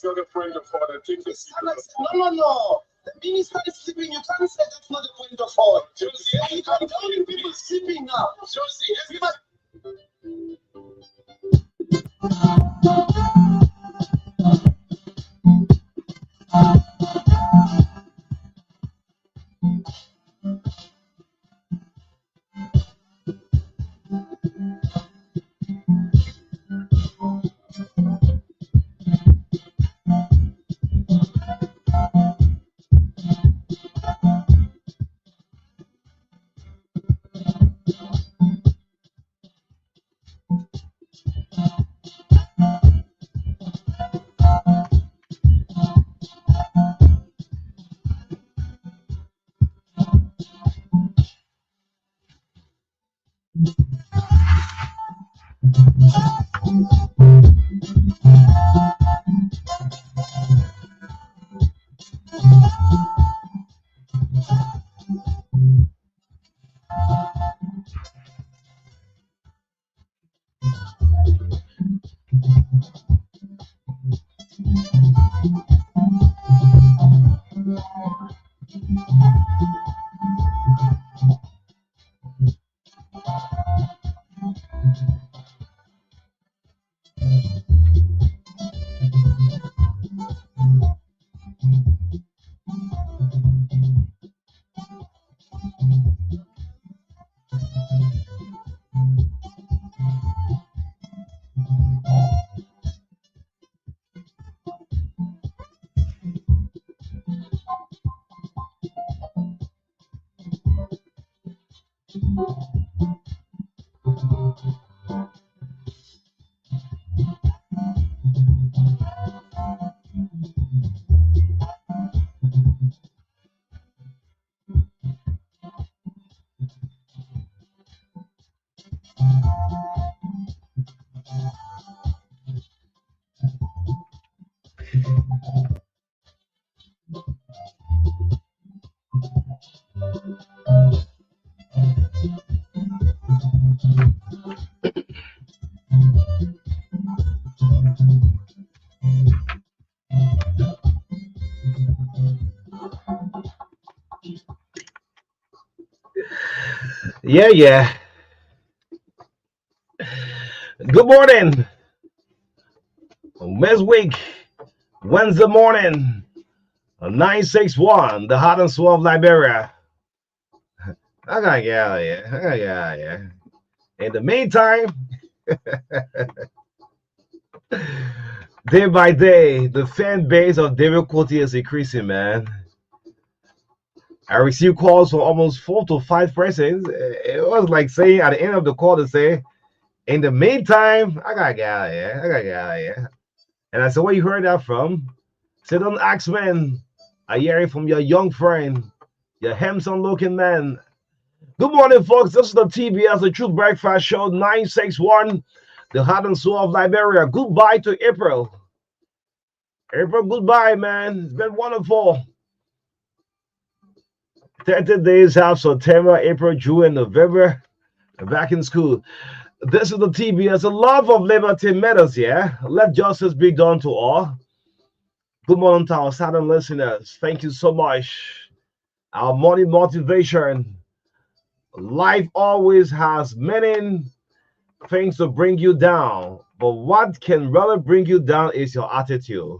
That's not a point of order. Take your seat. No. The minister is sleeping. You can't say that's not the point of order. Josie, you can tell you people sleeping now. Josie, everybody. Yeah. Good morning. This week, Wednesday morning, 961, the hot and swell of Liberia. I gotta get out of here. In the meantime, day by day, the fan base of David Coty is increasing, man. I received calls from almost 4 to 5 persons. It was like saying at the end of the call to say, in the meantime, I gotta get out of here. And I said, where you heard that from? Say, don't ask men. I hear it from your young friend, your handsome looking man. Good morning, folks. This is the TBS, the Truth Breakfast Show, 961, the heart and soul of Liberia. Goodbye to April. April, goodbye, man. It's been wonderful. 30 days out, September, April, June, and November. Back in school. This is the TBS. The love of liberty matters, yeah? Let justice be done to all. Good morning to our Southern listeners. Thank you so much. Our morning motivation. Life always has many things to bring you down, but what can really bring you down is your attitude.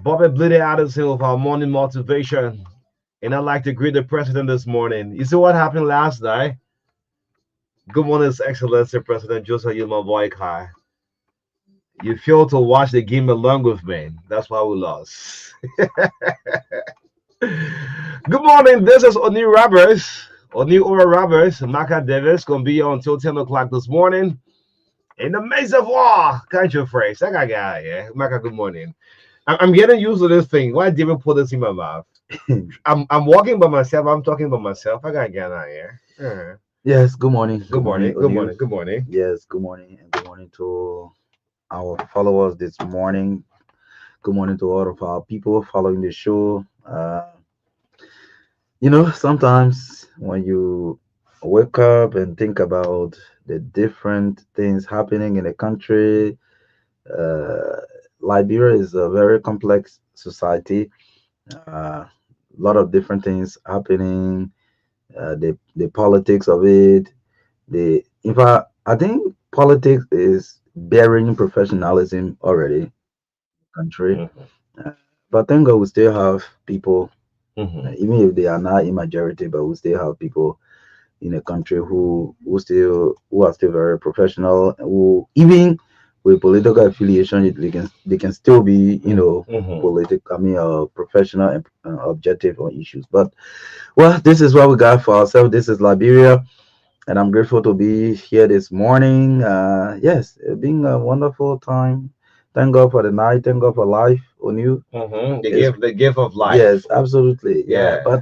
Bobby Blitty Addison with our morning motivation. And I'd like to greet the president this morning. You see what happened last night? Good morning, His Excellency President Joseph Yuma Boykai. You failed to watch the game along with me. That's why we lost. Good morning. This is Oni Roberts. Oni Ora Roberts. Marka Davis going to be here until 10 o'clock this morning. In the midst of war. Country phrase. I got to get out of here. Marka, good morning. I'm getting used to this thing. Why did you put this in my mouth? I'm walking by myself. I'm talking by myself. I got to get out of here. Yes, good morning. Good morning. Good morning. Yes, good morning. And good morning to our followers this morning. Good morning to all of our people following the show. Sometimes when you wake up and think about the different things happening in the country, Uh, Liberia is a very complex society. A lot of different things happening. The politics of it. The in fact, I think politics is bearing professionalism already. Country, Mhm. uh, but thank God we still have people, Mhm. even if they are not in majority, but we still have people in a country who are still very professional, who even with political affiliation they can still be Mhm. political, I mean, professional and objective on issues. But well, this is what we got for ourselves. This is Liberia, and I'm grateful to be here this morning. Yes, it's been a wonderful time. Thank God for the night. Thank God for life on you. Mhm. It's, The gift of life. yes, absolutely. Yeah, Yeah. but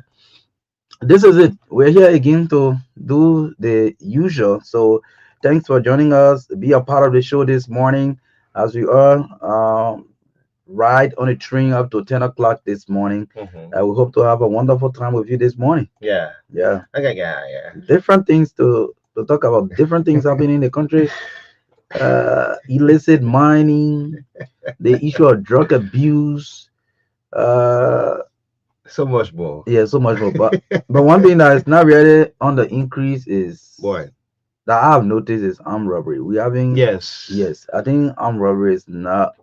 this is it. We're here again to do the usual. So thanks for joining us. Be a part of the show this morning as we are right on a train up to 10 o'clock this morning. Mhm. We hope to have a wonderful time with you this morning. Yeah. Yeah, Okay. Yeah. different things to talk about, different things happening in the country. Illicit mining, the issue of drug abuse. Uh, So much more. yeah, so much more. But one thing that is not really on the increase is Boy. that I have noticed is armed robbery. We having Yes. yes, I think armed robbery is not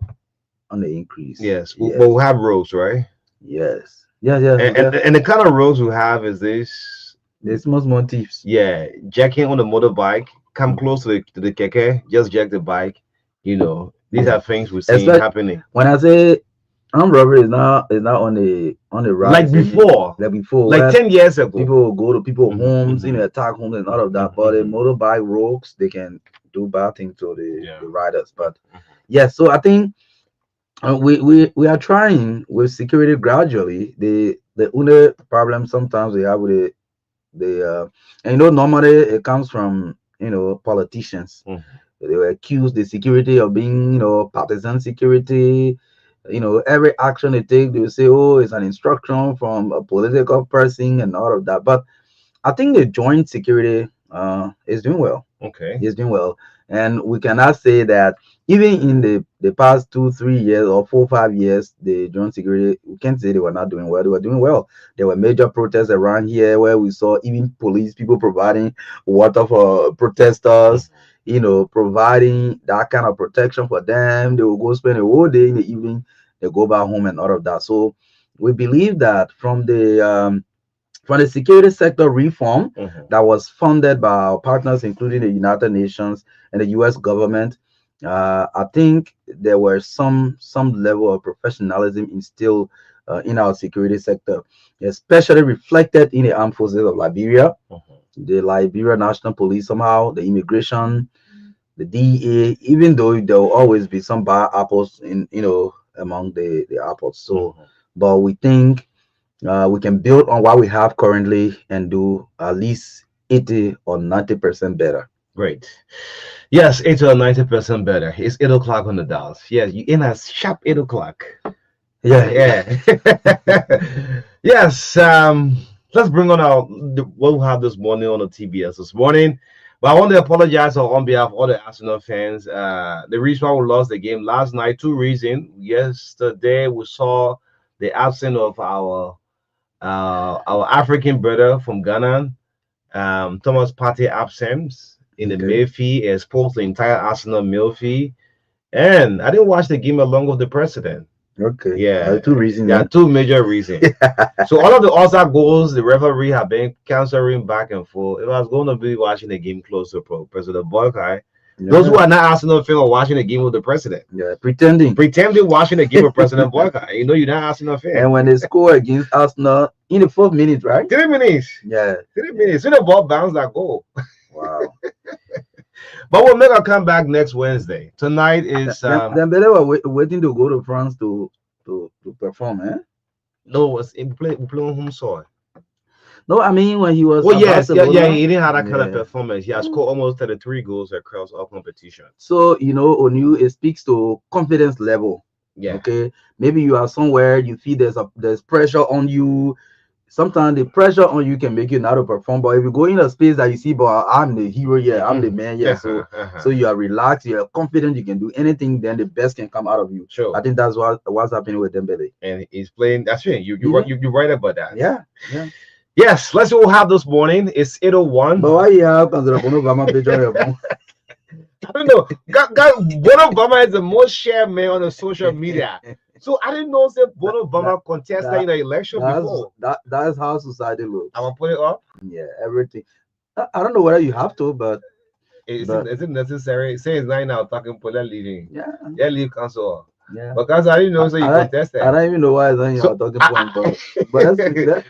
on the increase. Yes. But Yes, we have roads, right? yes, yeah, yeah, And, yeah. and the kind of roads we have is this. There's much more thieves. Yeah, jacking on the motorbike, come Mm. close to the keke, just jack the bike. These Yeah, are things we're seeing especially happening. when I say armed robbery is not on the Like rise before, like before, like where 10 years ago. people will go to people's Hmm. homes, Hmm. attack homes and all of that. But the Hmm. motorbike rogues, they can do bad things to Yeah. the riders. But Mhm. yes, so I think we are trying with security gradually. The only problem sometimes we have with the and normally it comes from politicians. Mhm. They will accuse the security of being partisan security. Every action they take, they will say, oh, it's an instruction from a political person and all of that. But I think the joint security is doing well. Okay. He's doing well. And we cannot say that even in the past 2 3 years or 4 5 years, the joint security, we can't say they were not doing well. They were doing well. There were major protests around here where we saw even police people providing water for Mhm. protesters, providing that kind of protection for them. They will go spend a whole day in the evening, they go back home and all of that. So we believe that from the security sector reform Mhm. that was funded by our partners, including the United Nations and the U.S. government. I think there were some level of professionalism instilled in our security sector, especially reflected in the armed forces of Liberia, Mhm. the Liberia National Police, somehow the immigration, the DEA. Even though there will always be some bad apples in among the apples. So, Mhm. but we think we can build on what we have currently and do at least 80 or 90% better. Great. Yes, 80 or 90% better. It's 8 o'clock on the dot. Yes, you in a sharp 8 o'clock. Yeah, Yeah. Yes. Let's bring on what we have this morning on the TBS this morning. But I want to apologize on behalf of all the Arsenal fans. The reason why we lost the game last night, two reasons. Yesterday we saw the absence of our African brother from Ghana, Thomas Partey absence in the okay, midfield, exposed the entire Arsenal midfield. And I didn't watch the game along with the president. okay. Yeah, Two reasons, there are two major reasons. So all of the other goals, the referee have been canceling back and forth. If I was going to be watching the game close to President Boykai, those who yeah, are not Arsenal fan are watching the game with the president. yeah, pretending. Pretending watching the game with President Boykai. You're not Arsenal fan. And when they score against Arsenal in the 4th minute, right? 3 minutes. Yeah, 3 minutes. When the ball bounce, that goal. wow. But we'll make a comeback next Wednesday. Tonight is Then they were waiting to go to France to perform, eh? no, we play on home soil. No, I mean when he was Well, at yes, yeah, Barcelona. he didn't have that kind of Yeah. performance. He has scored almost 33 goals across all competitions. So Onu, it speaks to confidence level. Yeah. Okay, maybe you are somewhere you feel there's pressure on you. sometimes the pressure on you can make you not to perform. But if you go in a space that you see, but I'm the hero, yeah, I'm the man, yeah. So you are relaxed, you're confident, you can do anything. Then the best can come out of you. Sure. I think that's what's happening with Dembele. And he's playing. That's right. You're right about that. Yeah, yeah. Yes. Let's see what we have this morning. It's 8:01. But why you have Obama picture on your phone? I don't know. Bono Obama is the most shared man on the social media. So I didn't know that Bono Obama contested in the election before. That's how society looks. I'm gonna put it up. Yeah, everything. I don't know whether you have to, but Is it necessary? Say it's 9 now. Talking for that leaving. Yeah, leave council. Yeah, because I didn't know so you contested. I don't even know why it's on your talking point, but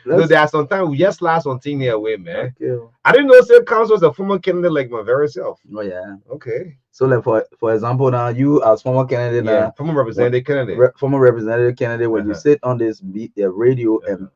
no, there are sometimes we just last on thing here away, man. Okay. I didn't know State Council was a former candidate like my very self. Oh yeah. Okay. So like for example now you as former candidate now, former representative candidate. Former representative candidate, when you sit on this radio and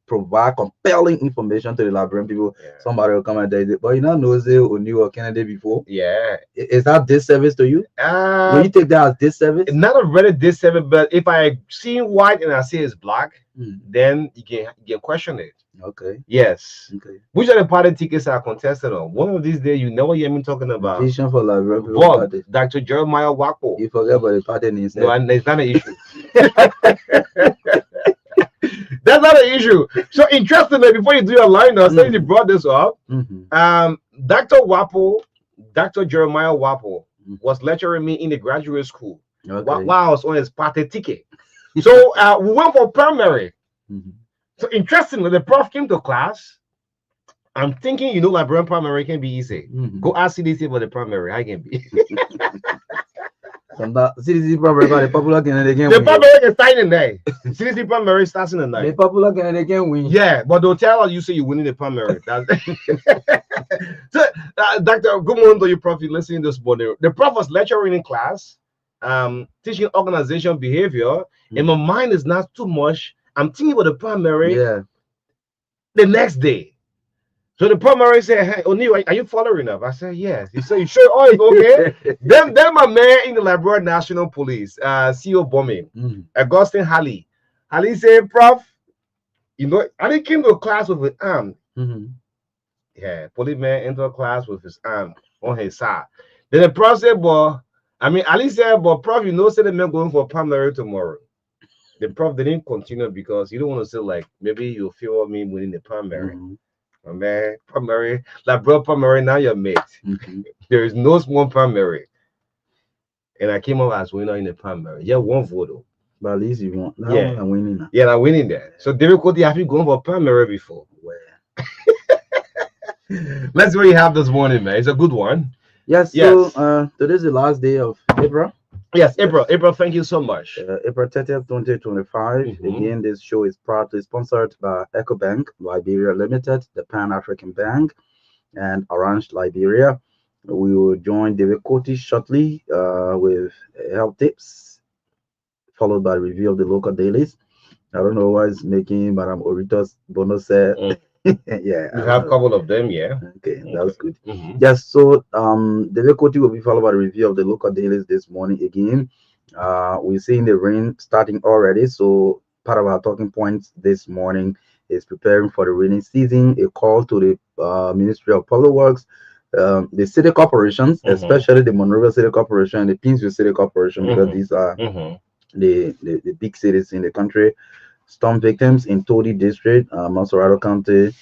provide compelling information to the Liberian people, somebody will come and say, but you know Nose or knew a candidate before. Yeah. Is that disservice to you? Will you take that as disservice? Not a really disservice, but if I see white and I see it's black, then you can question it. Okay. Yes. Okay. Which are the party tickets are contested on? One of these days, you know what you hear me talking about. Vision for Liberian people. Dr. Jeremiah Wako. You forget about the party name. No, and it's not an issue. That's not an issue. So interestingly, before you do your line, I was you brought this up. Dr. Wapo, Dr. Jeremiah Wapo, was lecturing me in the graduate school while I was on his party ticket. So we went for primary. So interestingly, the prof came to class. I'm thinking, Liberian primary can be easy. Go ask CDC for the primary. I can be. CDC primary, the popular candidate can win. The primary is starting in there. CDC primary starts in the night. The popular candidate can win. Yeah, but they'll tell you say you're winning the primary. So, Dr. Good morning to you, Prof. You're listening to this morning. The prof was lecturing in class, teaching organization behavior, and my mind is not too much. I'm thinking about the primary the next day. So the primary said, "Hey, O'Neill, are you following up?" I said, "Yes." He said, "You sure? Oh, it's okay." then my man in the Liberian National Police, CO bombing, Augustine Halley said, "Prof, and he came to class with an arm. Yeah, policeman entered class with his arm on his side. Then the prof said, Ali said, but Prof, say the man going for primary tomorrow." The prof didn't continue because you don't want to say like maybe you feel me winning the primary. Man, primary, like bro, primary, now you're mate. There is no small primary. And I came up as winner in the primary. Yeah, one vote. But at least you won. I'm winning now. Yeah, I'm winning there. So difficulty, have you gone for primary before? Well. Let's see what you have this morning, man. It's a good one. Yes. So today's the last day of April. Yes, April, thank you so much. April 30th, 2025. Again, this show is proudly sponsored by EcoBank Liberia Limited, the Pan-African Bank, and Orange Liberia. We will join David Coty shortly with health tips, followed by review of the local dailies. I don't know why it's making Madam Oritos bonus. Yeah, we have a couple of them. Yeah. Okay, that was good. Yes, so David Coty will be followed by a review of the local dailies this morning again. We're seeing the rain starting already, so part of our talking points this morning is preparing for the rainy season. A call to the Ministry of Public Works, the city corporations, especially the Monrovia City Corporation and the Pinsville City Corporation, because these are the big cities in the country. Storm victims in Todi District, Monserrato County,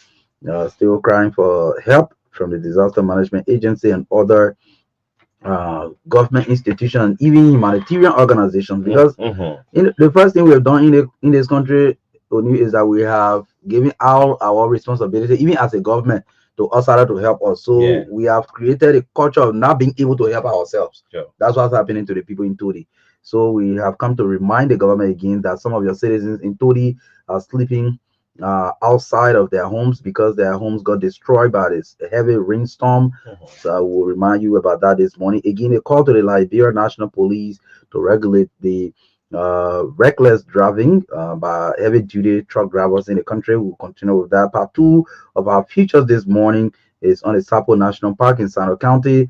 still crying for help from the Disaster Management Agency and other government institutions, even humanitarian organizations. Because the first thing we have done in this country is that we have given all our responsibility, even as a government, to us to help us. So we have created a culture of not being able to help ourselves. That's what's happening to the people in Todi. So we have come to remind the government again that some of your citizens in Todi are sleeping outside of their homes because their homes got destroyed by this heavy rainstorm. So I will remind you about that this morning. Again, a call to the Liberia National Police to regulate the reckless driving by heavy-duty truck drivers in the country. We'll continue with that. Part 2 of our features this morning is on the Sapo National Park in Sangar County.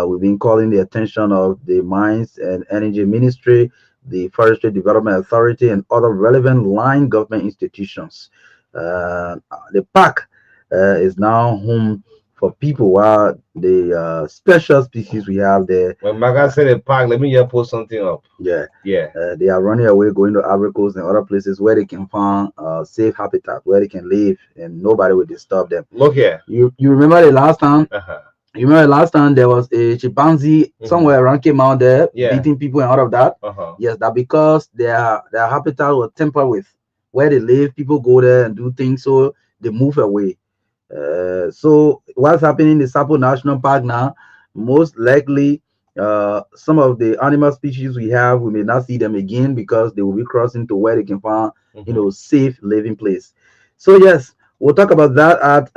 We've been calling the attention of the Mines and Energy Ministry, the Forestry Development Authority, and other relevant line government institutions Uh, the park is now home for people, while the special species we have there, When Marka said a park, let me just post something up. yeah, Yeah. they are running away, going to Africa and other places where they can find safe habitat, where they can live and nobody will disturb them. Look here. You remember the last time? Uh-huh. You remember last time there was a chimpanzee somewhere around came out there Yeah. beating people and all of that. Uh-huh. Yes, that because their habitat was tempered with where they live, people go there and do things, so they move away. So what's happening in the Sapo National Park now? Most likely, some of the animal species we have, we may not see them again because they will be crossing to where they can find, safe living place. So yes, we'll talk about that at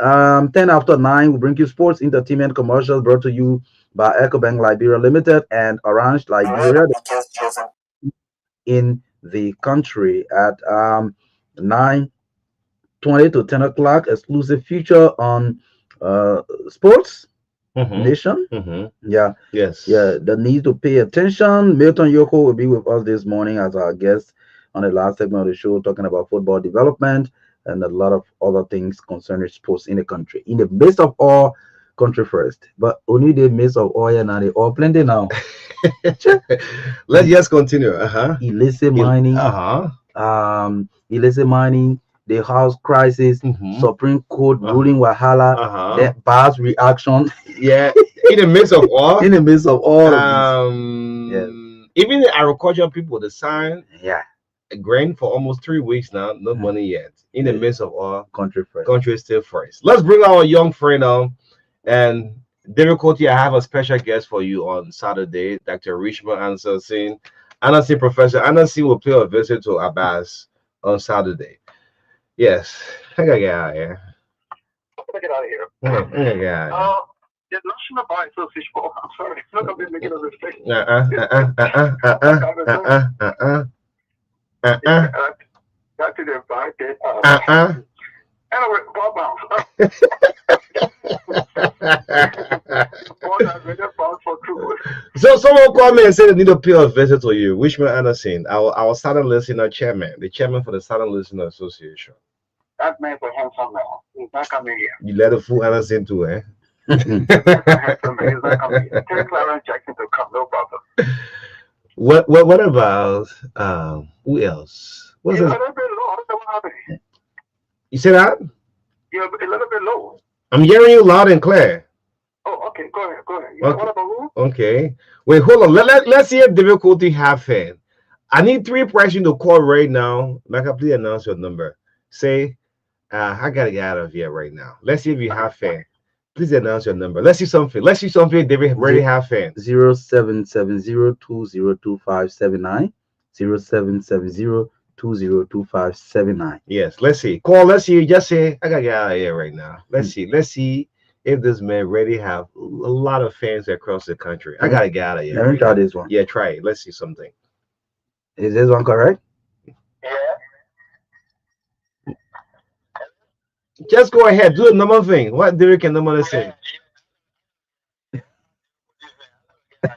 10 after 9. We'll bring you sports entertainment commercials brought to you by EcoBank Liberia Limited and Orange Liberia in the country at 9:20 to 10 o'clock. Exclusive feature on sports nation. Yeah, Yes. the need to pay attention. Milton Yoko will be with us this morning as our guest on the last segment of the show, talking about football development and a lot of other things concerning sports in the country. In the midst of all, country first, but only the midst of oil and they all plenty now. Let's just continue. Uh-huh. Illicit mining, illicit mining, the house crisis, Supreme Court ruling Wahala, that bars reaction. Yeah. In the midst of all. In the midst of all of these. Even the agricultural people, the sign Yeah. grain for almost 3 weeks now, no money yet. In the midst of all, country first. Country is still first. Let's bring our young friend on. And David Coty, I have a special guest for you on Saturday, Dr. Richmond Anderson. Anderson Professor Anderson will pay a visit to Abbas on Saturday. Yes. I gotta get out of here. Get out of here. I gotta get out of here. The National Bar Association. I'm sorry. I'm not going to be making a mistake. Back to the bar. Anyway, ball bounce. So someone called me and said they need to pay a visit to you. Richmond Anderson, our Southern Listener chairman, the chairman for the Southern Listener Association. That man's a handsome man. He's not coming here. You let a fool Anderson too, eh? He's not coming here. Tell Clarence Jackson to come, no problem. What about who else? What's You're a little bit low. I don't know what happened. You say that? You're a little bit low. I'm hearing you loud and clear. Oh, okay. Go ahead. Okay. What about who? Okay. Wait, hold on. Let's see if difficulty have fan. I need 3 questions to call right now. Marka, please announce your number. Say, I gotta get out of here right now. Let's see if you have fan. Please announce your number. Let's see something. David already have fan. 0770202579. 0770202579. Yes, let's see. Call, let's see. Just say, I gotta get out of here right now. Let's see if this man really have a lot of fans across the country. I gotta get out of here. Let me try this one. Yeah, try it. Let's see something. Is this one correct? Yeah. Just go ahead. Do the normal thing. What Derek can normally say.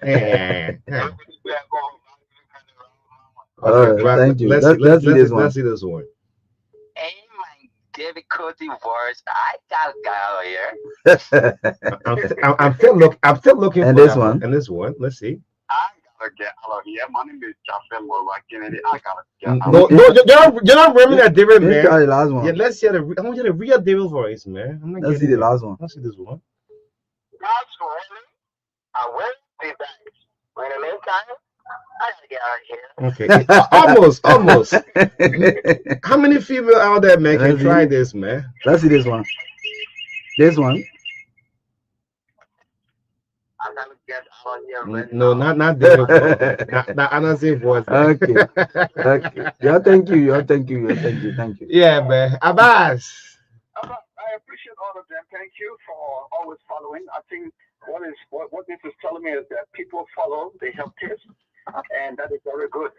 Okay, thank you. Let's see this one. Let's see this one. Hey, my David Coty voice. I gotta get out of here. I'm still looking and for this one. And this one. Let's see. I gotta get out of here. My name is Jaffe Mola Kennedy. I gotta get out. No, you're not remembering that David, man. Try the last one. Yeah, let's hear I want you to real David voice, man. Let's see the last one. Let's see this one. That's really. I will be back. When the meantime, I gotta get out of here. Okay, almost. How many female out there, man, can try this, man? Let's see this one. This one. I gotta get out of here. Right No, now. not David. Not Anderson voice. Okay. Yeah, thank you. Thank you. Yeah, man. Abbas. I appreciate all of them. Thank you for always following. I think what this is telling me is that people follow, they have tips, and that is very good.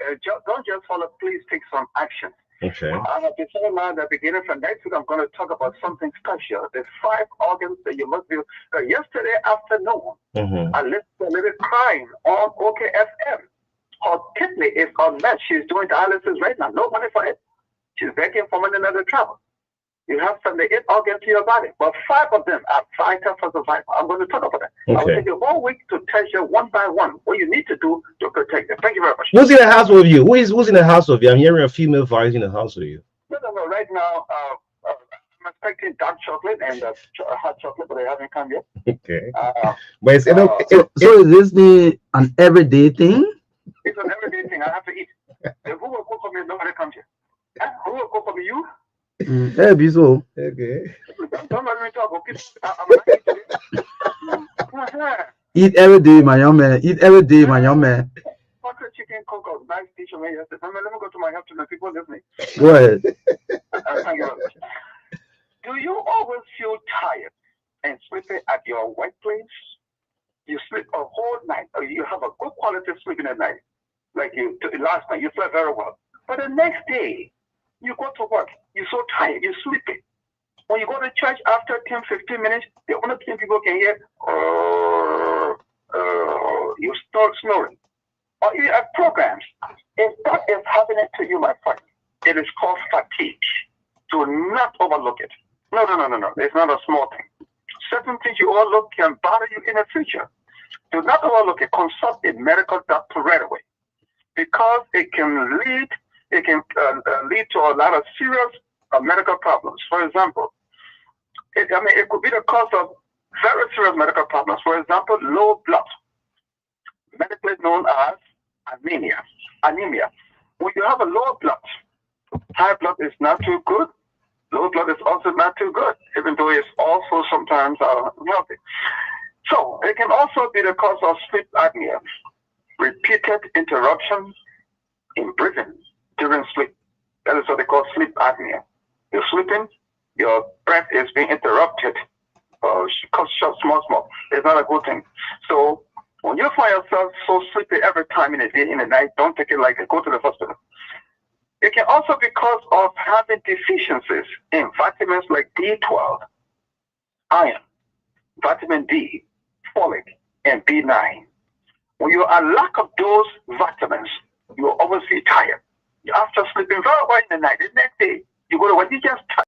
Don't just follow, please take some action. Okay. I have been telling now that beginning from next week, I'm going to talk about something special. There's 5 organs that you must do. Yesterday afternoon, I listened to a little crying on OKFM. Her kidney is unmet. She's doing dialysis right now. No money for it. She's begging for money to travel. You have 78 organs in your body, but 5 of them are vital for survival. I'm going to talk about that. I will Okay. take you a whole week to tell you one by one what you need to do to protect them. Thank you very much. Who's in the house with you? Who's in the house with you? I'm hearing a female voice in the house with you. No. Right now, I'm expecting dark chocolate and hot chocolate, but they haven't come yet. Okay. Uh, But it's So is this the an everyday thing? it's an everyday thing. I have to eat. Who will cook for me if nobody comes here? Huh? Who will cook for me? You? Yeah, be so. okay. Don't let me talk. Okay? I'm not eating today. Eat every day, my young man. Eat every day, my young man. Butter chicken cook out. Nice dish of me yesterday. Let me go to my help to the people listening. Go ahead. Thank you very much. Do you always feel tired and sleepy at your workplace? You sleep a whole night, or you have a good quality of sleeping at night, like you last night. You slept very well, but the next day you go to work. You're so tired. You're sleepy. When you go to church after 10, 15 minutes, the only thing people can hear, you start snoring. Or even at programs. If that is happening to you, my friend, it is called fatigue. Do not overlook it. No. It's not a small thing. Certain things you overlook can bother you in the future. Do not overlook it. Consult a medical doctor right away because it can lead to a lot of serious medical problems. For example, it could be the cause of very serious medical problems. For example, low blood, medically known as anemia. Anemia. When you have a low blood, high blood is not too good. Low blood is also not too good, even though it's also sometimes healthy. So it can also be the cause of sleep apnea, repeated interruptions in breathing during sleep. That is what they call sleep apnea. You're sleeping, your breath is being interrupted, small. It's not a good thing. So when you find yourself so sleepy every time in the day, in the night, don't take it like it. Go to the hospital. It can also be because of having deficiencies in vitamins like B12, iron, vitamin D, folic, and B9. When you are lack of those vitamins, you will always feel tired. After sleeping very well in the night, the next day, you go to work, you just tired.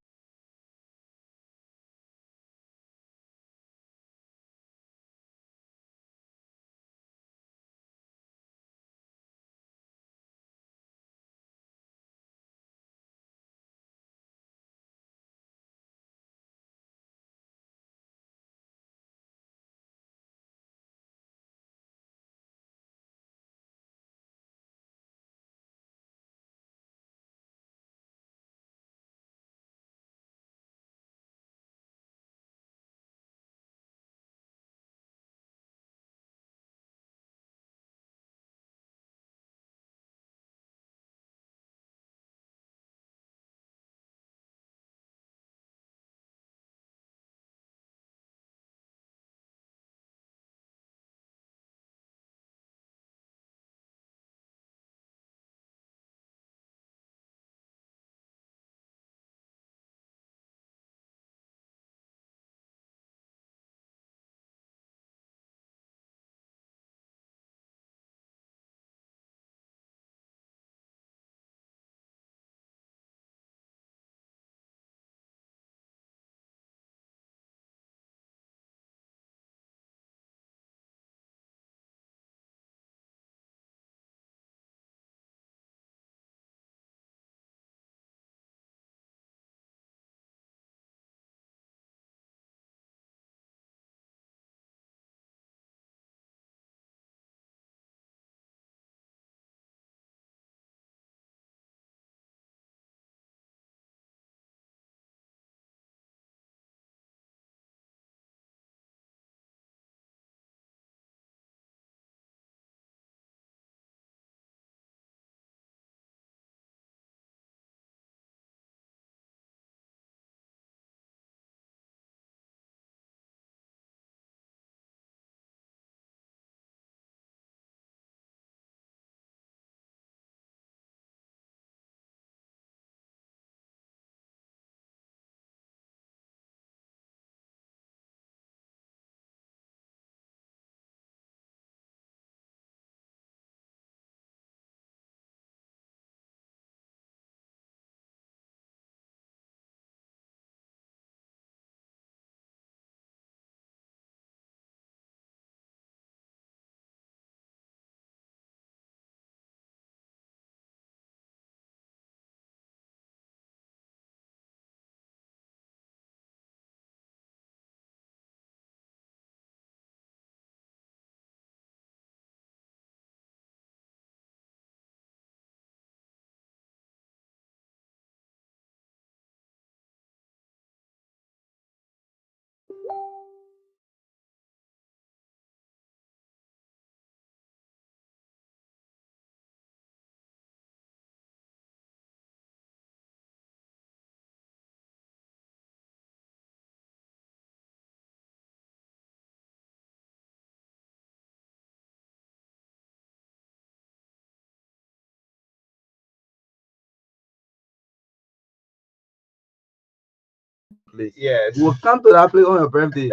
place. Yes. We'll come to that place on your birthday.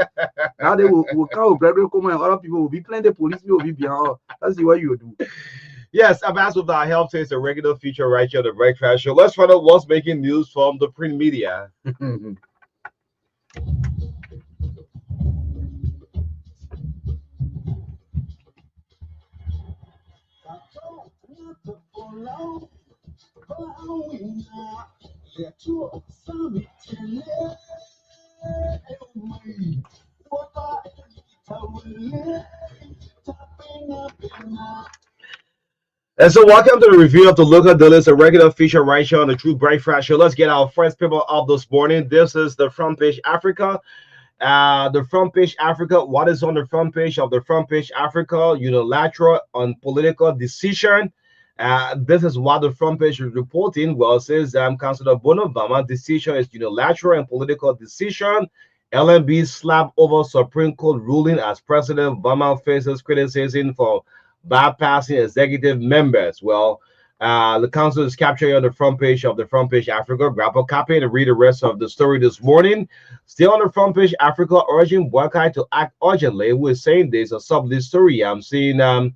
Now they will come with Gregory Coleman and other people will be playing the police will be behind. Oh, that's what you do. Yes, I'm asked with our help takes a regular feature right here on the Breakfast Show. Let's find out what's making news from the print media. And so, welcome to the review of the local dealers, a regular feature right here on the True Breakfast Show. Let's get our first paper up this morning. This is the front page Africa. The front page Africa. What is on the front page of the front page Africa? Unilateral on political decision. This is what the front page is reporting. Well, it says Councillor Bonobama decision is unilateral and political decision. LNB slap over Supreme Court ruling as President Obama faces criticism for bypassing executive members. Well, the council is captured on the front page of the front page Africa. Grab a copy and read the rest of the story this morning. Still on the front page, Africa urging Boycott to act urgently. We're saying there's a sub-list story. I'm seeing the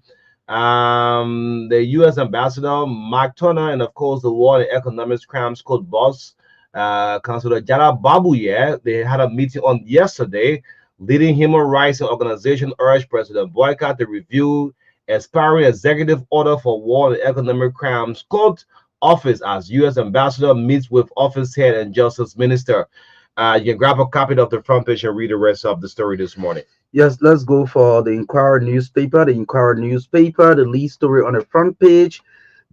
U.S. Ambassador Mark Turner and of course the War and Economics Crimes Code boss, Councilor Jara Babu. Yeah, they had a meeting on yesterday. Leading human rights organization urged President Boycott to review expiring executive order for War and Economic Crimes Code office as U.S. Ambassador meets with office head and Justice Minister. You can grab a copy of the front page and read the rest of the story this morning. Yes, let's go for the Inquirer newspaper. The Inquirer newspaper, the lead story on the front page: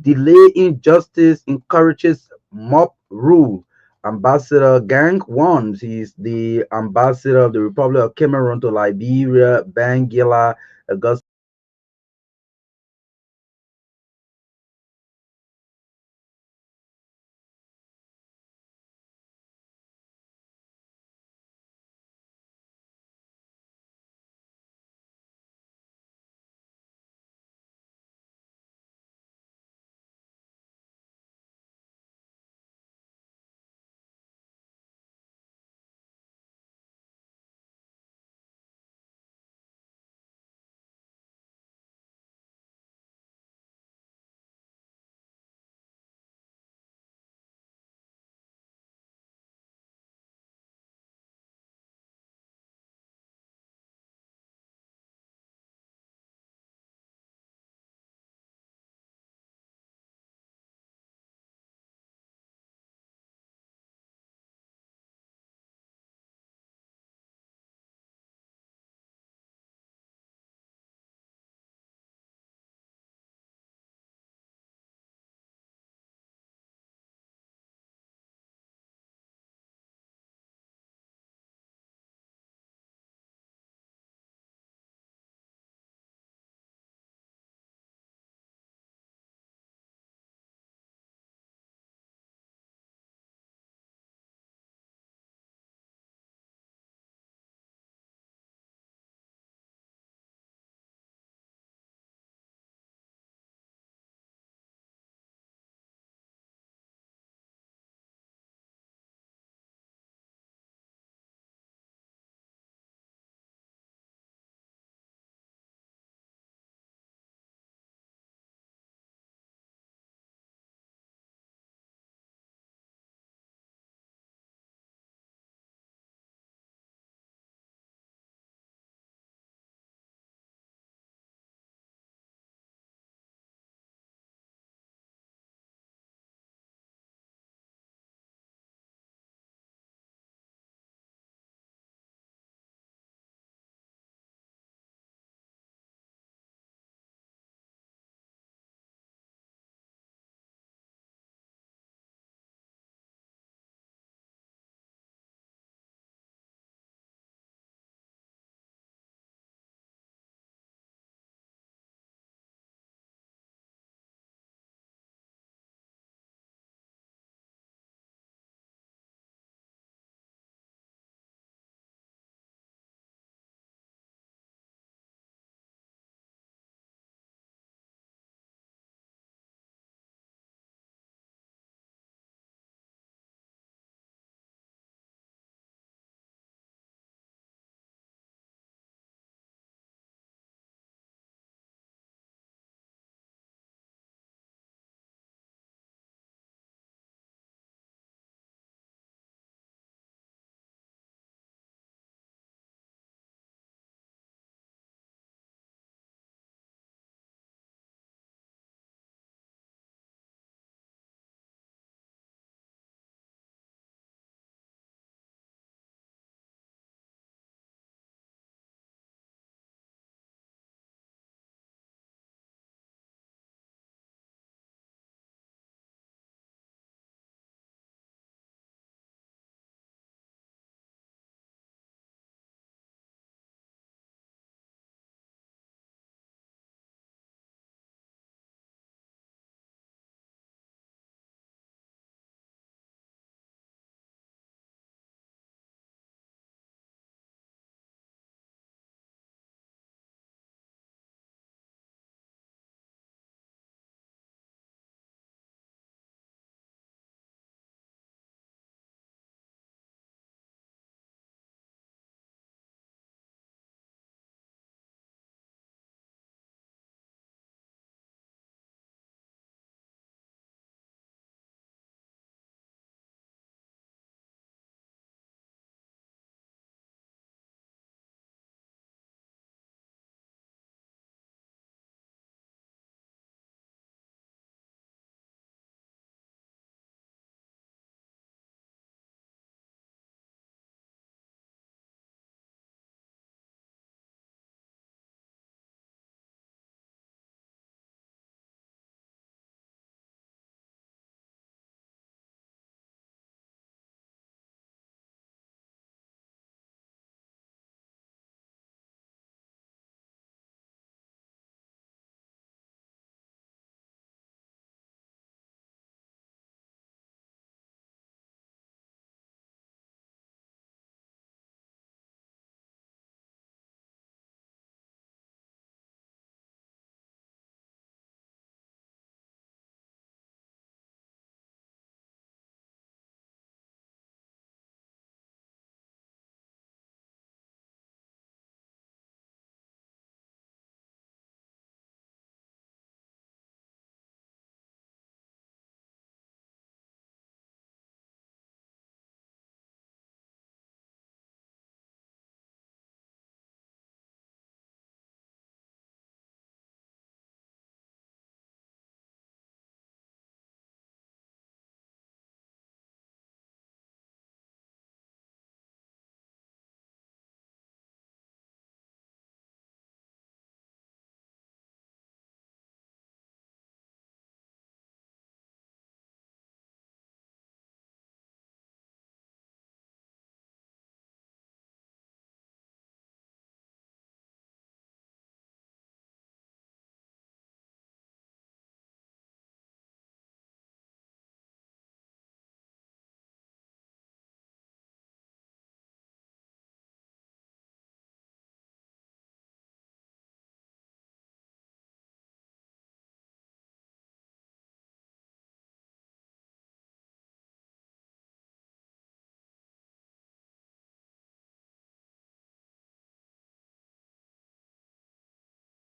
delay in justice encourages mob rule. Ambassador Gang warns. He's the ambassador of the Republic of Cameroon to Liberia, Bangila, Augusta.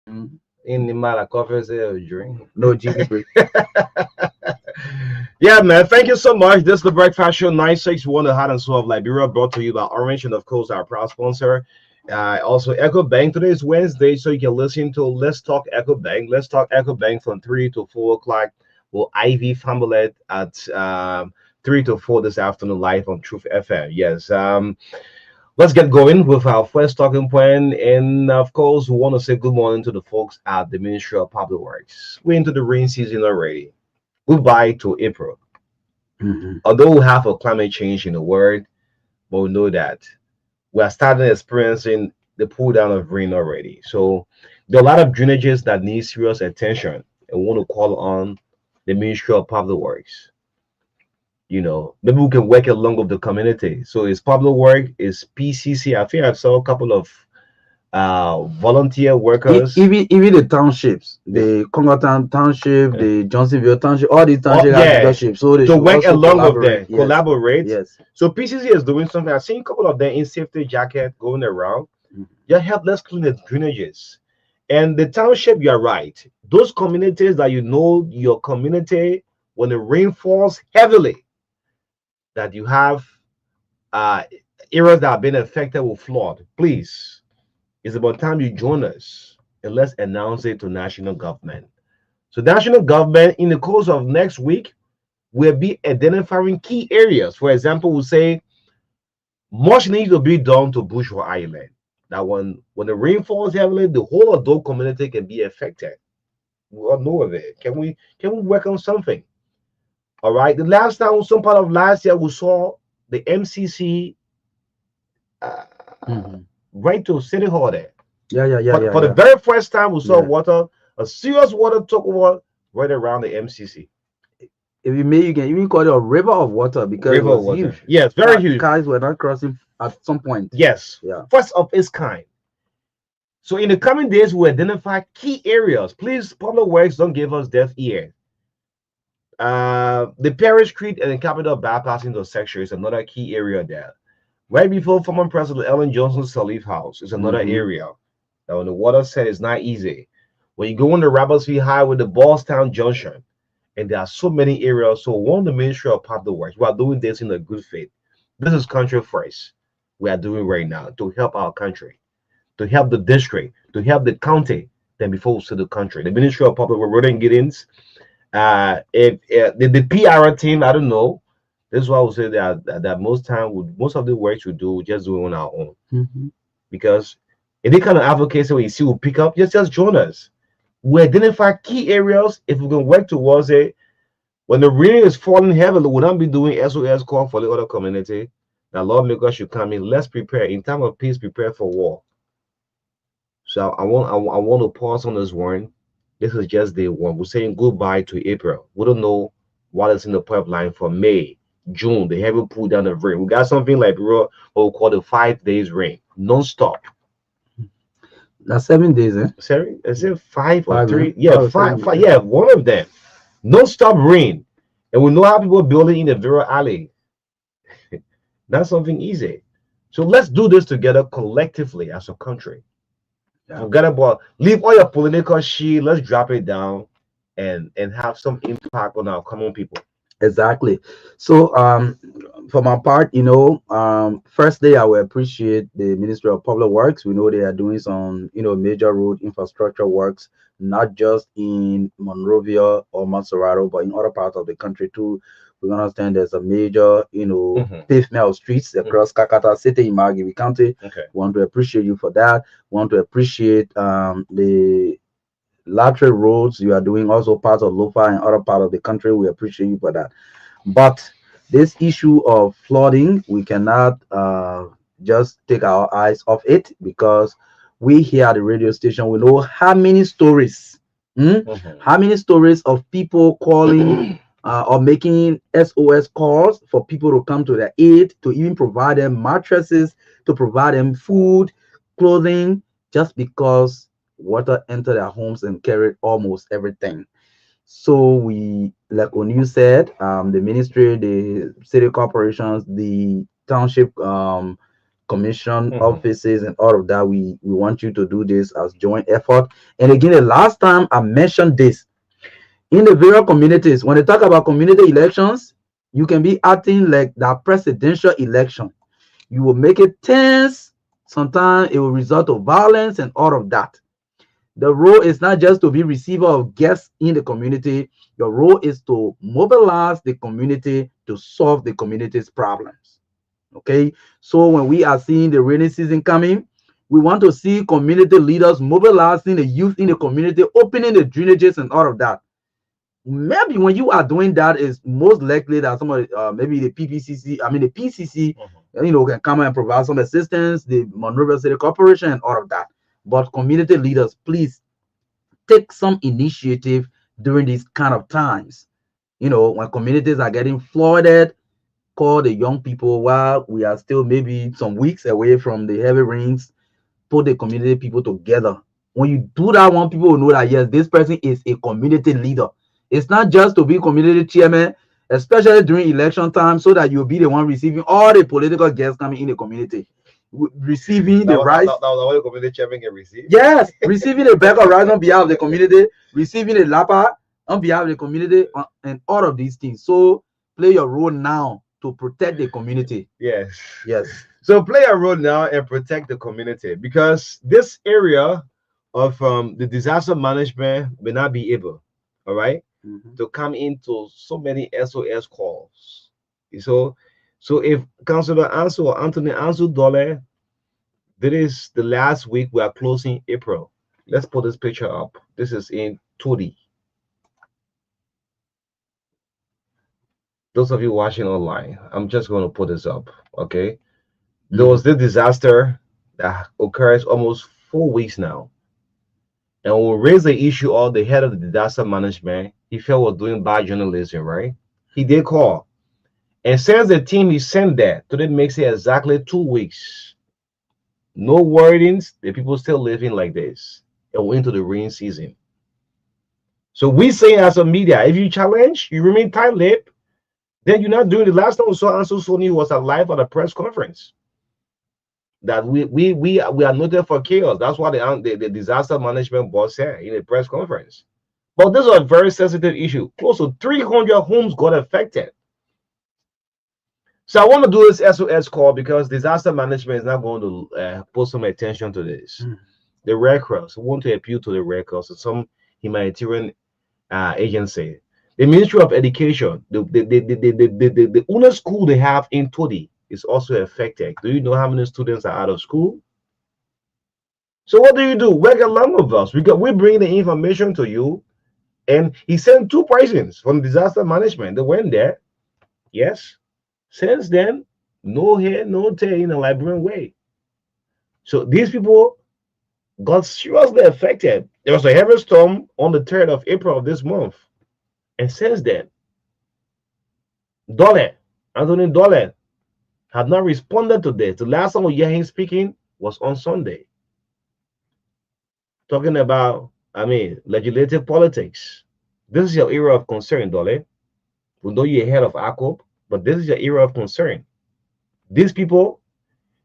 Mhm. In the matter covers a drink. No Jimmy break. Yeah, man. Thank you so much. This is the Breakfast Show 961, the Hot and Soul of Liberia, brought to you by Orange and, of course, our proud sponsor. Also, Echo Bank. Today is Wednesday, so you can listen to Let's Talk Echo Bank. Let's Talk Echo Bank from 3 to 4 o'clock. Well, Ivy Family at 3 to 4 this afternoon, live on Truth FM. Yes. Let's get going with our first talking point. And of course, we want to say good morning to the folks at the Ministry of Public Works. We're into the rain season already. Goodbye to April. Mhm. Although we have a climate change in the world, but we know that we are starting experiencing the pull down of rain already. So there are a lot of drainages that need serious attention, and we want to call on the Ministry of Public Works. Maybe we can work along with the community. So it's public work, it's PCC. I think I saw a couple of volunteer workers. Even the townships, The, the Congotown Township, uh, the Johnsonville Township, all these oh township have yeah, leadership, so they to should work also along with collaborate. them, Yes, collaborate. yes. So PCC is doing something. I've seen a couple of them in safety jacket going around. Mhm. Yeah, help. Let's clean the drainages. And the township, you're right. Those communities that your community, when the rain falls heavily, that you have uh, areas that have been affected with flood. Please, it's about time you join us and let's announce it to national government. So national government in the course of next week will be identifying key areas. For example, we'll say much needs to be done to Bushwa Island. That when the rain falls heavily, the whole adult community can be affected. We all know of it. Can we work on something? All right. The last time, some part of last year, we saw the MCC uh, Mhm. right to City Hall there. Yeah, yeah, yeah, yeah, For the yeah, very first time, we saw yeah. water, a serious water took over right around the MCC. If you may, you can even call it a river of water because it River was water. huge. Yes, very huge. Cars were not crossing at some point. Yes, Yeah. first of its kind. So in the coming days, we'll identify key areas. Please, public works, don't give us deaf ear. The Parish Street and the Capital bypassing those section is another key area there. Right before former President Ellen Johnson's Salif House is another Hmm. area. Now, when the water set is not easy. When you go on the Robertsville Highway, the Ballstown Junction, and there are so many areas. So, one, the Ministry of Public Works, we are doing this in a good faith. This is country first. We are doing right now to help our country, to help the district, to help the county. Then before we see the country, the Ministry of Public Works, Rodent Giddens, if the PR team, I don't know. This is why I would say that most of the works we do, we just do it on our own. Hmm. Because any kind of advocacy where you see we pick up, just join us. We identify key areas. If we can work towards it, when the rain is falling heavily, we don't be doing SOS call for the other community. The lawmakers should come in. Let's prepare. In time of peace, prepare for war. So I want to pause on this one. This is just day one. We're saying goodbye to April. We don't know what is in the pipeline for May, June. They haven't pulled down the rain. We got something like what we call the 5 days rain, non-stop. That's 7 days, eh? Sorry, is it five or Five, eh? three? Yeah, Oh, five, 7 days. five. Yeah, one of them. Non-stop rain. And we know how people building in the Vero Alley. That's something easy. So let's do this together collectively as a country. Yeah. Forget about leave all your political shit. Let's drop it down and have some impact on our common people. Exactly. So, for my part, firstly, I will appreciate the Ministry of Public Works. We know they are doing some, major road infrastructure works, not just in Monrovia or Montserrat, but in other parts of the country too. We understand there's a major, Mhm. pavement of streets across Kakata City in Margibi County. Okay. We want to appreciate you for that. We want to appreciate the lateral roads you are doing, also parts of Lofa and other part of the country. We appreciate you for that. But this issue of flooding, we cannot just take our eyes off it because we here at the radio station, we know how many stories, Mhm. how many stories of people calling or making SOS calls for people to come to their aid, to even provide them mattresses, to provide them food, clothing, just because water entered their homes and carried almost everything. So we, like O'Neill said, the ministry, the city corporations, the township commission offices and all of that. We want you to do this as joint effort. And again, the last time I mentioned this, in the various communities, when they talk about community elections, you can be acting like that presidential election. You will make it tense. Sometimes it will result of violence and all of that. The role is not just to be receiver of guests in the community. Your role is to mobilize the community to solve the community's problems. Okay, so when we are seeing the rainy season coming, we want to see community leaders mobilizing the youth in the community, opening the drainages and all of that. Maybe when you are doing that, is most likely that somebody, maybe the PPCC, I mean the PCC, can come and provide some assistance, the Monrovia City Corporation and all of that. But community leaders, please take some initiative during these kind of times. When communities are getting flooded, call the young people while we are still maybe some weeks away from the heavy rains. Put the community people together. When you do that, one people will know that yes, this person is a community leader. It's not just to be community chairman, especially during election time, so that you'll be the one receiving all the political guests coming in the community, receiving the rice. That was what the community chairman can receive. Yes, receiving a bag of rice on behalf of the community, receiving a lapa on behalf of the community, and all of these things. So play your role now to protect the community. Yes. Yes. So play a role now and protect the community, because this area of the disaster management may not be able, all right, to come into so many SOS calls. So if Councillor Ansu or Anthony Ansu Dole, this is the last week we are closing April. Let's put this picture up. This is in Todi. Those of you watching online, I'm just going to put this up, okay? There was this disaster that occurs almost 4 weeks now. And when we raised the issue of the head of the disaster management, he felt was doing bad journalism, right? He did call. And since the team he sent there, today makes it exactly 2 weeks. No wordings, the people still living like this. And we're into the rain season. So we say as a media, if you challenge, you remain tight-lipped, then you're not doing the last time we saw Ansu Soni was alive at a press conference. That we are noted for chaos. That's what the disaster management boss said in a press conference. But this is a very sensitive issue. Close to 300 homes got affected. So I want to do this SOS call because disaster management is not going to put some attention to this. The Red Cross, we want to appeal to the Red Cross and some humanitarian agency. The Ministry of Education, the only school they have in Todi is also affected. Do you know how many students are out of school? So what do? Work along with us. We bring the information to you. And he sent 2 persons from disaster management. They went there. Yes. Since then, no hair, no tail in a Liberian way. So these people got seriously affected. There was a heavy storm on the 3rd of April of this month. And since then, Anthony Dole, had not responded to this. The last time we hear him speaking was on Sunday. Talking about, legislative politics. This is your area of concern, Dole. We know you're head of ACOP, but this is your area of concern. These people,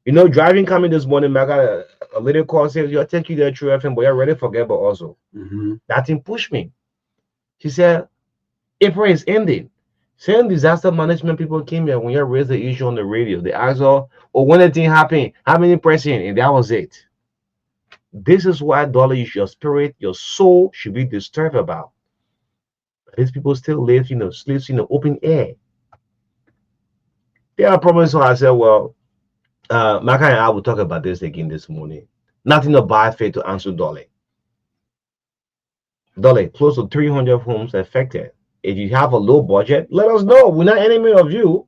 driving coming this morning, I got a little call says, "You'll take you there through FM, but you're ready for Gable also." That thing pushed me. She said, April is ending. Same disaster management people came here when you raised the issue on the radio. They asked, "Oh, when anything happened, how many presidents?" And that was it. This is why, Dolly, your spirit, your soul should be disturbed about. These people still live, sleeps in the open air. There are problems. So I said, well, Marka and I will talk about this again this morning. Nothing of bad faith to answer Dolly. Dolly, close to 300 homes affected. If you have a low budget, let us know. We're not enemy of you.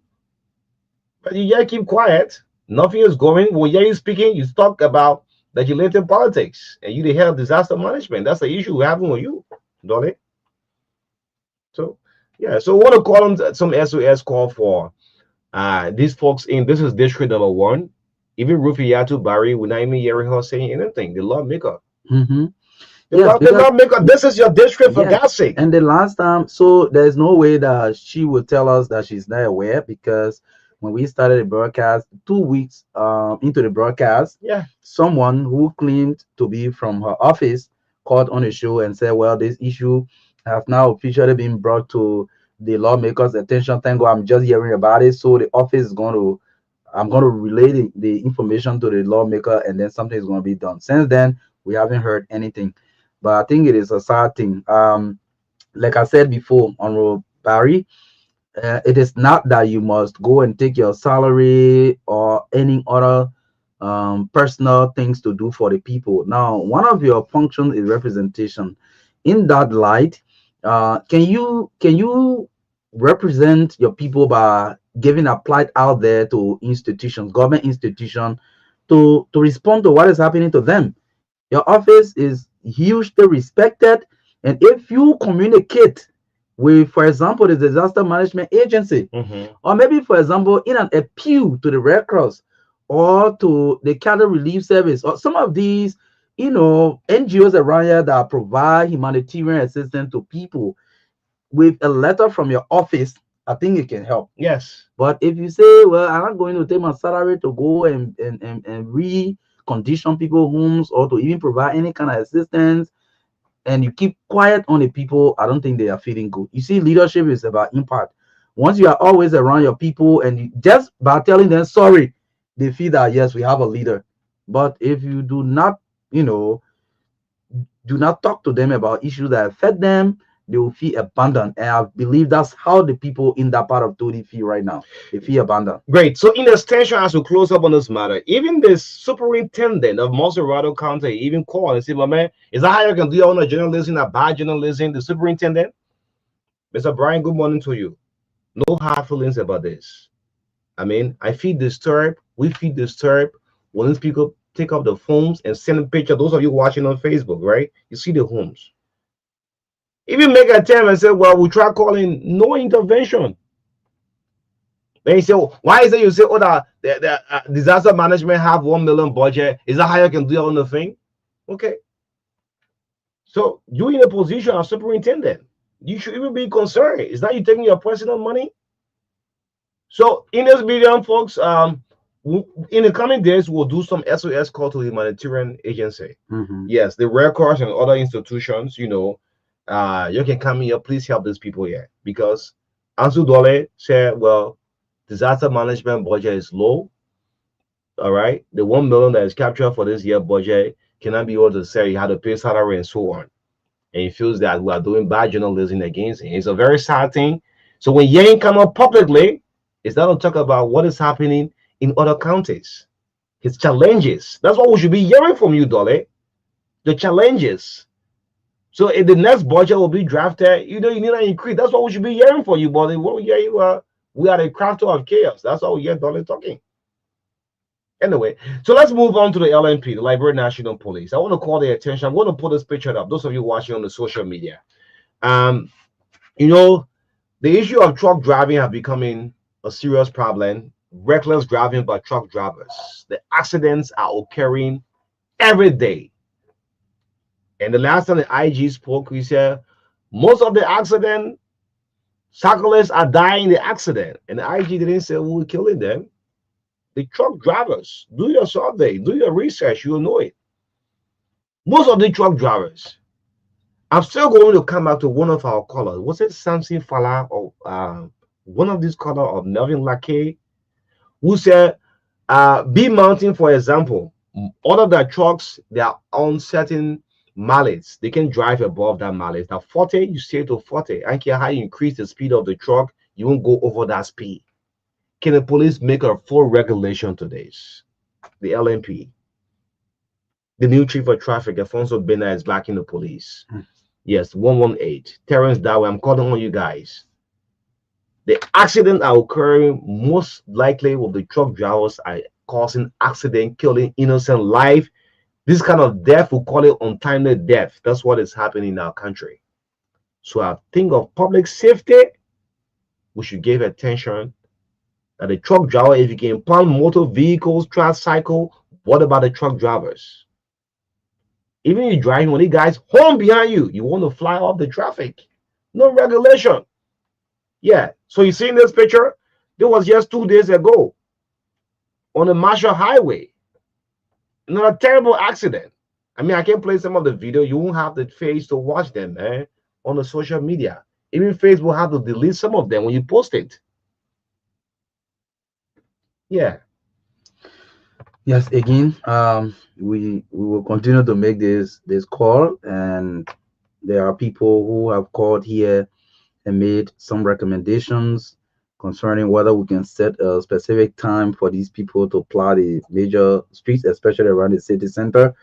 But you just keep quiet. Nothing is going. When you're speaking, you talk about legislative politics. And you the head of disaster management. That's the issue we're having with you, Dolly. So, yeah. So we want to call them some SOS call for these folks in, this is district number 1. Even Rufiyatu Barry, we're not even hearing her saying anything. The lawmaker. This is your district, for God's sake. And the last time, so there's no way that she would tell us that she's not aware, because when we started the broadcast, 2 weeks into the broadcast, Yeah. someone who claimed to be from her office called on the show and said, well, this issue has now officially been brought to the lawmakers' attention. Thank God I'm just hearing about it. So the office is going to, I'm going to relay the information to the lawmaker, and then something is going to be done. Since then, we haven't heard anything. But I think it is a sad thing. Like I said before, Honorable Barry, it is not that you must go and take your salary or any other personal things to do for the people. Now, one of your functions is representation. In that light, can you represent your people by giving a plight out there to institutions, government institutions, to respond to what is happening to them? Your office is hugely respected, and if you communicate with, for example, the disaster management agency, Mm-hmm. or maybe, for example, in an appeal to the Red Cross or to the Cattle Relief Service, or some of these, NGOs around here that provide humanitarian assistance to people, with a letter from your office, I think it can help. Yes. But if you say, well, I'm not going to take my salary to go and recondition people's homes or to even provide any kind of assistance, and you keep quiet on the people, I don't think they are feeling good. You see, leadership is about impact. Once you are always around your people and just by telling them sorry, they feel that yes, we have a leader. But if you do not, you know, do not talk to them about issues that affect them, they will feel abandoned. And I believe that's how the people in that part of Todi feel right now. They feel abandoned. Great. So, in extension, as we close up on this matter, even the superintendent of Monserrado County even called and said, "My man, is that how you can do your own journalism, a bad journalism?" The superintendent, Mr. Brian, good morning to you. No hard feelings about this. I mean, I feel disturbed. We feel disturbed when these people take up the phones and send a picture. Those of you watching on Facebook, right? You see the homes. Even make a attempt and say, well, we try calling, no intervention. Then you say, oh, why is it you say, oh, the disaster management have 1 million budget? Is that how you can do your own thing? Okay. So you in a position of superintendent, you should even be concerned. It's not you taking your personal money. So in this video, folks, in the coming days, we'll do some SOS call to the humanitarian agency. Mm-hmm. Yes, the Red Cross and other institutions, you can come here, please help these people here. Because Ansu Dole said, well, disaster management budget is low. All right. The 1 million that is captured for this year budget cannot be able to say you had to pay salary and so on. And he feels that we are doing bad journalism against him. It's a very sad thing. So when Yang come up publicly, it's not to talk about what is happening in other counties, his challenges. That's what we should be hearing from you, Dole. The challenges. So if the next budget will be drafted, you need an increase. That's what we should be hearing from you, buddy. What we hear you are, we are the crafter of chaos. That's how we hear Dole talking. Anyway, so let's move on to the LNP, the Liberia National Police. I want to call their attention. I'm going to put this picture up. Those of you watching on the social media, the issue of truck driving have becoming a serious problem. Reckless driving by truck drivers. The accidents are occurring every day. And the last time the IG spoke, he said most of the accident cyclists are dying in the accident. And the IG didn't say we're killing them. The truck drivers, do your survey, do your research, you'll know it. Most of the truck drivers. I'm still going to come back to one of our callers. Was it Samson Fala or one of these callers of Melvin Lake, who said, B Mountain, for example, all of their trucks, they are on certain mileage. They can drive above that mileage. Now, 40, you stay to 40. I don't care how you increase the speed of the truck, you won't go over that speed. Can the police make a full regulation to this? The LMP, the new chief of traffic, Alfonso Bena, is backing the police. Yes, 118. Terrence Dawe, I'm calling on you guys. The accidents are occurring most likely with the truck drivers are causing accident, killing innocent life. This kind of death, we call it untimely death. That's what is happening in our country. So I think of public safety, we should give attention that the truck driver, if you can impound motor vehicles, tricycle, what about the truck drivers? Even you driving, when the guys home behind you, you want to fly off the traffic. No regulation. Yeah. So you see in this picture, There was just 2 days ago on the Marshall Highway. Not a terrible accident. I mean, I can play some of the video. You won't have the face to watch them, man, on the social media. Even Facebook have to delete some of them when you post it. Yeah. Yes, again, we will continue to make this call, and there are people who have called here and made some recommendations concerning whether we can set a specific time for these people to plow the major streets, especially around the city center.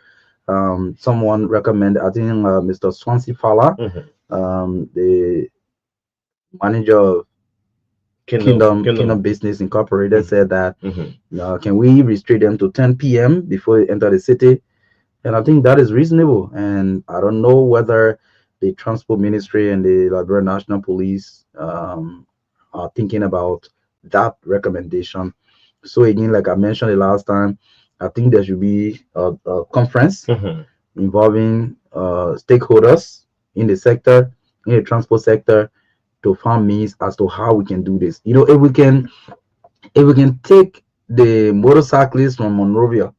Someone recommended, I think, Mr. Swansea Fowler, the manager of Kingdom Business Incorporated, said that can we restrict them to 10 p.m. before they enter the city? And I think that is reasonable. And I don't know whether the Transport Ministry and the Liberia National Police are thinking about that recommendation. So again, like I mentioned the last time, I think there should be a conference involving stakeholders in the sector, in the transport sector, to find means as to how we can do this. You know, if we can take the motorcyclists from Monrovia,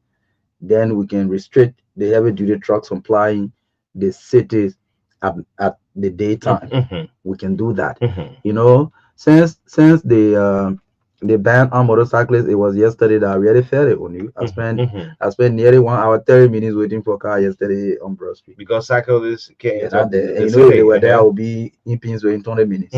then we can restrict the heavy duty trucks from plying the cities at the daytime. We can do that. You know, since the ban on motorcyclists, it was yesterday that I really felt it on you. I spent nearly 1 hour 30 minutes waiting for a car yesterday on Broad Street. Because cyclists can't And you know, if they were there, I would be in Pins waiting 20 minutes.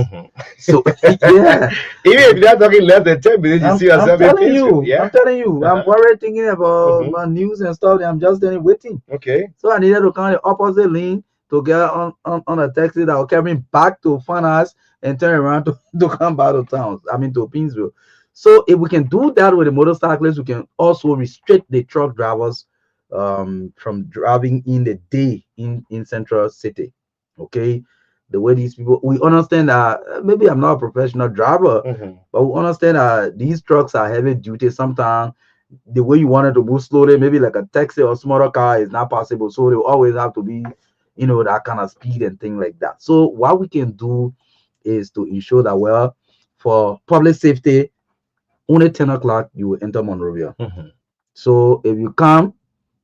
So yeah, even if you're not talking less than 10 minutes, you see yourself I'm telling you, yeah? I'm telling you, I'm already thinking about my news and stuff. And I'm just then waiting. Okay. So I needed to come the opposite lane to get on a taxi that will carry me back to Fanas and turn around to come back to town. I mean to Pinsville. So if we can do that with the motorcyclists, we can also restrict the truck drivers from driving in the day in Central City. Okay. The way these people, we understand that maybe I'm not a professional driver, but we understand that these trucks are heavy duty. Sometimes the way you wanted to move slowly, maybe like a taxi or smaller car, is not possible. So they always have to be, you know, that kind of speed and thing like that. So what we can do is to ensure that, well, for public safety, only 10 o'clock you will enter Monrovia. So if you come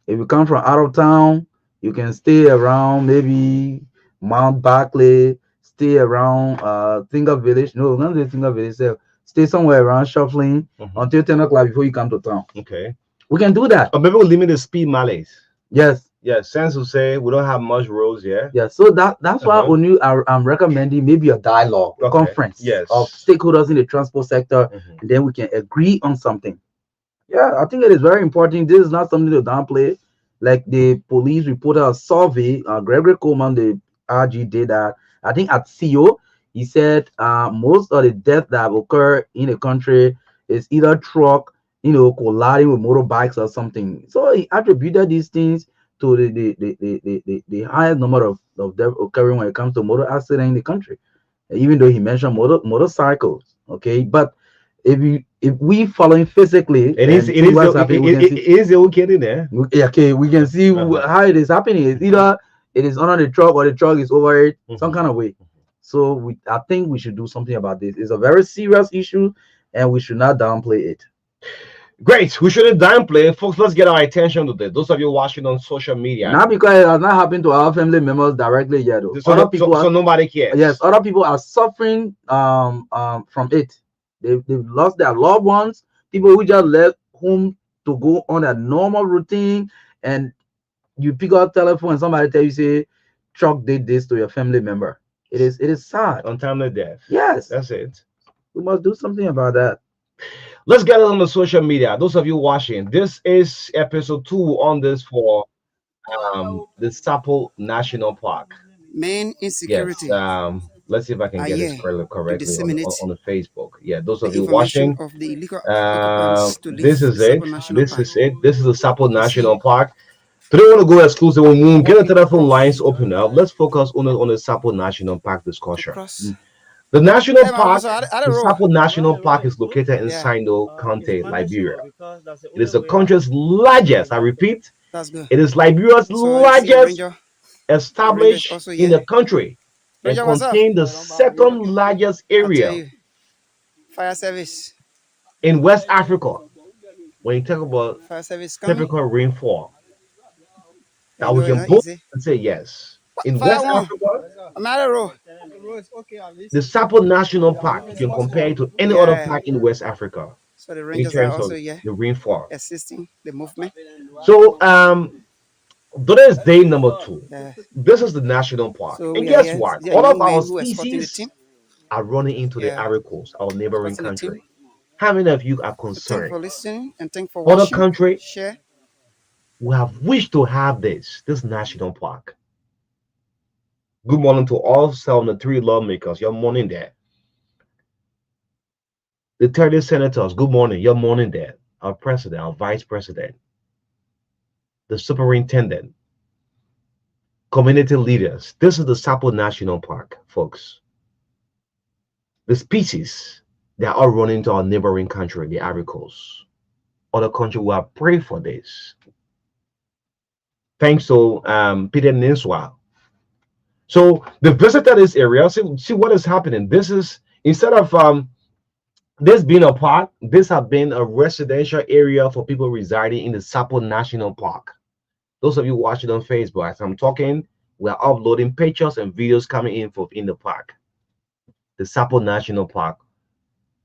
from out of town, you can stay around maybe Mount Barclay, stay around Singer Village. No, not the Singer Village. Stay somewhere around Shuffling until 10 o'clock before you come to town. Okay. We can do that. Or maybe we'll limit the speed mileage. Yes. Yeah, sense to say we don't have much roads here. Yeah, so that's why only I'm recommending maybe a dialogue, conference of stakeholders in the transport sector, and then we can agree on something. Yeah, I think it is very important. This is not something to downplay. Like the police reported a survey, Gregory Coleman, the RG, did that. I think at CO, he said most of the deaths that occur in the country is either truck, you know, colliding with motorbikes or something. So he attributed these things to the highest number of deaths occurring when it comes to motor accident in the country. Even though he mentioned motorcycles, okay, but if we following physically, it is the okay in there. Okay, we can see how it is happening. It's either it is under the truck or the truck is over it, some kind of way. So I think we should do something about this. It's a very serious issue, and we should not downplay it. Great. We shouldn't downplay, folks. Let's get our attention to this. Those of you watching on social media. Not because it has not happened to our family members directly yet. So nobody cares. Yes, other people are suffering from it. They've lost their loved ones. People who just left home to go on a normal routine, and you pick up telephone and somebody tell you, say, truck did this to your family member. It is sad. Untimely death. Yes. That's it. We must do something about that. Let's get it on the social media. Those of you watching, this is episode 2 on this for the Sapo National Park. Main insecurity. Yes. Let's see if I can get this correctly on the Facebook. Yeah, those of you watching, of the illegal this is it. This is the Sapo National Park. Today we want to go exclusive. When we get the telephone lines open up, let's focus on the Sapo National Park discussion. The national park, the Sapo National Park, is located in Sando County, Liberia. It is the country's largest, I repeat, it is Liberia's largest established in the country and contains the second largest area. Fire service. In West Africa, when you talk about Fire service coming. typical rainfall, You that we know, it's can not both easy. and say yes. In Fire West one. Africa, I'm out of road. the Sapo National Park, you can compare it to any other Yeah. park in West Africa So the in rangers are terms of also here the rainfall. assisting the movement. So today is day number 2. Yeah. This is the national park. So And we are guess here. what? There are All of young our men who are escorting the species team. are running into the Yeah. Ivory Coast, our neighboring Escorting the team. country. How many of you are So thank you concerned? for listening and thank you for Other watching. country Share. we have wished to have this national park. Good morning to all 73 lawmakers. Your morning there. The 30 senators. Good morning. Your morning there. Our president, our vice president, the superintendent, community leaders. This is the Sapo National Park, folks. The species, they are all running to our neighboring country, the Ivory Coast. Other country will have prayed for this. Thanks to Peter Ninswa. So they visited this area. See what is happening. This is instead of this being a park, this have been a residential area for people residing in the Sapo National Park. Those of you watching on Facebook, as I'm talking, we are uploading pictures and videos coming in for in the park, the Sapo National Park.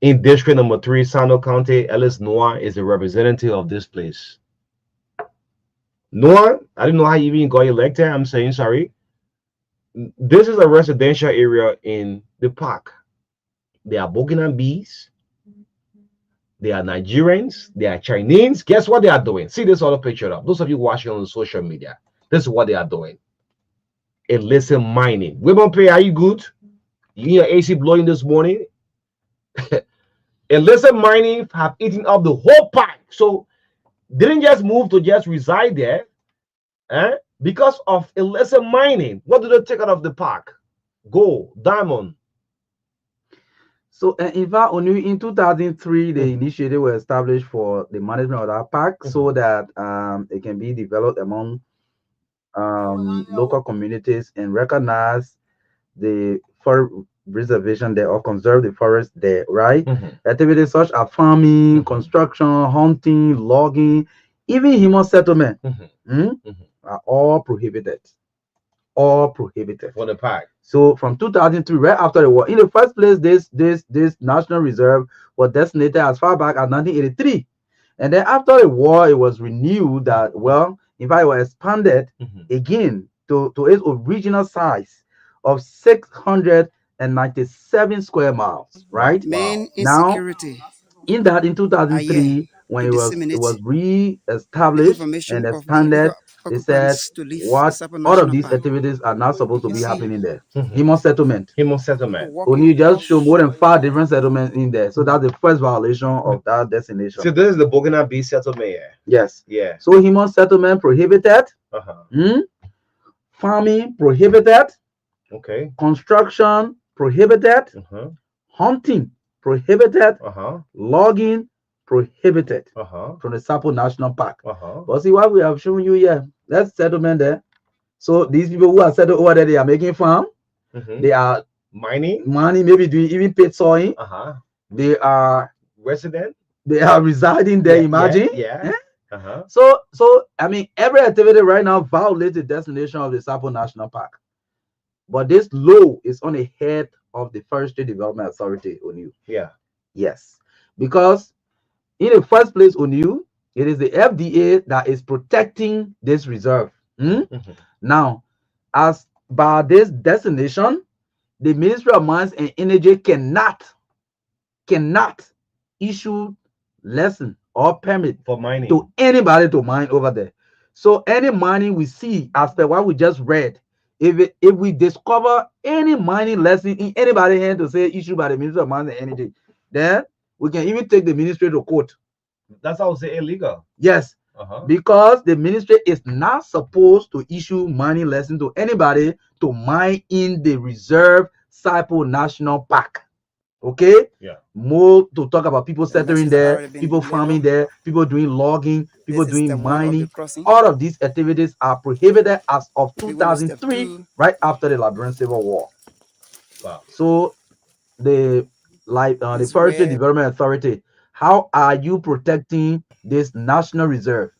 In District Number 3, Sano County, Ellis Noah is the representative of this place. Noah, I didn't know how you even got elected. I'm saying sorry. This is a residential area in the park. There are Burkina bees. They are Nigerians. They are Chinese. Guess what they are doing? See this other picture up. Those of you watching on social media, this is what they are doing. Illicit mining. Women pay, are you good? You hear AC blowing this morning? Illicit mining have eaten up the whole park. So didn't just move to just reside there. Because of illicit mining. What do they take out of the park? Gold, diamond. So, in fact, only in 2003, the initiative was established for the management of that park so that it can be developed among local communities and recognize the forest preservation there or conserve the forest there, right? Activities such as farming, construction, hunting, logging, even human settlement are all prohibited. All prohibited for the park. So from 2003, right after the war, in the first place, this national reserve was designated as far back as 1983, and then after the war, it was renewed. That well, in fact, it was expanded again to its original size of 697 square miles. Right Main now, insecurity in that in are here 2003, when to it was disseminate the re-established and information of the expanded, illegal they said occupants to leave the what Sapo all of National these Park. activities are not You supposed to can be see happening there. Human settlement. Human people settlement. walking Only just show across. more than 5 different settlements in there. So that's the first violation of that destination. So this is the Burkina Bee settlement here. Yes. Yeah. So human settlement prohibited. Farming prohibited. Okay. Construction prohibited. Hunting prohibited. Logging prohibited from the Sapo National Park. But see what we have shown you here. That's settlement there. So these people who are settled over there, they are making farm. They are mining, maybe doing even pit sawing. They are resident. They are residing there. Imagine. Yeah. So I mean, every activity right now violates the destination of the Sapo National Park. But this law is on the head of the Forestry Development Authority, ONU. Yeah. Yes. Because in the first place, ONU, it is the FDA that is protecting this reserve. Now, as by this destination, the Ministry of Mines and Energy cannot issue lesson or permit for mining to anybody to mine over there. So any mining we see, as per what we just read, if we discover any mining lesson in anybody's hand to say issued by the Ministry of Mines and Energy, then we can even take the ministry to court. That's how I say illegal. Yes. Because the ministry is not supposed to issue mining lesson to anybody to mine in the reserve Sapo National Park. Okay? Yeah. More to talk about people settling there, people farming there, people doing logging, people doing mining. All of these activities are prohibited as of 2003, right after the Liberian Civil War. Wow. So the Forestry Development Authority How are you protecting this national reserve?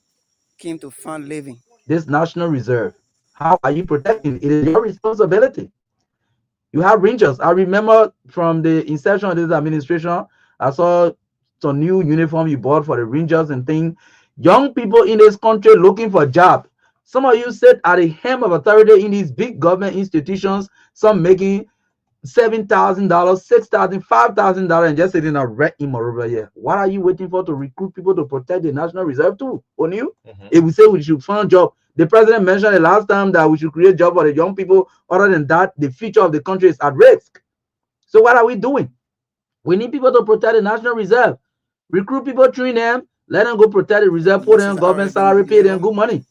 Came to fund living. This national reserve. How are you protecting it? It is your responsibility. You have rangers. I remember from the inception of this administration, I saw some new uniform you bought for the rangers and things. Young people in this country looking for job. Some of you sit at the helm of authority in these big government institutions, some making $7,000, $6,000, $5,000, and just sitting a red him over here. What are you waiting for to recruit people to protect the National Reserve too? On you? If we say we should find job, the president mentioned the last time that we should create job for the young people. Other than that, the future of the country is at risk. So what are we doing? We need people to protect the National Reserve. Recruit people, train them, let them go protect the reserve, put This them has government already been salary, pay them delivered. good money.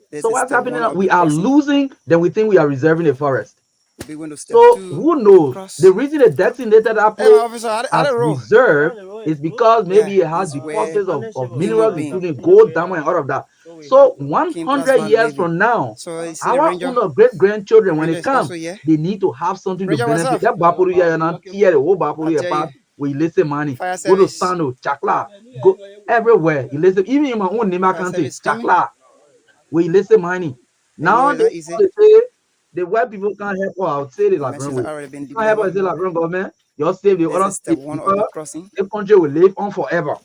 This So is what's step happening one now? of We the are crossing. losing, then we think we are reserving the forest. We'll be going to step So 2. who knows? Cross. The reason they designated that Hey, my place officer, I as don't roll. reserve is because maybe Yeah, it has it's where deposits of human minerals, being including gold, diamond, and all of that. So came to 100 fund years living. from now, So you see the our ranger. own great grandchildren, when Ranger they is also come, here. they need to have something to Ranger, what's benefit. up? That Bapuru here and here, the whole Bapuru I here tell part, you, we listen money. fire Go to service. Sando, Chakla, go everywhere. You listen, even in my own Nima Fire country, service coming. Chakla, we listen money. You know Now it's not easy. they say the white people can't help us. I would say the The message Liberian has way. already been Can't help us, delivered. the Liberian government. You save the This other is step state 1 of the because crossing. the country will live on forever.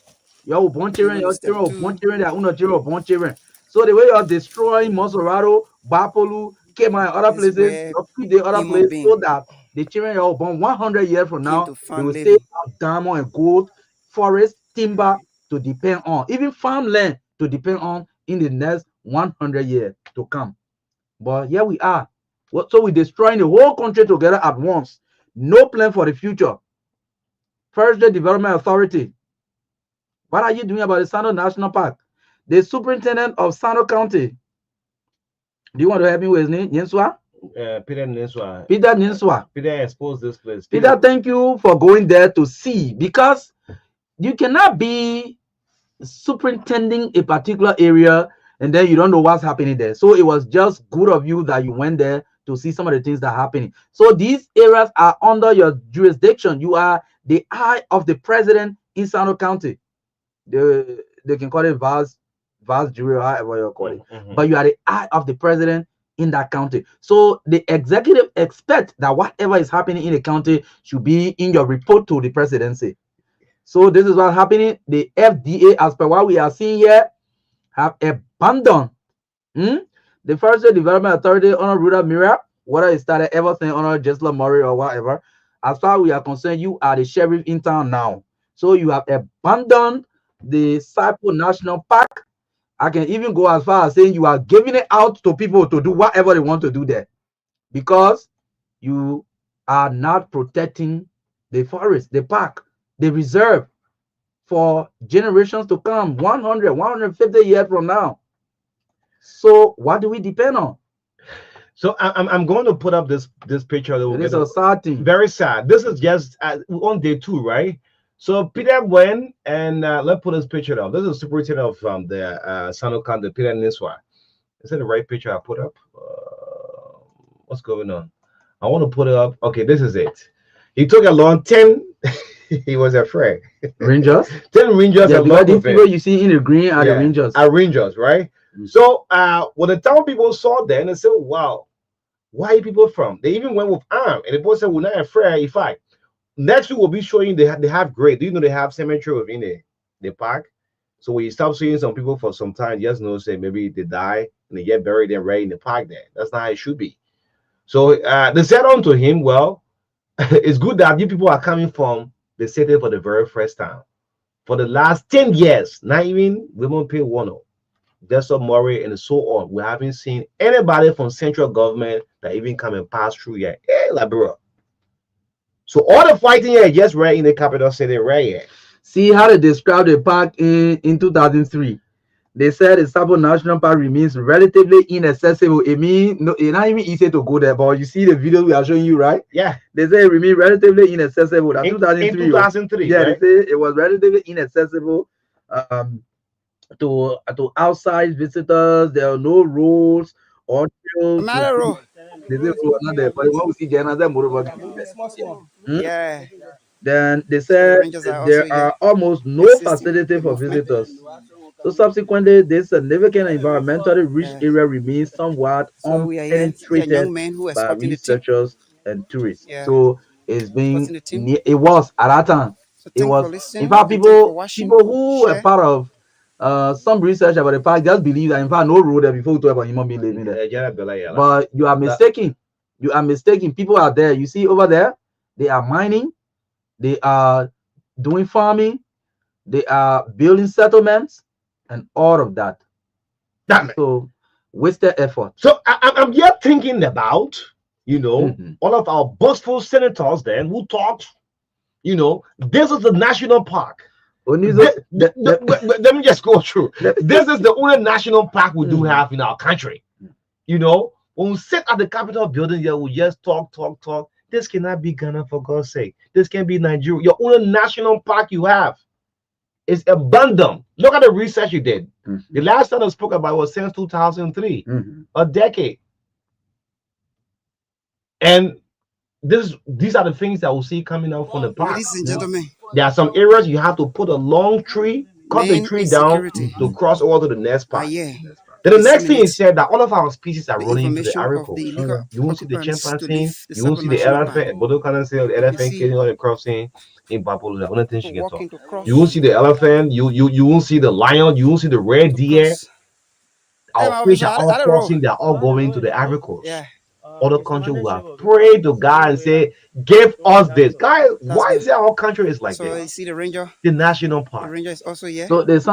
Your born We're children, going to your step children will 2. born children, their own children will born children. So the way you're destroying Monserrato, Bapolu, Kema, and other This is places, where you feed the other human place being so that the children you're born 100 years from came now, to they fund will still living. have diamond and gold, forest, timber to depend on, even farmland to depend on in the next 100 years to come. But here we are. So we're destroying the whole country together at once. No plan for the future. First, the Development Authority. What are you doing about the Sando National Park? The superintendent of Sando County. Do you want to help me with his name? Nyenswa? Peter Ninswa. Peter Nyenswa. Peter exposed this place. Peter, thank you for going there to see, because you cannot be superintending a particular area and then you don't know what's happening there. So it was just good of you that you went there to see some of the things that are happening. So these areas are under your jurisdiction. You are the eye of the president in Sando County. They can call it vice jury, however you call it. But you are the eye of the president in that county. So the executive expect that whatever is happening in the county should be in your report to the presidency. So this is what's happening. The FDA, as per what we are seeing here, have abandoned the First State Development Authority under Ruda Mira, whether it started everything under Jesla Murray or whatever. As far as we are concerned, you are the sheriff in town now. So you have abandoned the Saipo National Park. I can even go as far as saying you are giving it out to people to do whatever they want to do there, because you are not protecting the forest, the park, the reserve for generations to come, 100, 150 years from now. So what do we depend on? So I'm going to put up this picture. It is a sad thing. Very sad. This is just on day 2, right? So Peter went and let's put this picture up. This is superintendent of the Sando County, Peter Niswa. Is that the right picture I put up? What's going on? I want to put it up. Okay, this is it. He took along 10. He was afraid. Rangers? 10 Rangers Yeah, along because these with people him. you see in the green are the Rangers. Are Rangers, right? So when the town people saw that, and they said, wow, where are people from? They even went with arm. And the boy said, we're not afraid if I. Next week, we'll be showing you they have grave. Do you know they have cemetery within the park? So when you stop seeing some people for some time, just know, say maybe they die and they get buried and right in the park there. That's not how it should be. So they said unto him, well, it's good that you people are coming from the city for the very first time. For the last 10 years, not even women pay one. Desktop Murray and so on. We haven't seen anybody from central government that even come and pass through yet. Hey, Labra. So all the fighting here just right in the capital city, right here. See how they described the park in 2003. They said the Sabo National Park remains relatively inaccessible. It means no, it's not even easy to go there. But you see the video we are showing you, right? Yeah. They say it remains relatively inaccessible. That's 2003. In 2003. Yeah, right? they say it was relatively inaccessible to outside visitors. There are no roads or trails. Another row. They say we were not there, but when we see Jana, Yeah. Then they So the said Rangers are also there here are almost no assisting facility the for movement. visitors. So subsequently, this significant environmentally rich Yeah. area remains somewhat So we are here. See a unpenetrated young man who is by escorting the team. researchers and tourists. Yeah, So it's being escorting the team. it was at that time. So It thank you for was in listening fact and thank you for people watching. people who were Share. part of some research about the park just believe that in fact no road there before we talk about human being living there. But you are mistaken. You are mistaken. People are there. You see over there, they are mining, they are doing farming, they are building settlements, and all of that. Damn it. So wasted effort. So I'm just thinking about, Mhm. all of our boastful senators then who talked, this is the national park. Only Let me just go through. This is the only national park we do Mhm. have in our country. When we sit at the Capitol building here, we just talk, talk, talk. This cannot be Ghana for God's sake. This can be Nigeria. Your only national park you have is abandoned. Look at the research you did. Mhm. The last time I spoke about was since 2003, Mhm. a decade. And these are the things that we'll see coming out from the park. Ladies and gentlemen, There are some areas you have to put a long tree, cut the men tree in down security to cross over to the next are part. here to Then the next thing is disseminate said that all of our species are the running into the information Ivory of the Coast. illegal You won't see the occupants to leave chimpanzee, the you won't Sabo see the National Park. elephant. Bodo Kanan say the You can elephant see killing all the crossing in Babolo. The only thing she people can talk. walking to cross, You won't see the elephant, you won't see the lion, you won't see the red to deer. cross. Hey, Our my fish officer, are all I don't know. crossing, they're all going to the Ivory Coast. Yeah, Other country will have prayed to God and say, give us this. Guys, that's why good. is it our country is like So you this? see the ranger. The national The park. ranger is also here. So Ranger, what's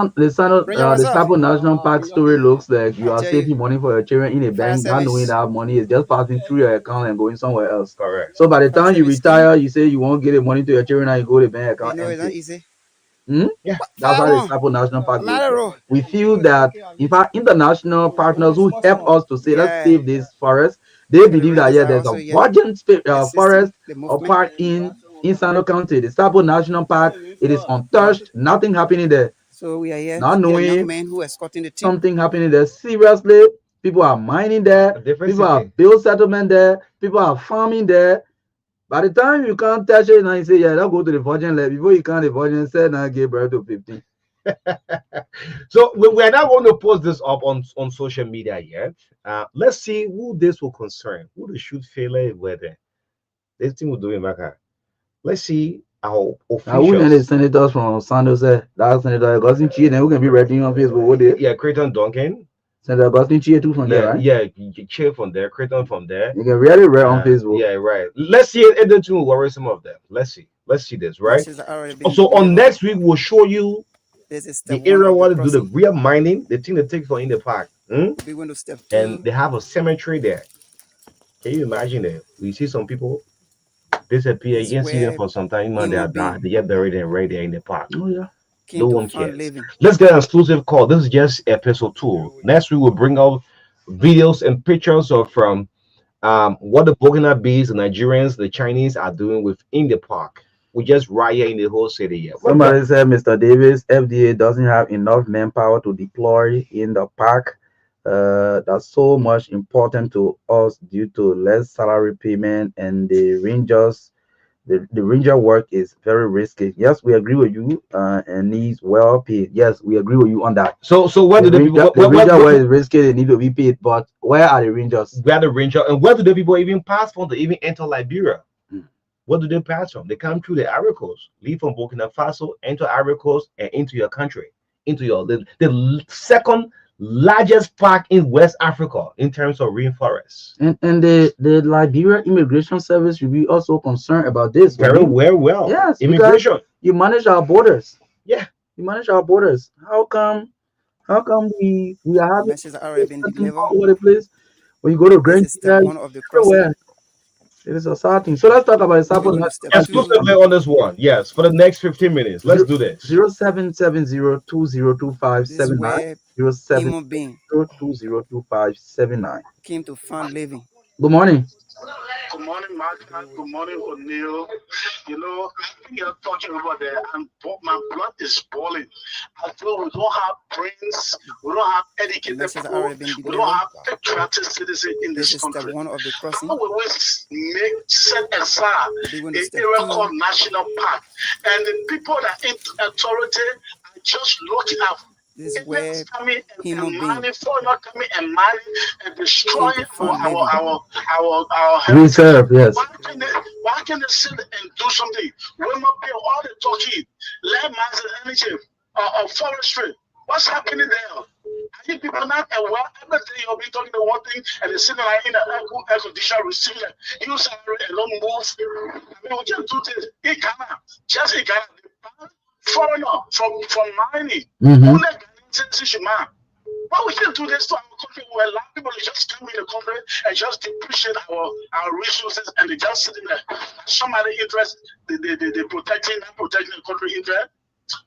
the up? Sabo National Park story looks like you I are tell you, saving money for your children in a fire bank, not knowing service, that money is just passing through your account and going somewhere else. Correct. So by the fire time you service in. retire, you say you won't get the money to your children and you go to the bank You account know it's not empty. easy. Hmm? Yeah. That's Fire how the one. Sabo National Park I'm out goes. of road. We feel that in fact international partners who help us to say let's Yeah. save this forest, they So the believe that rangers yeah, are there's also a here virgin assisting forest the or movement. park in Sano County, the Sabo National Park. It is untouched, nothing happening there. So we are here. Not See a young knowing man who is escorting the team. something happening there. Seriously, people are mining there, A different people are city. build settlement there, people are farming there. By the time you can't touch it and you say, yeah, don't go to the virgin land. Before you can't the virgin say now give birth to 15. So we're not going to post this up on social media yet. Let's see who this will concern. Who the shoot failure whether this thing will do in Marka. Let's see our Now who and the officials. senators from San Jose, that Senator Augustine Chie, then who can be writing on Facebook what they Yeah, Creighton Duncan. Senator Augustine Chie too from there, right? Yeah, you cheer from there, Creighton from there. You can really read on Facebook. Yeah, right. Let's see if the two will worry some of them. Let's see. Let's see this, right? Messages are already been So on delivered. next week we'll show you This is step the one area of the where to do the crossing. real mining, the thing they take for in the park. We went to step And two. they have a cemetery there. Can you imagine it? We see some people disappear. It's You can see them where for some time, man. human being They get buried and right there in the park. Oh yeah. came No to one find cares. living. Let's get an exclusive call. This is just episode 2. Next week we'll bring out videos and pictures of from what the Burkina Bees, the Nigerians, the Chinese are doing within the park. We just right here in the whole city here. Somebody said Mr. Davis, FDA doesn't have enough manpower to deploy in the park. That's so much important to us due to less salary payment and the rangers. The ranger work is very risky. Yes, we agree with you. And needs well paid. Yes, we agree with you on that. So where do the people The ranger work is risky. They need to be paid. But where are the rangers? where the ranger and where do the people even pass from to even enter Liberia? Mm. What do they pass from? They come through the Ivory Coast, leave from Burkina Faso, enter Ivory Coast, and into your country, into your the second largest park in West Africa in terms of rainforests. And the Liberia Immigration Service will be also concerned about this. Very well. Yes, because Immigration. you manage our borders. Yeah. You manage our borders. How come we are having Messages are already been something delivered. all over the place? When you go to This Grand is step one of the crossing. everywhere. It is a sad thing. So let's talk about the We sample. went to step Exclusively on this one. Yes, for the next 15 minutes. Let's do this. 0770202579. This is where human being 0770202579. came to find living. Good morning. Good morning, Marka. Good morning, O'Neill. You know, I think you're talking about there, and my blood is boiling. I feel we don't have brains, we don't have The educated message has people, already been we don't delivered. have patriotic citizens in This this is step country. one of the How crossing. will we make set aside We're going to an step area two. called National Park, and the people that in authority are just looking at This is aliens where coming and human being mining, foreigner coming and mining and came destroying to find living. our heritage. Reserve, yes. Why can they sit and do something? Women pay all the talking, land mines and energy, forestry. What's happening there? Are you people not aware? Every day you'll be talking the one thing and they're sitting like in an air conditioner receiving you salary and don't move. I mean, we can do this in Ghana. Just in Ghana, they ban foreigner from mining. Mm-hmm. Only Ghanaian citizenship, man. Why we can't do this to our country where a lot of people just come in the country and just depreciate our resources and they just sitting there. Somebody interest, they protecting, not protecting the country interest.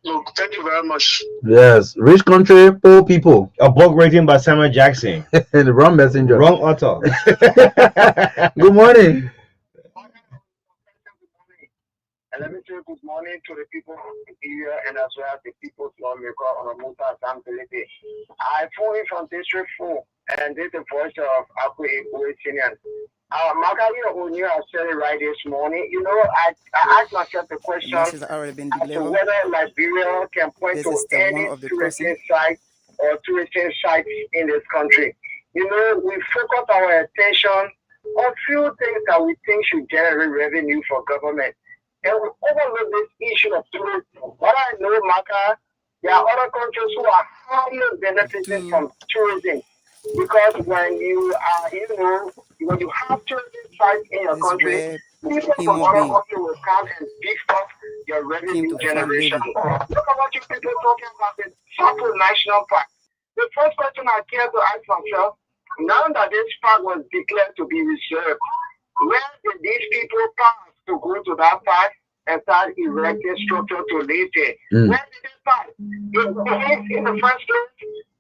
Look, thank you very much. Yes. Rich country, poor people. A book written by Samuel Jackson. And the wrong messenger. Wrong author. Good morning. And let me say good morning to the people here and as well as the people's lawmaker on the Muta Assembly. I phone in from District 4 and this is the voice of Akwe Senior. Marka, when you have said it right this morning, you know, I asked myself the The question message has already been as to delivered. whether Liberia can point This to is step one any of the tourism crossing. site or tourism sites in this country. You know, we focus our attention on few things that we think should generate revenue for government. And we overlook this issue of tourism. What I know, Marka, there are other countries who are highly benefiting Two. from tourism. Because when you are, you know, when you have tourism sites in your This is country, where people from human other being countries will come and beef up your came revenue to find generation. living. Look at what you people talking about the Sapo National Park. The first question I care to ask myself, now that this park was declared to be reserved, where did these people pass to go to that park and start erecting structure to live there? Where did they pass? In the first place,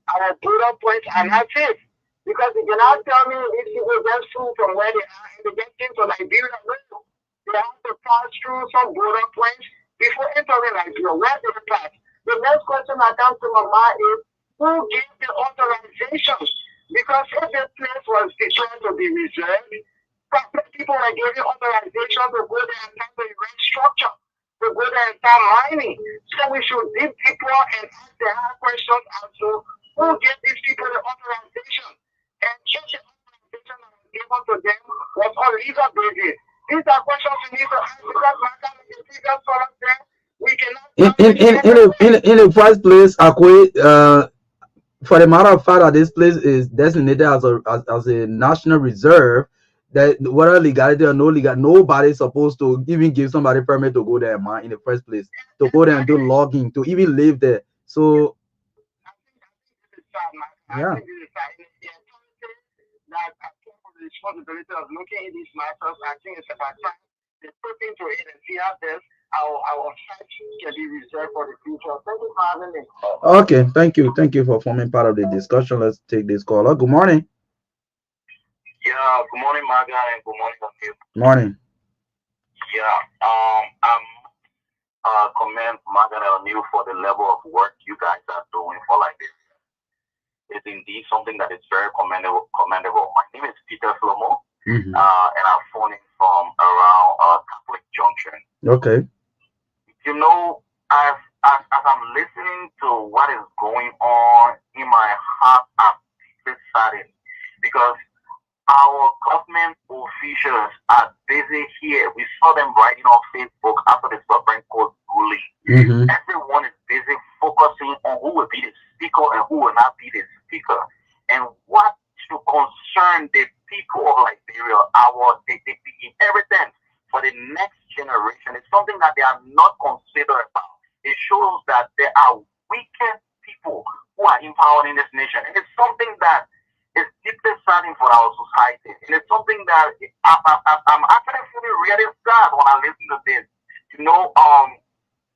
our border points are not safe. Because you cannot tell me these people just flew from where they are and they get into Liberia. No. They have to pass through some border points before entering Liberia. Where did they pass? The next question that comes to my mind is who gave the authorizations? Because if this place was declared to be reserved, people were given authorization to go there and start the erect structure, to go there and start mining. So we should dig people and ask the hard questions as to who gave these people the authorization. And if the authorization that was given to them was on legal basis. These are questions we need to ask because my time is the previous product there. We cannot In the first place, Akwe, for the matter of fact that this place is designated as a national reserve, that whether legality or no legal, nobody's supposed to even give somebody permit to go there, man, in the first place, to go there and do logging, to even live there. So yeah. Responsibility of looking at these matters, I think it's about time they put into it and see how this our sites can be reserved for the future. Thank you for having me. Okay, thank you for forming part of the discussion. Let's take this caller. Good morning. Yeah, good morning, Marga, and good morning, O'Neill. Morning. Yeah, I'm commend Marga and O'Neill for the level of work you guys are doing for Liberia. It's indeed something that is very commendable. My name is Peter Flomo, and I'm phoning from around Catholic Junction. Okay. You know, as I'm listening to what is going on in my heart, I'm deeply saddened because our government officials are busy here. We saw them writing on Facebook after the Supreme Court ruling. Everyone is busy focusing on who will be the speaker and who will not be the speaker. And what should concern the people of Liberia, the inheritance for the next generation, is something that they are not considered about. It shows that there are wicked people who are empowered in this nation. And it's something that is deeply saddening for our society. And it's something that I'm actually feeling really sad when I listen to this. You know,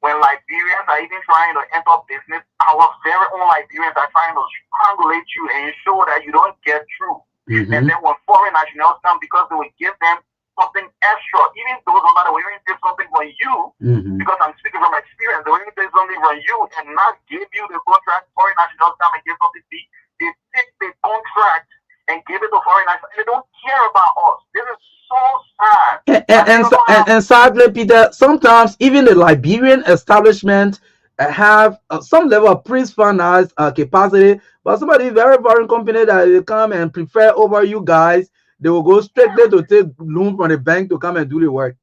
when Liberians are even trying to enter business, our very own Liberians are trying to strangulate you and ensure that you don't get through. And then when foreign nationals come, because they will give them something extra, even those no matter, will even take something from you, because I'm speaking from experience, they will even take something from you and not give you the contract. Foreign nationals come and give something big. They take the contract and give it to foreign nationals, and they don't care about us. This is so sad. And sadly, Peter, sometimes even the Liberian establishment have some level of pre-financed capacity, but somebody very foreign company that will come and prefer over you guys, they will go straight there to take loan from the bank to come and do the work.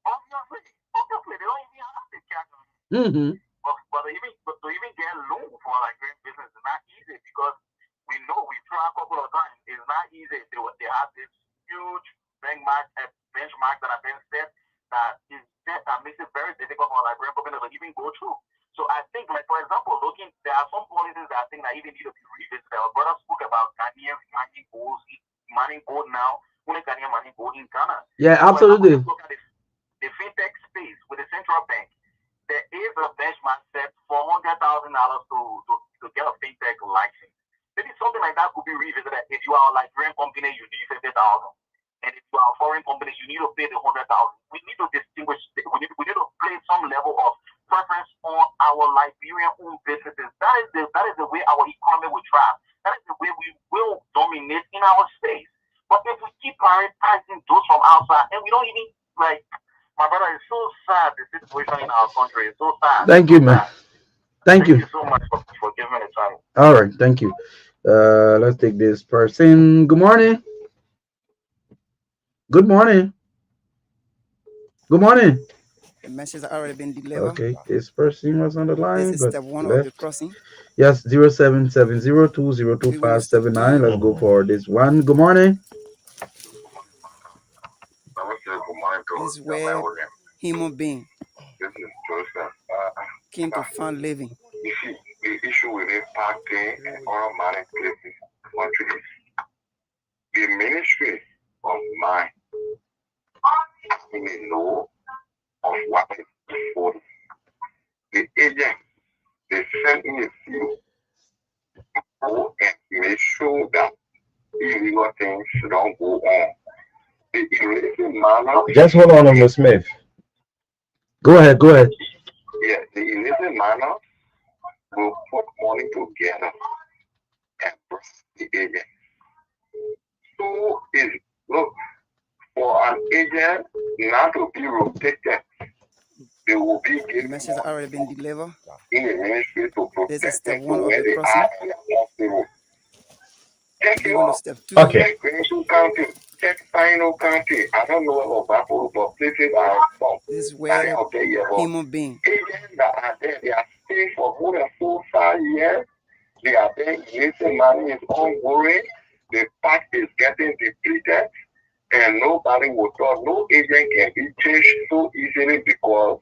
Obviously, they don't even have the cash. But to even get loan for like great business is not easy, because we know we try a couple of times. It's not easy. They have this huge benchmark that have been set that makes it very difficult for Liberian companies to even go through. So I think, like for example, there are some policies that I think that even need to be revisited. Our brother spoke about Ghanaian mining gold now. Only Ghanaian mining gold in Ghana. Yeah, absolutely. Look at the fintech space with the central bank. There is a benchmark set for $100,000 to get a fintech license. Maybe something like that could be revisited. If you are a Liberian company, you need 50,000. And if you are a foreign company, you need to pay the 100,000. We need to distinguish. We need to place some level of preference on our Liberian-owned businesses. That is the way our economy will thrive. That is the way we will dominate in our space. But if we keep prioritizing those from outside, and we don't even like, my brother, it's so sad, the situation in our country is so sad. Thank you, man. Thank you so much for giving me the time. All right, thank you. Let's take this person. Good morning. Good morning. Good morning. The message has already been delivered. Okay, this person was on the line. This is but step one left. of the crossing. Yes, 0770202579. Let's go for this one. Good morning. This is where human being This is Joseph. came to find living. You see, the issue with it parking and all money places, countries, the ministry of mine, in the know of what is before the agent, they send me a few people and make sure that illegal things don't go on. The erasing manner. Just hold on, Mr. Smith. Go ahead. Yeah, the erasing manner will put money together and bring the agent. So look, for an agent not to be rotated, they will be The given message has already been delivered. in the ministry to This is protect step them one to of where the they crossing. are and hospital. Check Moving you on to out. step two. Okay. Check Greenville County. Check Pino County. I don't know about Buffalo, but places are from. This is where human being Agents that are there, they are staying for more than 4-5 years. They are being missing money is ongoing. The pack is getting depleted, and nobody will talk. No agent can be changed so easily because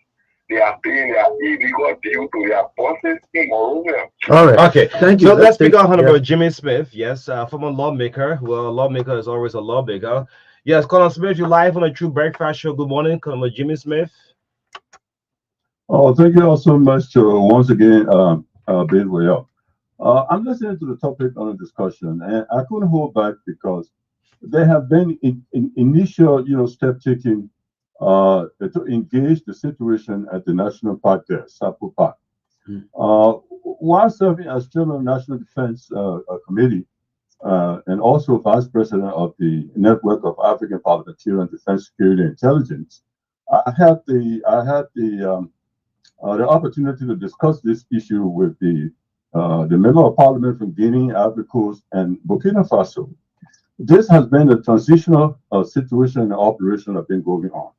they are paying their illegal due to their bosses in Morovia. All right. Okay, Thank you. so let's speak on yeah. about Jimmy Smith. Yes, former lawmaker. Well, a lawmaker is always a lawmaker. Yes, Colin Smith, you live on a True Breakfast Show. Good morning, Colin Jimmy Smith. Oh, thank you all so much once again, being with you. I'm listening to the topic on the discussion, and I couldn't hold back because there have been initial, step taken to engage the situation at the national park there, Sapo Park. While serving as chairman of the National Defense Committee and also vice president of the Network of African Parliamentarian Defense Security and Intelligence, I had the opportunity to discuss this issue with the member of parliament from Guinea, Ivory Coast, and Burkina Faso. This has been a transitional situation and operation that have been going on.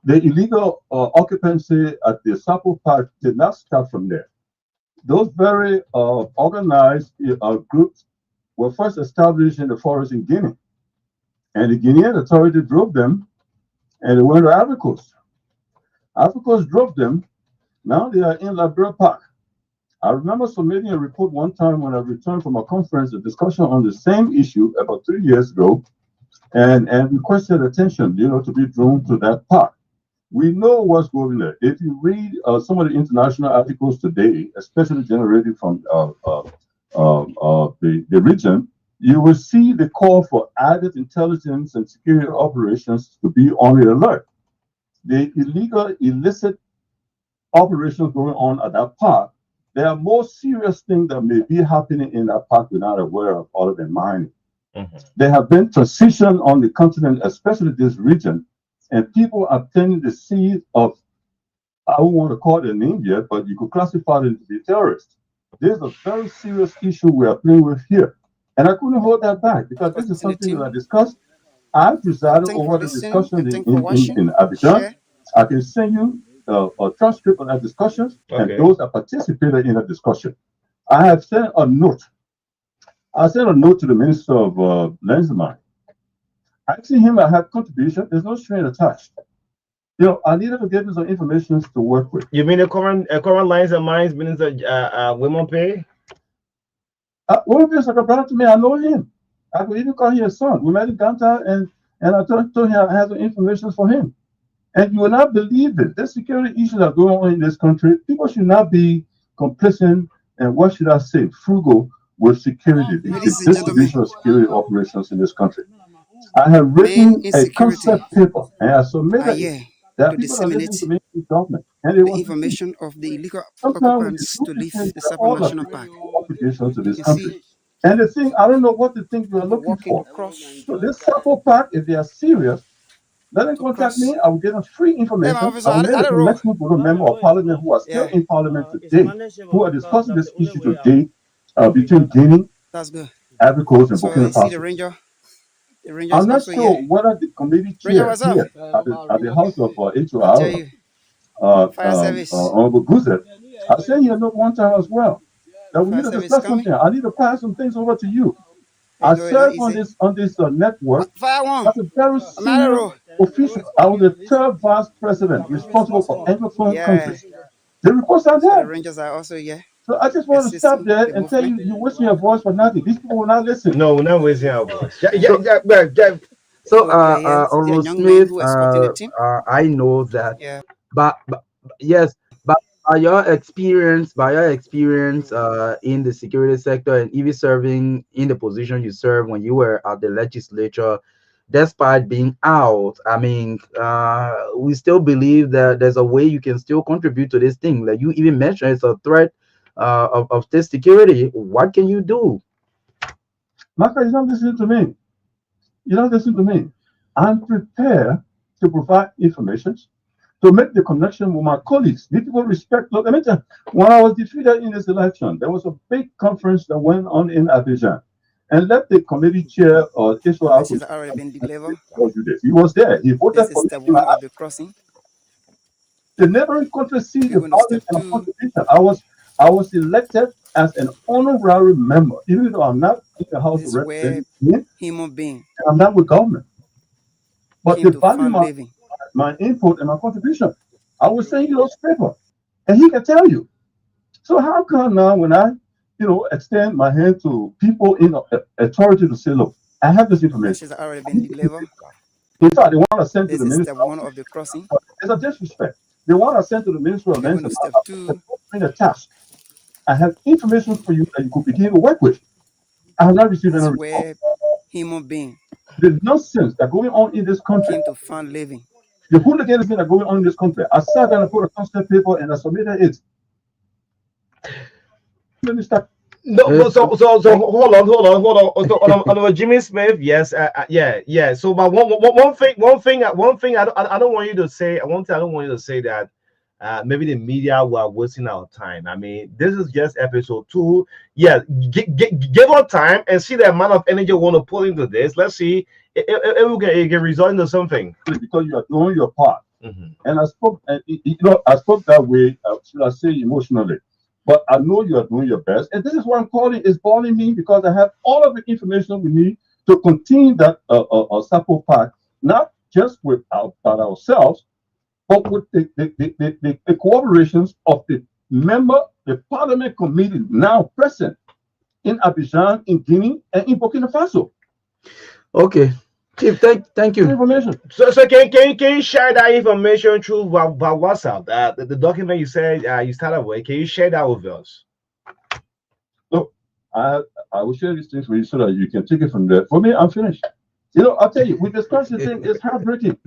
The illegal occupancy at the Sapo Park did not start from there. Those very organized groups were first established in the forest in Guinea, and the Guinean authority drove them, and they went to Ivory Coast. Ivory Coast drove them. Now they are in Liberia Park. I remember submitting a report one time when I returned from a conference, a discussion on the same issue about 3 years ago, and requested attention, to be drawn to that park. We know what's going there. If you read some of the international articles today, especially generated from the region, you will see the call for added intelligence and security operations to be on the alert. The illegal, illicit operations going on at that park, there are more serious things that may be happening in that park we're not aware of, other than mining. There have been transition on the continent, especially this region, and people are planting the seed of, I don't want to call it a name yet, but you could classify it to be terrorists. There's a very serious issue we are playing with here. And I couldn't hold that back because this is Trust in the something that I team. discussed. I presided Thank over for the listening discussion and thank for in watching. Abidjan. Share. I can send you a transcript of that discussions and Okay. those that participated in the discussion. I have sent a note. I sent a note to the Minister of Lands and Mine. I see him, I have contribution. There's no string attached. I needed to give you some information to work with. You mean the current lines and mines Minister Women Pay? One is like a brother to me. I know him. I could even call him a son. We met in downtown, and I told him I had some information for him. And you will not believe it. The security issues that are going on in this country, people should not be complicit and what should I say, frugal with security, the Ladies and gentlemen, distribution of security operations in this country. I have men written a insecurity concept paper and I are submitted it. here There are to people that listen disseminate to me in government, and they the want to see. information of the illegal Sometimes with the occupants to leave duplicate, the there are Sapa all the National Park. obligations to You this can country. see And the thing, I don't know what the thing you are people looking walking for. across So this sample pack, if they are serious, let them to contact cross. me. I will get them free Hey, my information. officer, I will make I a don't know. connection with a member of parliament who are still Yeah, in parliament today, who are discussing this issue today between Guinea, that's good. Ivory Coast, and So Burkina you see the Faso. ranger. The ranger is I'm not also here. sure whether the committee Ranger, chair what's up? here at the House of I tell HOR, you, fire service. Honorable Guzet, I sent you a note one time as well that we need Fire to service discuss coming. something. I need to pass some things over to you. There I you go, you know, serve on easy. this network Fire one. as a very I'm out of senior row. official. I was the third vice president responsible for Anglophone Yeah. countries. The reports are So the there. rangers are also here So I just want to stop assisting there the and tell movement. you, you're wasting your voice for nothing. These people will not listen. No, we're not wasting our voice. Yeah, yeah, So yeah, yeah. so So we are here. There are Honorable young men Smith, who are supporting the team. I know that, Yeah. but yes, but by your experience in the security sector and even serving in the position you served when you were at the legislature, despite being out, I mean, we still believe that there's a way you can still contribute to this thing. Like you even mentioned, it's a threat of state security. What can you do? Marka, you don't listen to me. You don't listen to me. I'm prepared to provide information, to make the connection with my colleagues. These people respect. Look, let me tell you, when I was defeated in this election, there was a big conference that went on in Abidjan. And let the committee chair or The Israel message has already been delivered. told you this. He was there. He voted This is for step me. one of the crossing. The neighboring countries see We're the going to value step and two. contribution. I was elected as an honorary member, even though I'm not in the House This of is where Representatives, and human being I'm not with government. But came they to value fun living. my input and my contribution. I will send you those papers, and he can tell you. So how come now when I, extend my hand to people in authority to say, look, I have this The message information. has already been delivered. In fact, they want to send to This the is minister. step one of the crossing. It's a disrespect. They want to send to the minister of We're lands going to and step two. a task. I have information for you that you could begin to work with. I have not received This any is response. where human being The nonsense that going on in this country, came to fun living. the hooliganism that going on in this country. I sat down and put a concept paper and I submitted it. Minister, No, Yes, but so thank hold on. Jimmy Smith, yes, yeah, yeah. So, but one thing I don't want you to say. I don't want you to say that. Maybe the media were wasting our time. I mean, this is just episode 2. Yeah, give us time and see the amount of energy we want to put into this. Let's see if it can result into something. because you are doing your part. Mhm. And I spoke that way, should I say emotionally. But I know you are doing your best. And this is what I'm calling, is bothering me because I have all of the information we need to continue that Sapo Park, not just by ourselves, but with the cooperations of the parliament committee now present in Abidjan, in Guinea, and in Burkina Faso. Okay, Chief, thank you. Information. So can you share that information through by WhatsApp? The document you said you started with. Can you share that with us? Look, I I will share these things with you so that you can take it from there. For me, I'm finished. I'll tell you, with this question thing, it's heartbreaking.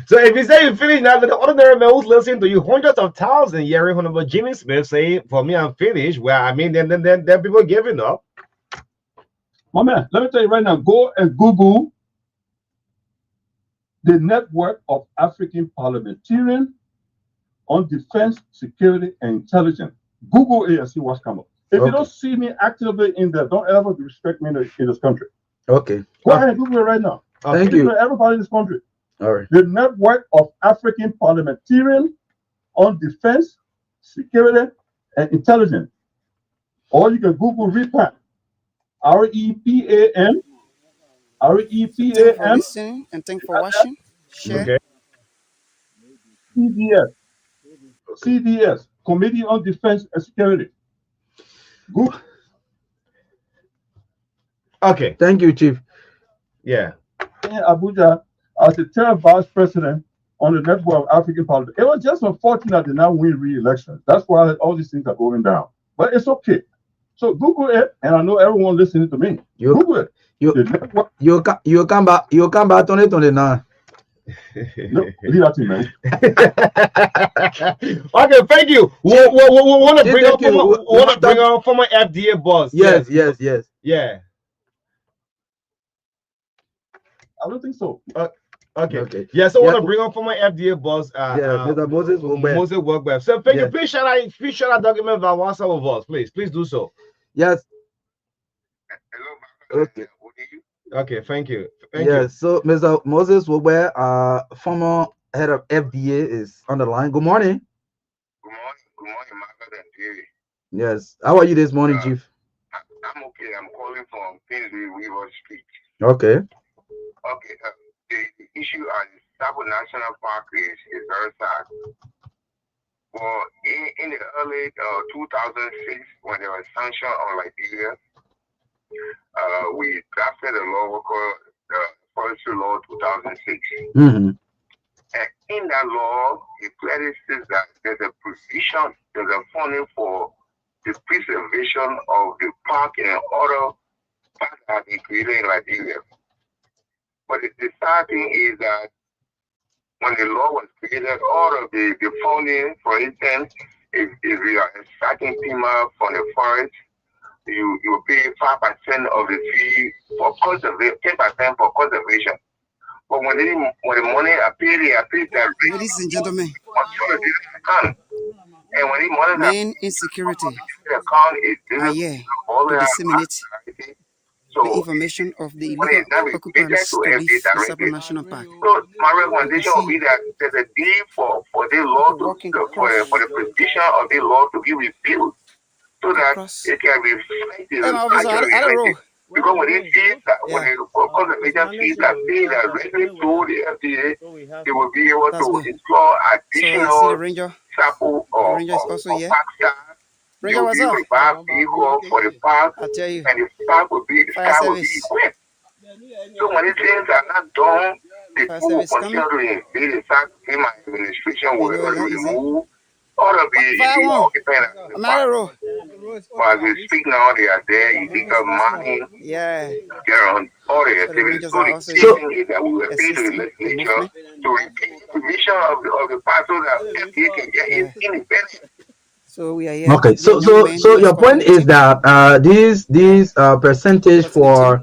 So if you say you finish now, the ordinary man who's listening to you hundreds of thousands hearing Honorable Jimmy Smith say, "For me, I'm finished." Well, I mean, then people giving up. My man, let me tell you right now, go and Google the network of African parliamentarians on defense, security, and intelligence. Google it and see what's coming. If you don't see me actively in there, don't ever disrespect me in this country. Okay. Go ahead and Google it right now. Thank you. Everybody in this country. All right. The network of African parliamentarians on defense, security, and intelligence. Or you can Google REPAM. REPAM. Thank you for REPAM. listening and thank you for watching. Share. Okay. CDS. CDS. Committee on Defense and Security. Google. Okay. Thank you, Chief. Yeah. In Abuja as the third vice president on the network of African Parliament. It was just unfortunate that they now win re-election. That's why all these things are going down. But it's okay. So Google it, and I know everyone listening to me. Google it. You come back 2029. No, leave that to me, man. Okay, thank you. We want to bring up former FDA boss. Yes. Yeah. I don't think so. Okay. Yeah, so I want to bring up former FDA boss. Mr. Moses Wogbe. So thank you. Please share that document via WhatsApp with us, please. Please do so. Yes. Hello, Okay. Okay, thank you. So Mr. Moses Wogbe, former head of FDA, is on the line. Good morning. Good morning, Marka and Jerry. Yes. How are you this morning, Chief? I'm okay. I'm calling from Finsbury Weaver Street. Okay. Okay. The issue at Sabo National Park is very sad. Well, in the early 2006, when there was sanction on Liberia, we drafted a law called the Forestry Law 2006. Mm-hmm. And in that law, it clearly says that there's a provision, there's a funding for the preservation of the park and other parks that have been created in Liberia. But the sad thing is that when the law was created, all of the funding, for instance, if you are extracting timber from the forest, you pay 5% of the fee for conservation, 10% for conservation. But when the money appears that Ladies and gentlemen, account. And when the money men in security account, are here to disseminate so the information of the when illegal it's not occupants to related leave to the Sabo directly. National Park. So my recommendation would be that there's a deal for the law People walking for across the provision of the law to be repealed so that it can reflect the Hey, my officer, actual I don't know. reality. Because when they see that, when Yeah. the conservation sees that they directly to the FDA, they will be able That's to good. explore So I see the additional ranger. sample The or ranger is also here. park staff. They Ranger, will what's be able up? to buy a vehicle for the park, I'll tell you. and the park will be, the Fire staff will be service. equipped. So when these things are not done, the Fire people will service coming. continue to invade. In fact, in my administration You will know that, is it? remove all of the Fire illegal one. occupants in the I'm park. out of road. But as we speak now, they are there, illegal mining, Yeah. they're on all the So the activities. rangers So are the also key here thing is that we will pay to the assisting the legislature movement. to repeat the permission of the park so that FDA can get independent. So we are here. Okay. This young man So is your point is coordinating. that these percentage for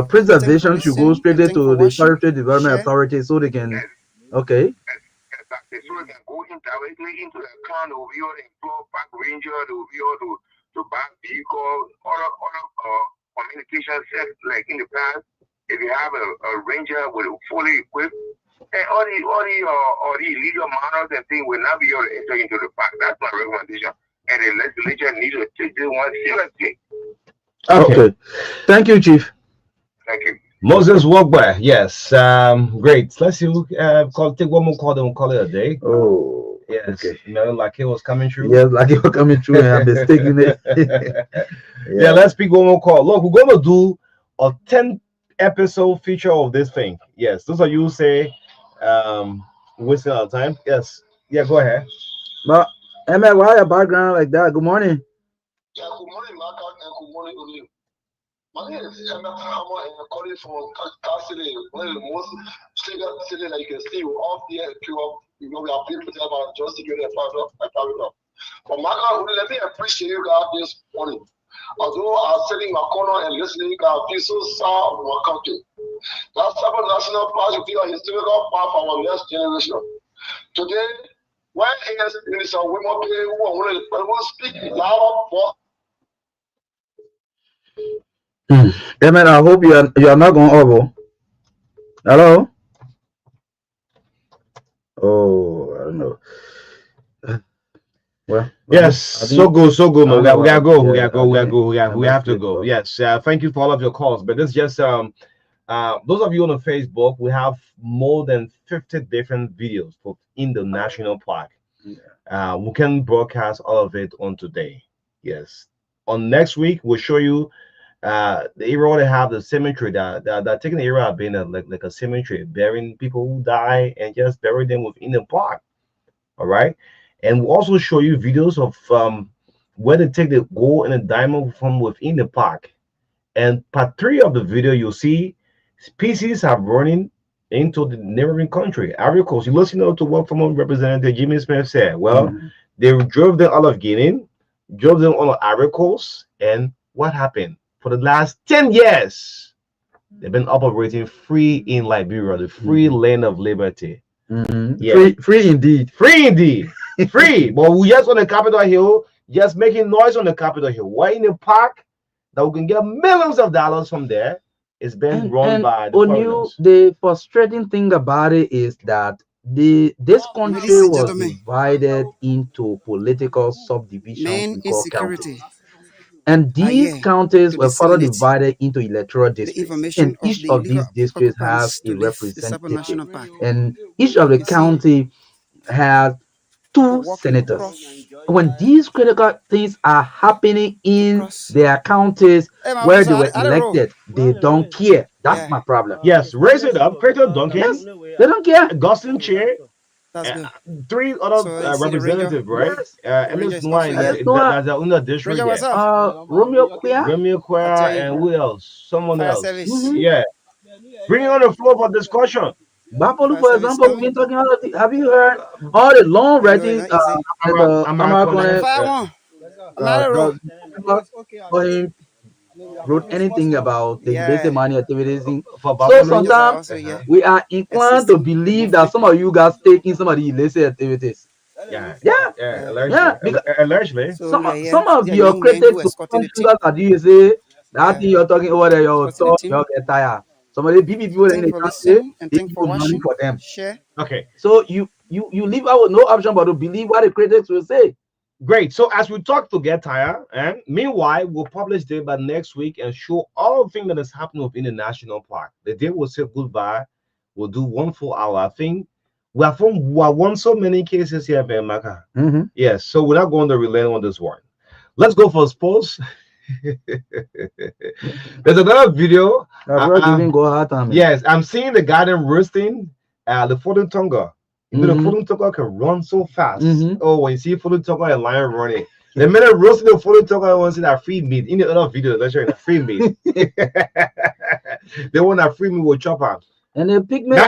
preservation should go listening and straight thank you for to the watching. Territory Development Share. Authority so they can. Okay. Exactly. So they can go in directly into the account. They will be able to employ park ranger. They will be able to buy vehicles, other communication set like in the past. If you have a ranger with fully equipped, and all the illegal miners and things will not be able to enter into the park. That's my recommendation. And the legislature needs to take this one seriously. Okay. Thank you, Chief. Thank you. Moses Wogbe, yes. Great. Let's see. Take one more call, then we'll call it a day. Oh, yes. Okay. You know, like it was coming through. Yes, like you were coming through and I'm mistaking it. Yeah, let's pick one more call. Look, we're gonna do a 10-episode feature of this thing. Yes, those are you say wasting our time. Yes. Yeah, go ahead. But Emma, why your background like that? Good morning. Yeah, good morning, Marka, and good morning. My name is Emmett Hammer, and I'm calling from Car City, one of the most stable cities that you can see. We're off here in Cuba. You know, we are people there about just to get their father. But Marka, let me appreciate you guys this morning. Although I was sitting in my corner and listening, you guys feel so sad of my country. That seven national parks will be a historical part for our next generation. Today, where is Minister Women who will speak louder for Amen. I hope you are not going over. Hello. Oh, I don't know. Well, Yes, so good, man. We gotta go. We have to go. Bro. Yes, thank you for all of your calls. But this is just those of you on the Facebook, we have more than 50 different videos for in the national park. We can broadcast all of it on today. Yes, on next week we'll show you the area where they have the cemetery that taking the area of being like a cemetery, burying people who die and just bury them within the park. All right, and we'll also show you videos of where they take the gold and the diamond from within the park. And part 3 of the video, you'll see species are running into the neighboring country, Ivory Coast. You listen to what former Representative Jimmy Smith said. Well, they drove them out of Guinea, drove them on Ivory Coast, and what happened? For the last 10 years, they've been operating free in Liberia, the free land of liberty. Yeah. Free indeed. Free. But we just on the Capitol Hill, just making noise on the Capitol Hill. We're in a park that we can get millions of dollars from there. It's been run by the foreigners. The frustrating thing about it is that this country was divided into political subdivisions we call counties. And these counties were further divided into electoral districts. And each of these districts have a representative. And each of the county has 2 senators. When these critical things are happening in their counties where they were elected, they don't care. That's my problem. Yes, raise it up. Crater Duncan. Yes, they don't care. Gustin Chair. That's good. 3 other representatives, right? MS Noir, that's the under district. Romeo Quia, and who else? Someone else. Yeah. Bring it on the floor for discussion. Buffalo, for example, we've been talking about. Have you heard all the long writing? Wrote anything about the basic money activities. So sometimes we are inclined to believe that some of you guys taking some of the illicit activities. Allegedly. Some of your critics that you say that thing you're talking over there, you'll get tired. Some of the people in the country, they give money for them. Okay. So you leave out with no option but to believe what the critics will say. Great. So as we talk to get tired, and meanwhile, we'll publish day by next week and show all the things that is happening within the national park. The day we'll say goodbye. We'll do 1 full hour. I think we have won so many cases here, Marka. Yes. So we're not going to relay on this one. Let's go for sports. There's another video. Yes, I'm seeing the garden roasting the Fulton Tonga. You know, the Fulton Tonga can run so fast. Oh, when you see Fulton Tonga and lion running, the minute roasting the Fulton Tonga, wants that free meat. In the other video, let's show you the free meat. They want that free meat with chopper. And the pigment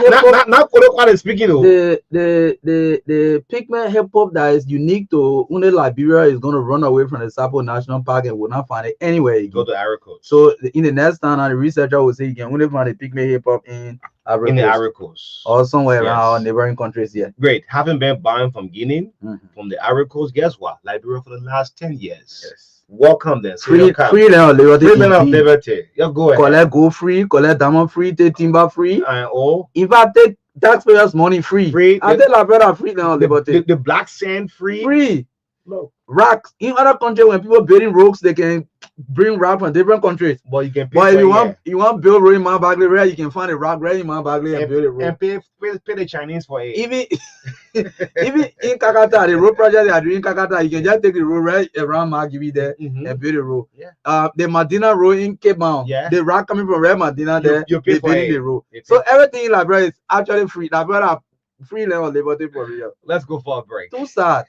not speaking of the pigment hip hop that is unique to Liberia is going to run away from the Sapo National Park and will not find it anywhere again. Go to Ivory Coast. So in the next time, the researcher will say you can only find the pigment hip hop in Ivory Coast or somewhere around our neighboring countries here. Great. Having been buying from Guinea, from the Ivory Coast, guess what? Liberia for the last 10 years. Yes. Welcome then. So free land of liberty. Free land of liberty. Yeah, go ahead. Collect gold free, collect diamond free, take timber free. And all. If I take taxpayers' money free, I take Liberia free land of liberty. The black sand free. Free. Look. Rocks. In other countries, when people building roads, they can bring rock from different countries. But you can pay. But if you want build road in Mount Bagley, where you can find a rock right in Mount Bagley and build a road. And pay the Chinese for it. Even in Kakata, the road project they are doing in Kakata, you can just take the road right around Mount Bagley there and build a road. The Medina road in Cape Town, the rock coming from Red Medina there, you pay for building the road. So everything in Liberia is actually free. Liberia are free land of liberty for real. Let's go for a break. Too sad.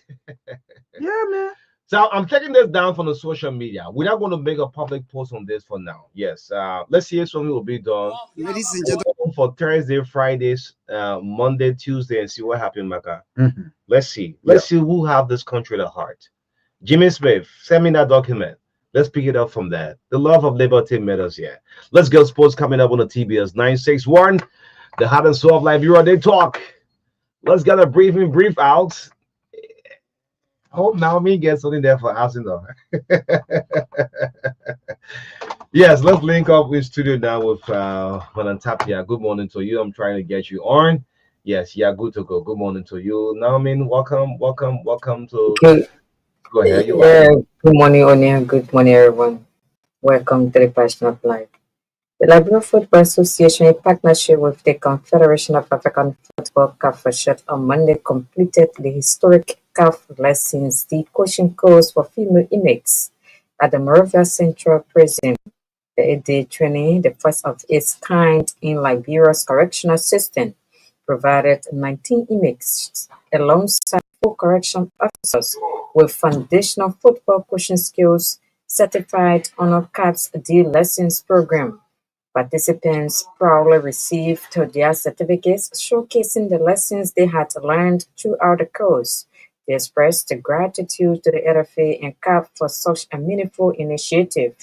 Yeah, man. So I'm taking this down from the social media. We're not going to make a public post on this for now. Yes. Let's see if something will be done. Ladies and We'll gentlemen, go for Thursday, Fridays, Monday, Tuesday, and see what happens, Maka. Mhm. Let's see. Yeah. Let's see who have this country at heart. Jimmy Smith, send me that document. Let's pick it up from there. The love of liberty matters here. Let's go sports coming up on the TBS 961. The heart and soul of Liberia, they talk. Let's get a brief out. Hope Naomi gets something there for us, Yes, let's link up in studio now with Madam Tapia. Good morning to you. I'm trying to get you on. Yes, yeah, good to go. Good morning to you. Naomi, welcome to Good, go ahead. You live. yeah, good morning, Onia. Good morning, everyone. Welcome to the Passion of Life. The Liberia Football Association, in partnership with the Confederation of African Football CAF for short, on Monday completed the historic CAF lessons, the coaching course for female inmates at the Monrovia Central Prison. The 8-day training, the first of its kind in Liberia's correctional system, provided 19 inmates alongside 4 correction officers with foundational football coaching skills certified under CAP's D Lessons program. Participants proudly received their certificates showcasing the lessons they had learned throughout the course. They expressed gratitude to the LFA and CAP for such a meaningful initiative.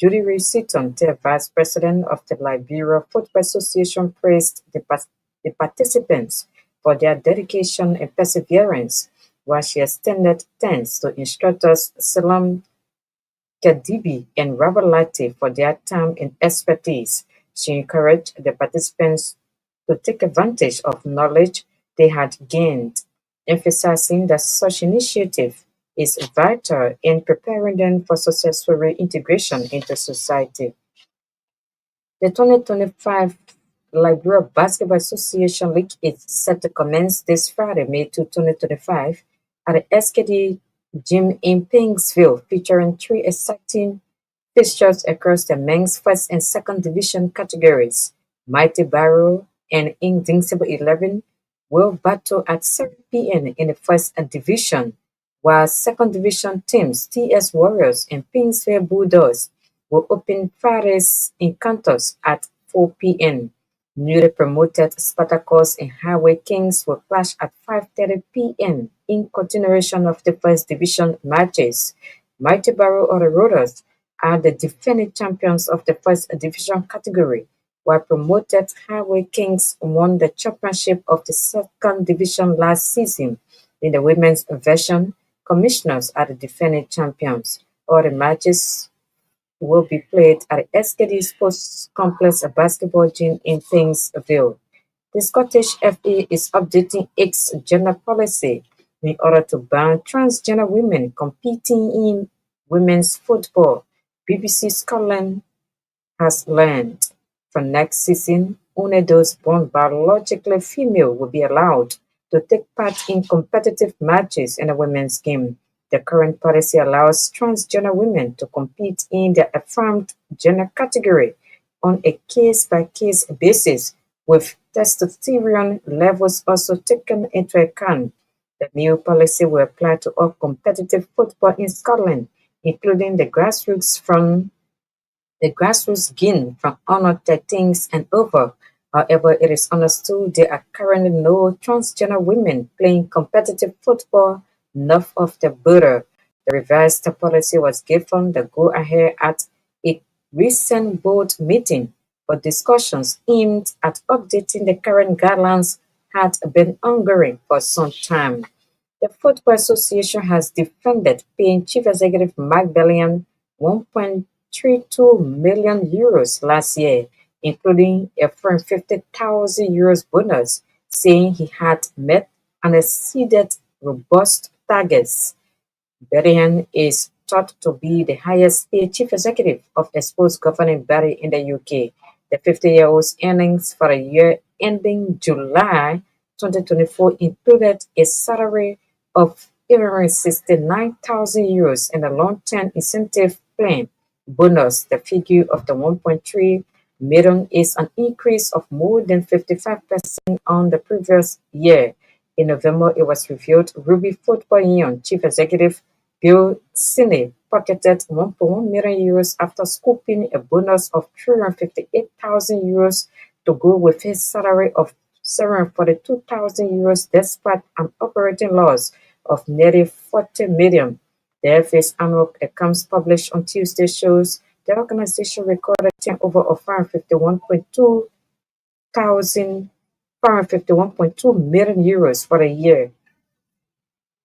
Judy Reed-Seaton, the vice president of the Liberia Football Association, praised the participants for their dedication and perseverance, while she extended thanks to instructors Salam Kadibi and Robert Latte for their time and expertise. She encouraged the participants to take advantage of knowledge they had gained, emphasizing that such initiative is vital in preparing them for successful reintegration into society. The 2025 Liberia Basketball Association League is set to commence this Friday, May 2, 2025, at the SKD Gym in Pingsville, featuring 3 exciting fixtures across the men's first and second division categories. Mighty Barrow and Invincible 11 will battle at 7 p.m. in the first division, while second division teams TS Warriors and Pingsville Bulldogs will open Friday's encounters at 4 p.m. Newly promoted Spartacus and Highway Kings will clash at 5:30 p.m. in continuation of the first division matches. Mighty Barrow or the Rollers are the defending champions of the first division category, while promoted Highway Kings won the championship of the second division last season. In the women's version, Commissioners are the defending champions. All the matches will be played at the SKD Sports Complex Basketball Gym in Pingsville. The Scottish FA is updating its gender policy in order to ban transgender women competing in women's football. BBC Scotland has learned from next season, only those born biologically female will be allowed to take part in competitive matches in the women's game. The current policy allows transgender women to compete in the affirmed gender category on a case-by-case basis, with testosterone levels also taken into account. The new policy will apply to all competitive football in Scotland, including the grassroots gain from under 13s and over. However, it is understood there are currently no transgender women playing competitive football north of the border. The revised policy was given the go-ahead at a recent board meeting, but discussions aimed at updating the current guidelines had been ongoing for some time. The Football Association has defended paying Chief Executive Mark Bellion €1.32 million last year, including a €450,000 bonus, saying he had met and exceeded robust targets. Berrien is thought to be the highest paid chief executive of a sports governing body in the UK. The 50-year-old's earnings for the year ending July 2024 included a salary of €869,000 and a long-term incentive plan bonus. The figure of the 1.3 million is an increase of more than 55% on the previous year. In November, it was revealed Ruby Football Union chief executive Bill Cine pocketed €1.1 million after scooping a bonus of €358,000 to go with his salary of €742,000 despite an operating loss of nearly $40 million. The FA's annual accounts published on Tuesday shows the organization recorded turnover of 551.2 million euros for the year.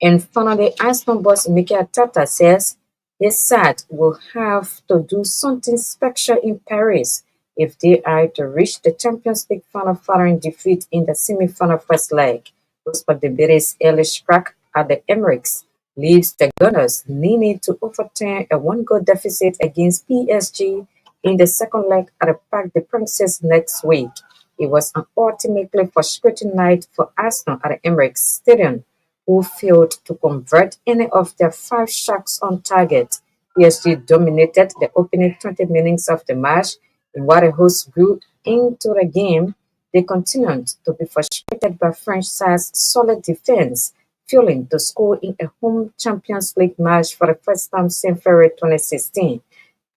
And finally, Arsenal boss Mikel Arteta says his side will have to do something special in Paris if they are to reach the Champions League final following defeat in the semi-final first leg. Despite the Betis' early crack at the Emirates leaves the Gunners needing to overturn a one-goal deficit against PSG in the second leg at the Parc des Princes next week. It was an ultimately frustrating night for Arsenal at the Emirates Stadium, who failed to convert any of their 5 shots on target. PSG dominated the opening 20 minutes of the match, and while the hosts grew into the game, they continued to be frustrated by French side's solid defense, failing to score in a home Champions League match for the first time since February 2016.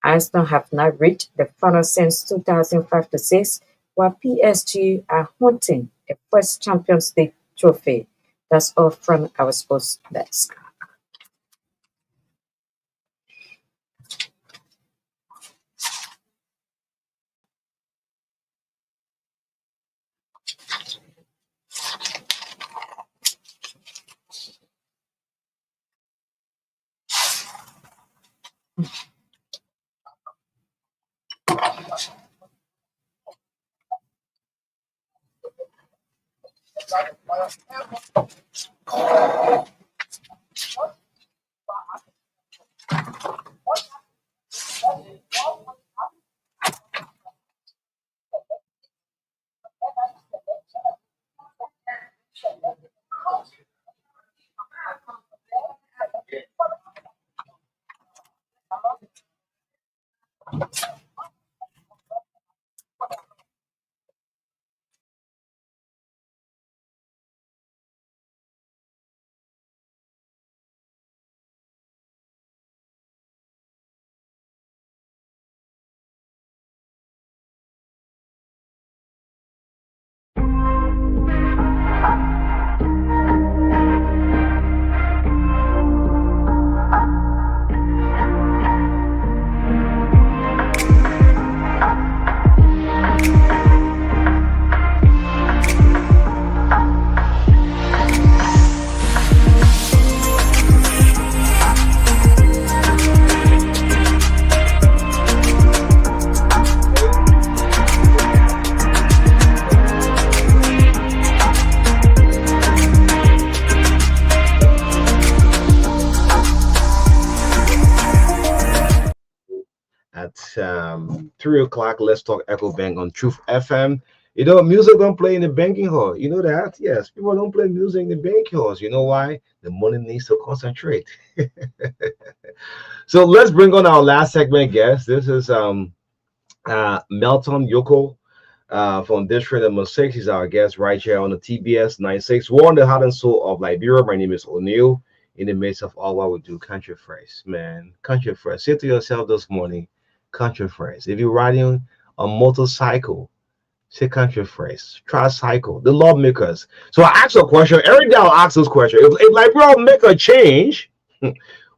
Arsenal have not reached the final since 2005-6, while PSG are hunting a first Champions League trophy. That's all from our sports desk. At 3 o'clock, let's talk Echo Bank on Truth FM. You know, music don't play in the banking hall. You know that? Yes, people don't play music in the banking halls. You know why? The money needs to concentrate. So let's bring on our last segment guest. This is Melton Yoko from District number 6. He's our guest right here on the TBS 96. We're on the heart and soul of Liberia. My name is O'Neill. In the midst of all what we do, country first, man. Country first. Say to yourself this morning, country first. If you're riding a motorcycle, say country first. Tricycle, the lawmakers. So I ask a question. Every day I'll ask this question. If Liberia make a change,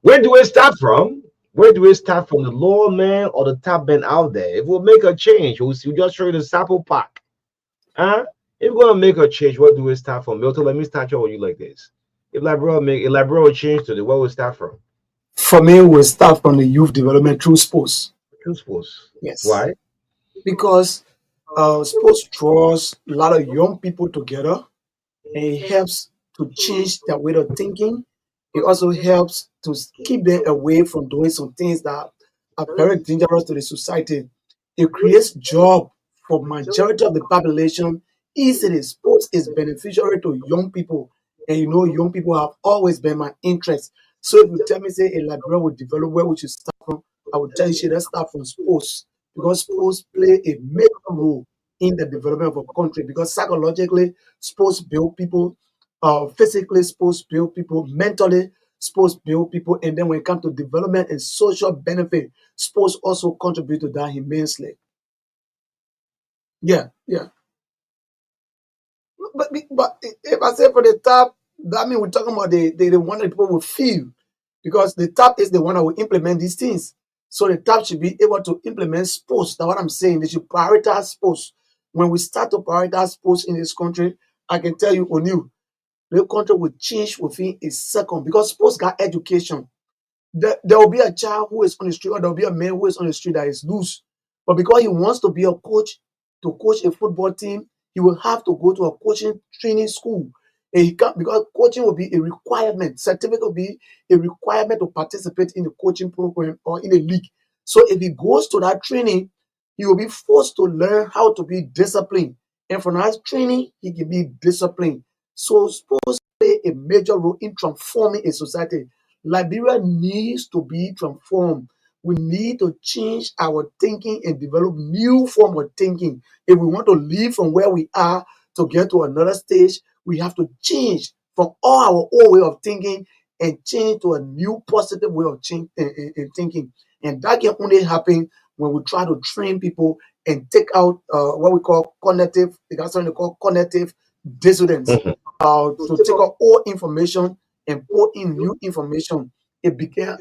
where do we start from? Where do we start from, the lower man or the top man out there? If we make a change, we'll just show you the sample pack. Huh? If we're gonna make a change, where do we start from? Milton, let me start with you like this. If Liberia change today, where we start from? For me, we start from the youth development through sports. Through sports. Yes. Why? Because sports draws a lot of young people together, and it helps to change their way of thinking. It also helps to keep them away from doing some things that are very dangerous to the society. It creates job for majority of the population easily. Sports is beneficiary to young people, and you know young people have always been my interest. So if you tell me say a library will develop, where we should start from, I would tell you let's start from sports, because sports play a major role in the development of a country, because psychologically sports build people, physically sports build people, mentally Sports build people, and then when it comes to development and social benefit, sports also contribute to that immensely. Yeah, yeah. But if I say for the top, that means we're talking about the one that people will feel, because the top is the one that will implement these things. So the top should be able to implement sports. That's what I'm saying. They should prioritize sports. When we start to prioritize sports in this country, I can tell you, O'Neill, the country will change within a second, because sports got education. There will be a child who is on the street, or there will be a man who is on the street that is loose. But because he wants to be a coach, to coach a football team, he will have to go to a coaching training school. And he can't, because coaching will be a requirement. Certificate will be a requirement to participate in the coaching program or in a league. So if he goes to that training, he will be forced to learn how to be disciplined. And from that training, he can be disciplined. So sports play a major role in transforming a society. Liberia needs to be transformed. We need to change our thinking and develop new form of thinking. If we want to leave from where we are to get to another stage, we have to change from all our old way of thinking and change to a new positive way of thinking. And that can only happen when we try to train people and take out what we call cognitive, they got something they call cognitive dissonance. Mhm. To take out all information and pour in new information, it became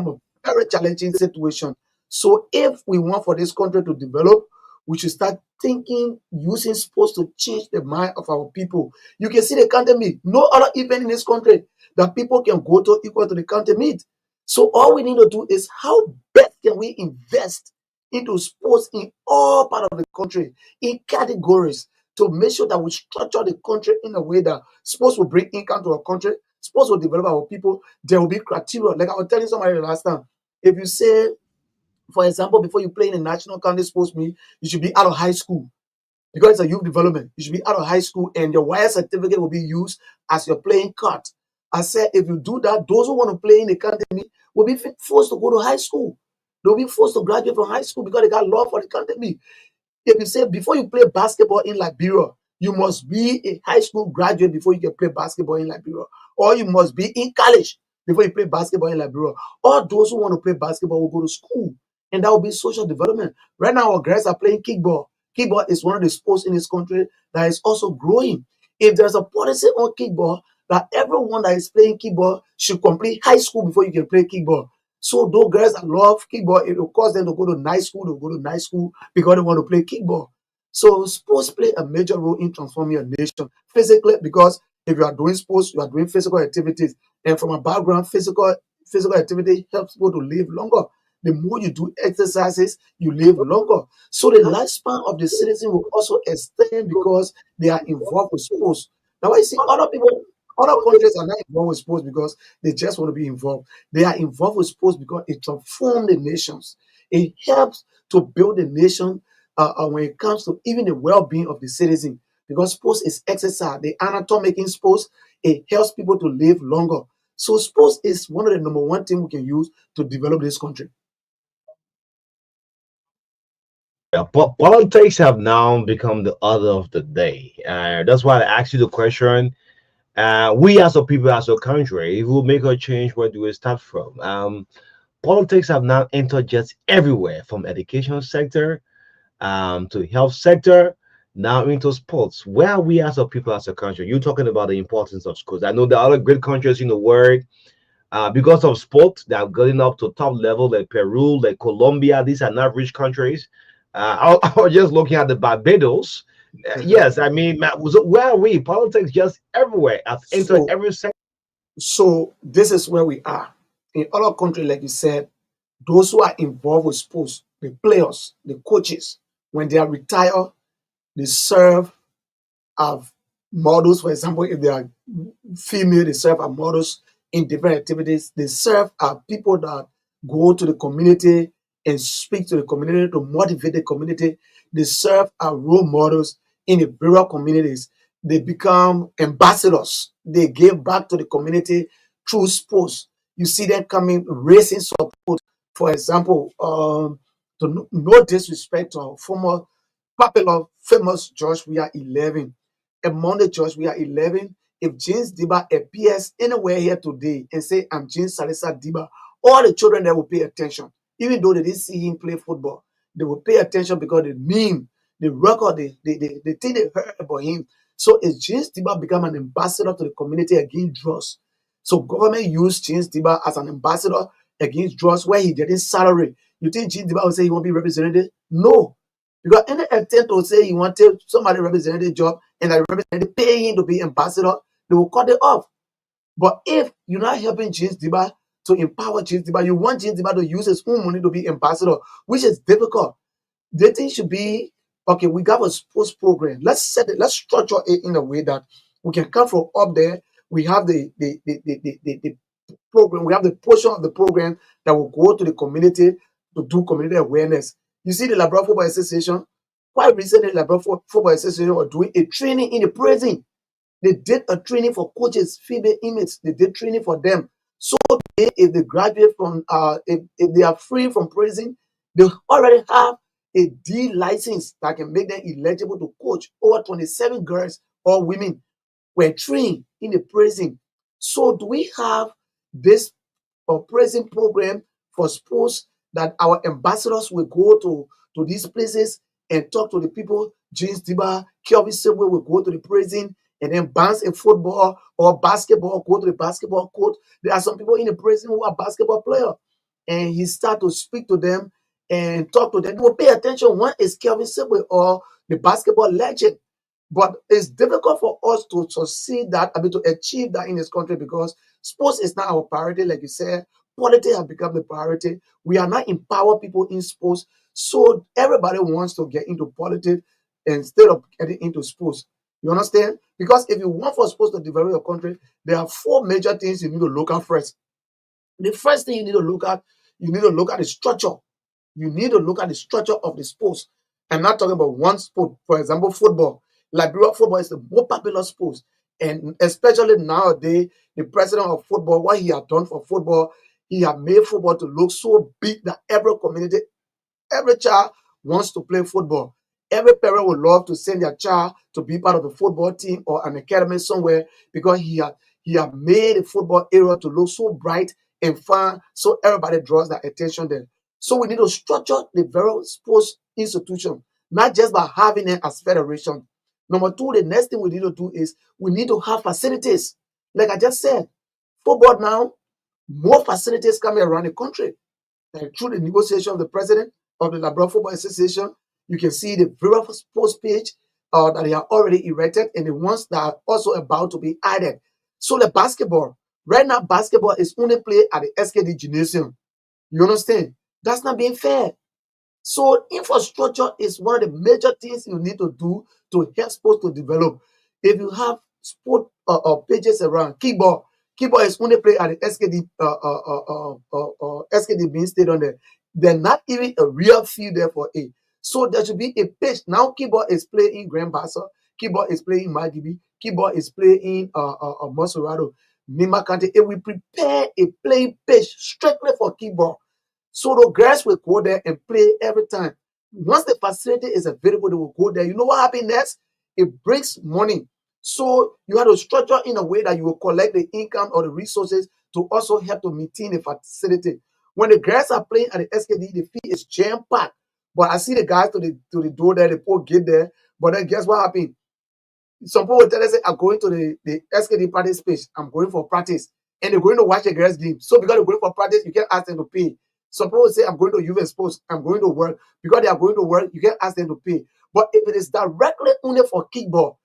a very challenging situation. So if we want for this country to develop, we should start thinking using sports to change the mind of our people. You can see the county meet. No other event in this country that people can go to equal to the county meet. So all we need to do is how best can we invest into sports in all part of the country in categories to make sure that we structure the country in a way that sports will bring income to our country, sports will develop our people. There will be criteria. Like I was telling somebody the last time, if you say, for example, before you play in a national county sports meet, you should be out of high school because it's a youth development. You should be out of high school, and your wire certificate will be used as your playing card. I said, if you do that, those who want to play in the academy will be forced to go to high school. They'll be forced to graduate from high school because they got love for the academy. If you say before you play basketball in Liberia, you must be a high school graduate before you can play basketball in Liberia, or you must be in college before you play basketball in Liberia. All those who want to play basketball will go to school, and that will be social development. Right now, our girls are playing kickball. Kickball is one of the sports in this country that is also growing. If there's a policy on kickball that everyone that is playing kickball should complete high school before you can play kickball. So those girls that love kickball, it will cause them to go to night school, they'll go to night school because they want to play kickball. So sports play a major role in transforming a nation physically, because if you are doing sports, you are doing physical activities. And from a background, physical activity helps people to live longer. The more you do exercises, you live longer. So the lifespan of the citizen will also extend because they are involved with sports. Now, I see other people, other countries are not involved with sports because they just want to be involved. They are involved with sports because it transforms the nations. It helps to build a nation when it comes to even the well-being of the citizen. Because sports is exercise. The anatomic in sports, it helps people to live longer. So sports is one of the number one thing we can use to develop this country. Yeah, politics have now become the order of the day. That's why I asked you the question. We as a people, as a country, if we make a change, where do we start from? Politics have now entered just everywhere, from education sector to health sector, now into sports. Where are we as a people, as a country? You're talking about the importance of schools. I know there are other great countries in the world. Because of sport, they are getting up to top level, like Peru, like Colombia. These are not rich countries. I was just looking at the Barbados. Yes, I mean, so where are we? Politics just everywhere. I've entered So, every sector. so this is where we are. In other countries, like you said, those who are involved with sports, the players, the coaches, when they are retired, they serve as models. For example, if they are female, they serve as models in different activities. They serve as people that go to the community and speak to the community to motivate the community. They serve as role models in the various communities. They become ambassadors. They give back to the community through sports. You see them coming, raising support. For example, to no disrespect to our former popular, famous George, we are 11. Among the George, we are 11. if James Diba appears anywhere here today and say, I'm James Salisa Diba, all the children there will pay attention. Even though they didn't see him play football, they will pay attention because the meme, the record, the thing they heard about him. So if James Diba become an ambassador to the community against drugs, so government used James Diba as an ambassador against drugs where he getting salary. You think James Diba will say he won't be represented? No. Because any attempt to say he wanted somebody representative job and that representative pay him to be ambassador, they will cut it off. But if you're not helping James Diba to empower James Diba, you want James Diba to use his own money to be ambassador, which is difficult. The thing should be, okay, we got a sports program. Let's set it, let's structure it in a way that we can come from up there. We have the program, we have the portion of the program that will go to the community to do community awareness. You see, the Labrador Football Association, quite recently, the Labrador Football Association were doing a training in the prison. They did a training for coaches, female inmates. They did training for them. So if they graduate from, if they are free from prison, they already have a D license that can make them eligible to coach. Over 27 girls or women were trained in the prison. So do we have this prison program for sports that our ambassadors will go to these places and talk to the people? James Diba, Kelvin Sibwe will go to the prison and then bounce in football or basketball, go to the basketball court. There are some people in the prison who are basketball players. And he start to speak to them and talk to them. They will pay attention. One is Kelvin Sibwe or the basketball legend. But it's difficult for us to succeed that, I mean, to achieve that in this country because sports is not our priority, like you said. Politics have become the priority. We are not empower people in sports. So everybody wants to get into politics instead of getting into sports. You understand? Because if you want for sports to develop your country, there are 4 major things you need to look at first. The first thing you need to look at the structure. You need to look at the structure of the sports. I'm not talking about one sport. For example, football. Liberia football is the most popular sport. And especially nowadays, the president of football, what he has done for football, he has made football to look so big that every community, every child wants to play football. Every parent would love to send their child to be part of a football team or an academy somewhere because he had made the football area to look so bright and fun, so everybody draws their attention there. So we need to structure the various sports institution, not just by having it as federation. Number 2, the next thing we need to do is we need to have facilities. Like I just said, football now, more facilities coming around the country. Through the negotiation of the president of the Labrador Football Association, you can see the various sports page that they are already erected and the ones that are also about to be added. So the basketball, right now, basketball is only played at the SKD Gymnasium. You understand? That's not being fair. So infrastructure is one of the major things you need to do to help sports to develop. If you have sport pages around kickball is only played at the SKD being stadium there. They're not even a real field there for it. So there should be a page. Now kickball is played in Grand Bassa, kickball is played in Magibi, kickball is played in Monserrado, Nima County. If we prepare a playing page strictly for kickball, so the girls will go there and play every time. Once the facility is available, they will go there. You know what happens next? It brings money. So you have to structure in a way that you will collect the income or the resources to also help to maintain the facility. When the girls are playing at the SKD, the fee is jam-packed. But I see the guys to the door there, the poor get there. But then guess what happened? Some people will tell us, I'm going to the SKD practice space. I'm going for practice. And they're going to watch the girls' game. So because they're going for practice, you can't ask them to pay. Some people say, I'm going to UV Sports, I'm going to work. Because they are going to work, you can't ask them to pay. But if it is directly only for kickball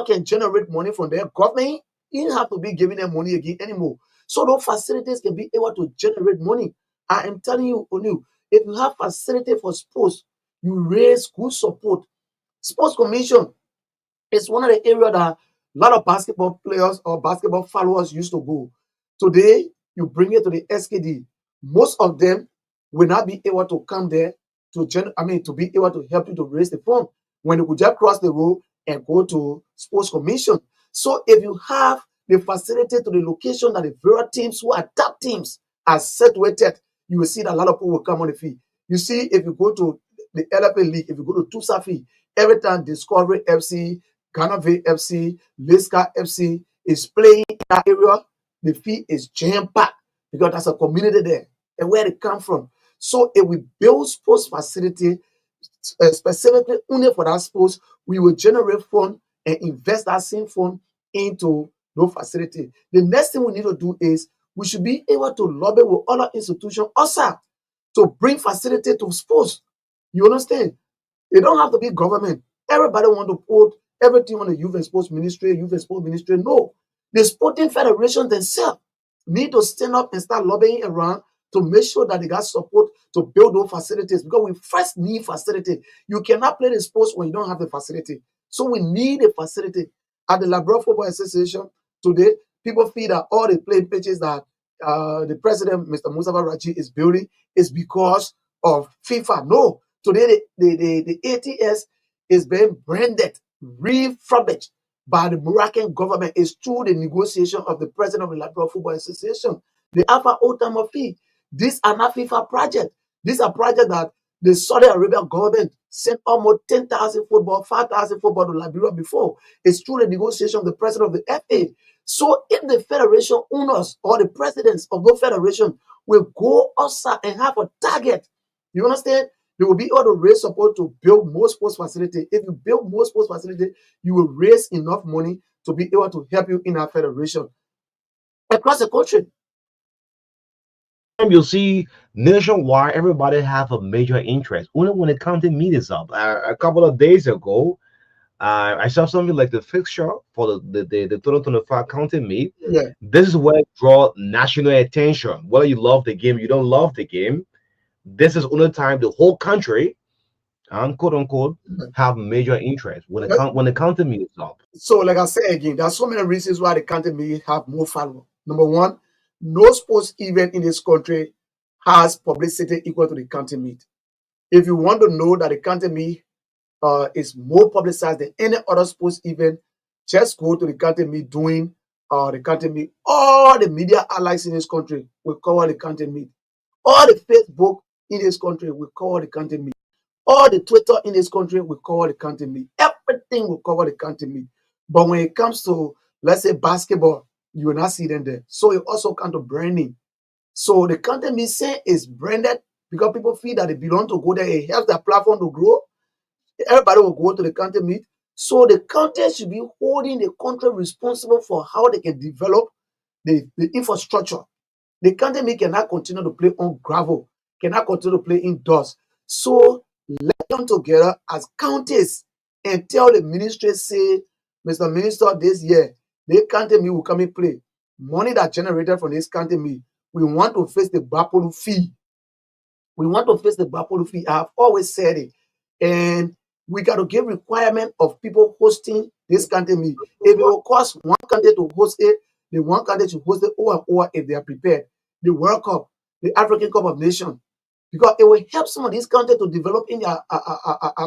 can generate money from their government. You don't have to be giving them money again anymore. So those facilities can be able to generate money. I am telling you, Onu, if you have facility for sports, you raise good support. Sports Commission is one of the areas that a lot of basketball players or basketball followers used to go. Today, you bring it to the SKD. Most of them will not be able to come there to be able to help you to raise the fund when you could just cross the road and go to Sports Commission. So if you have the facility to the location that the various teams who are top teams are situated, you will see that a lot of people will come on the field. You see, if you go to the LFA League, if you go to Tusafi, every time Discovery FC, Ghana FC, Liska FC, is playing in that area, the field is jam packed because there's a community there and where they come from. So if we build sports facility specifically only for that sports, we will generate fund and invest that same fund into those facility. The next thing we need to do is we should be able to lobby with other institutions also to bring facility to sports. You understand? It don't have to be government. Everybody want to put everything on the youth and sports ministry, youth and sports ministry. No. The sporting federation themselves need to stand up and start lobbying around to make sure that they got support to build those facilities because we first need facility. You cannot play the sports when you don't have the facility. So we need a facility. At the Labrador Football Association today, people feel that all the playing pitches that the president, Mr. Mustafa Raji, is building is because of FIFA. No. Today, the ATS is being branded, refurbished by the Moroccan government. It's through the negotiation of the president of the Labrador Football Association. They have an ultimate fee. These are not FIFA projects. These are projects that the Saudi Arabian government sent almost 10,000 football, 5,000 football to Liberia before. It's through the negotiation of the president of the FA. So if the federation owners or the presidents of those federations will go outside and have a target, you understand? They will be able to raise support to build more sports facility. If you build more sports facility, you will raise enough money to be able to help you in our federation across the country. You'll see nationwide, everybody have a major interest. Only when the county meet is up. A couple of days ago, I saw something like the fixture for the 2025 county meet. Yeah. This is where it draw national attention. Whether you love the game, you don't love the game. This is only time the whole country, quote unquote, have major interest when the county meet is up. So, like I said again, there are so many reasons why the county may have more followers. Number one, no sports event in this country has publicity equal to the county meet. If you want to know that the county meet is more publicized than any other sports event, just go to the county meet doing the county meet. All the media outlets in this country will cover the county meet. All the Facebook in this country will cover the county meet. All the Twitter in this country will cover the county meet. Everything will cover the county meet. But when it comes to, let's say, basketball, you will not see them there. So it also comes to branding. So the county meet say is branded because people feel that they belong to go there. It helps their platform to grow. Everybody will go to the county meet. So the county should be holding the country responsible for how they can develop the infrastructure. The county meet cannot continue to play on gravel, cannot continue to play indoors. So let them together as counties and tell the ministry, say, Mr. Minister, this year, the county meet will come and play. Money that generated from this county meet, we want to face the Bapolu fee. We want to face the Bapolu fee. I have always said it. And we got to give requirement of people hosting this county meet. If it will cost one country to host it, the one country should host it or if they are prepared. The World Cup, the African Cup of Nations, because it will help some of these countries to develop in their